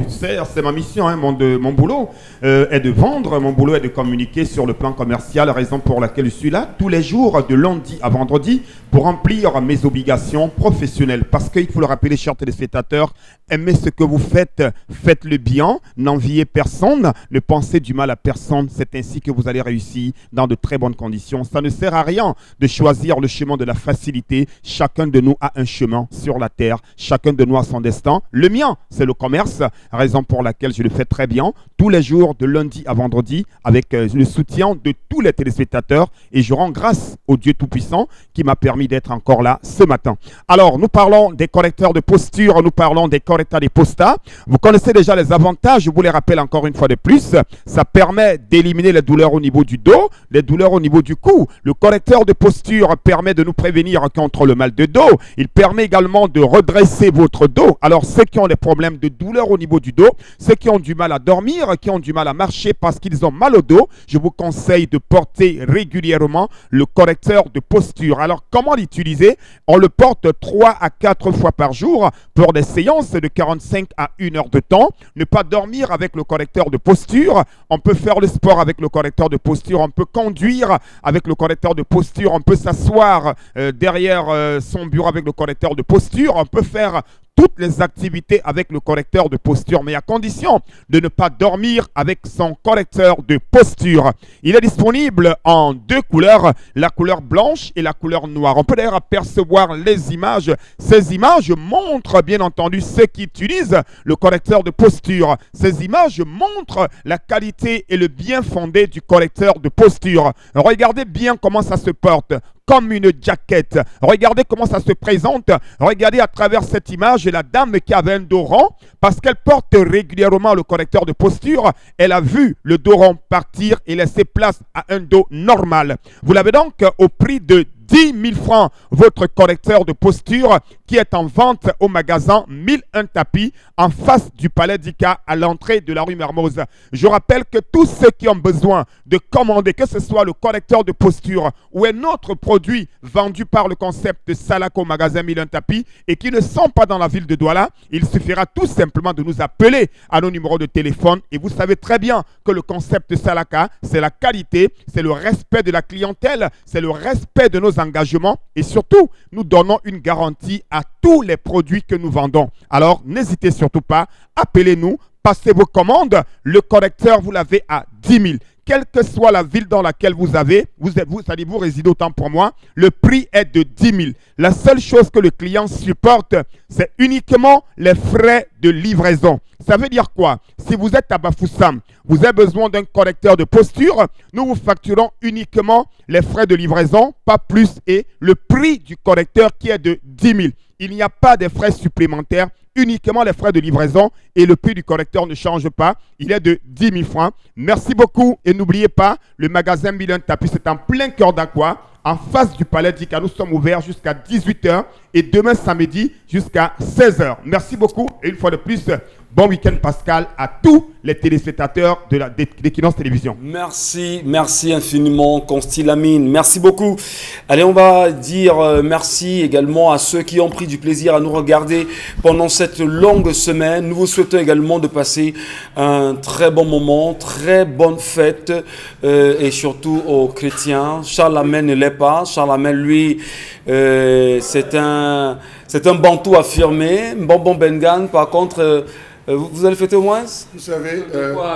C'est ma mission, hein, mon boulot est de vendre, mon boulot est de communiquer sur le plan commercial, raison pour laquelle je suis là tous les jours de lundi à vendredi pour remplir mes obligations professionnelles. Parce qu'il faut le rappeler, chers téléspectateurs, aimez ce que vous faites, faites-le bien, n'enviez personne, ne pensez du mal à personne, c'est ainsi que vous allez réussir dans de très bonnes conditions. Ça ne sert à rien de choisir le chemin de la facilité, chacun de nous a un chemin sur la terre, chacun de nous a son destin. Le mien, c'est le commerce, raison pour laquelle je le fais très bien, tous les jours de lundi à vendredi, avec le soutien de tous les téléspectateurs. Et je rends grâce au Dieu Tout-Puissant qui m'a permis d'être encore là ce matin. Alors, nous parlons des correcteurs de posture, nous parlons des correcteurs de posta. Vous connaissez déjà les avantages, je vous les rappelle encore une fois de plus. Ça permet d'éliminer les douleurs au niveau du dos, les douleurs au niveau du cou. Le correcteur de posture permet de nous prévenir contre le mal de dos. Il permet également de redresser votre dos. Alors, ceux qui ont des problèmes de douleur au niveau du dos, ceux qui ont du mal à dormir, qui ont du mal à marcher parce qu'ils ont mal au dos, je vous conseille de porter régulièrement le correcteur de posture. Alors, comment l'utiliser? On le porte 3 à 4 fois par jour pour des séances de 45 à 1 heure de temps. Ne pas dormir avec le correcteur de posture. On peut faire le sport avec le correcteur de posture. On peut conduire avec le correcteur de posture. On peut s'asseoir derrière son bureau avec le correcteur de posture. On peut faire toutes les activités avec le correcteur de posture, mais à condition de ne pas dormir avec son correcteur de posture. Il est disponible en 2 couleurs, la couleur blanche et la couleur noire. On peut d'ailleurs apercevoir les images. Ces images montrent bien entendu ceux qui utilisent le correcteur de posture. Ces images montrent la qualité et le bien fondé du correcteur de posture. Regardez bien comment ça se porte, comme une jaquette. Regardez comment ça se présente. Regardez à travers cette image la dame qui avait un dos rond, parce qu'elle porte régulièrement le correcteur de posture. Elle a vu le dos rond partir et laisser place à un dos normal. Vous l'avez donc au prix de 10 000 francs, votre correcteur de posture qui est en vente au magasin 1001 tapis en face du Palais d'Ika à l'entrée de la rue Mermoz. Je rappelle que tous ceux qui ont besoin de commander, que ce soit le correcteur de posture ou un autre produit vendu par le concept Salako magasin 1001 tapis et qui ne sont pas dans la ville de Douala, il suffira tout simplement de nous appeler à nos numéros de téléphone et vous savez très bien que le concept Salaka, c'est la qualité, c'est le respect de la clientèle, c'est le respect de nos engagements et surtout, nous donnons une garantie à tous les produits que nous vendons. Alors, n'hésitez surtout pas, appelez-nous, passez vos commandes. Le correcteur, vous l'avez à 10 000. Quelle que soit la ville dans laquelle vous résidez autant pour moi, le prix est de 10 000. La seule chose que le client supporte, c'est uniquement les frais de livraison. Ça veut dire quoi? Si vous êtes à Bafoussam, vous avez besoin d'un correcteur de posture, nous vous facturons uniquement les frais de livraison, pas plus, et le prix du correcteur qui est de 10 000. Il n'y a pas de frais supplémentaires, uniquement les frais de livraison et le prix du correcteur ne change pas. Il est de 10 000 francs. Merci beaucoup et n'oubliez pas, le magasin 1001 tapis, c'est en plein cœur d'Aqua, en face du Palais d'Ika. Nous sommes ouverts jusqu'à 18 h et demain samedi jusqu'à 16 h. Merci beaucoup et une fois de plus, bon week-end Pascal à tous les téléspectateurs d'Equinox Télévision. Merci infiniment Constilamine, merci beaucoup. Allez, on va dire merci également à ceux qui ont pris du plaisir à nous regarder pendant cette longue semaine. Nous vous souhaitons également de passer un très bon moment, très bonne fête et surtout aux chrétiens. Charlemagne ne l'est pas. Charlemagne, lui, c'est un bantou affirmé. Bonbon Bengan, par contre... vous allez fêter au moins? Vous savez,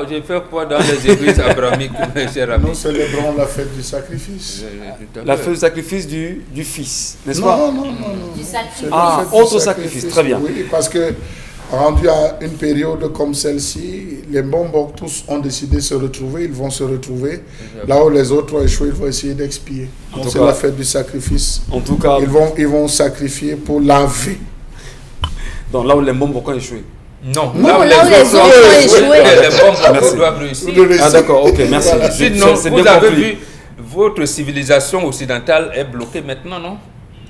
j'ai fait quoi dans les églises abrahamiques, mes chers amis? nous célébrons la fête du sacrifice. La fête du sacrifice du fils, n'est-ce Non, pas? non. Du sacrifice. Ah, autre sacrifice, très bien. Oui, parce que rendu à une période comme celle-ci, les Bombok tous ont décidé de se retrouver, ils vont se retrouver. Là où les autres ont échoué, ils vont essayer d'expier. Donc c'est la fête du sacrifice. En tout cas, ils vont sacrifier pour laver. Donc là où les Bombok ont échoué. Non, là où les autres ont échoué. Les bombes doivent réussir. Ah d'accord, ok, merci. Sinon, C'est vous bien avez compris. vu, votre civilisation occidentale est bloquée maintenant, non?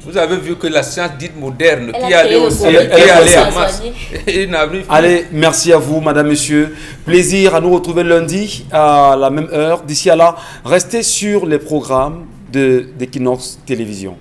Vous avez vu que la science dite moderne, qui allait au ciel, qui allait à Mars, il n'arrive plus. Allez, merci à vous, madame, monsieur. Plaisir à nous retrouver lundi à la même heure. D'ici à là, restez sur les programmes d'Equinox Télévision.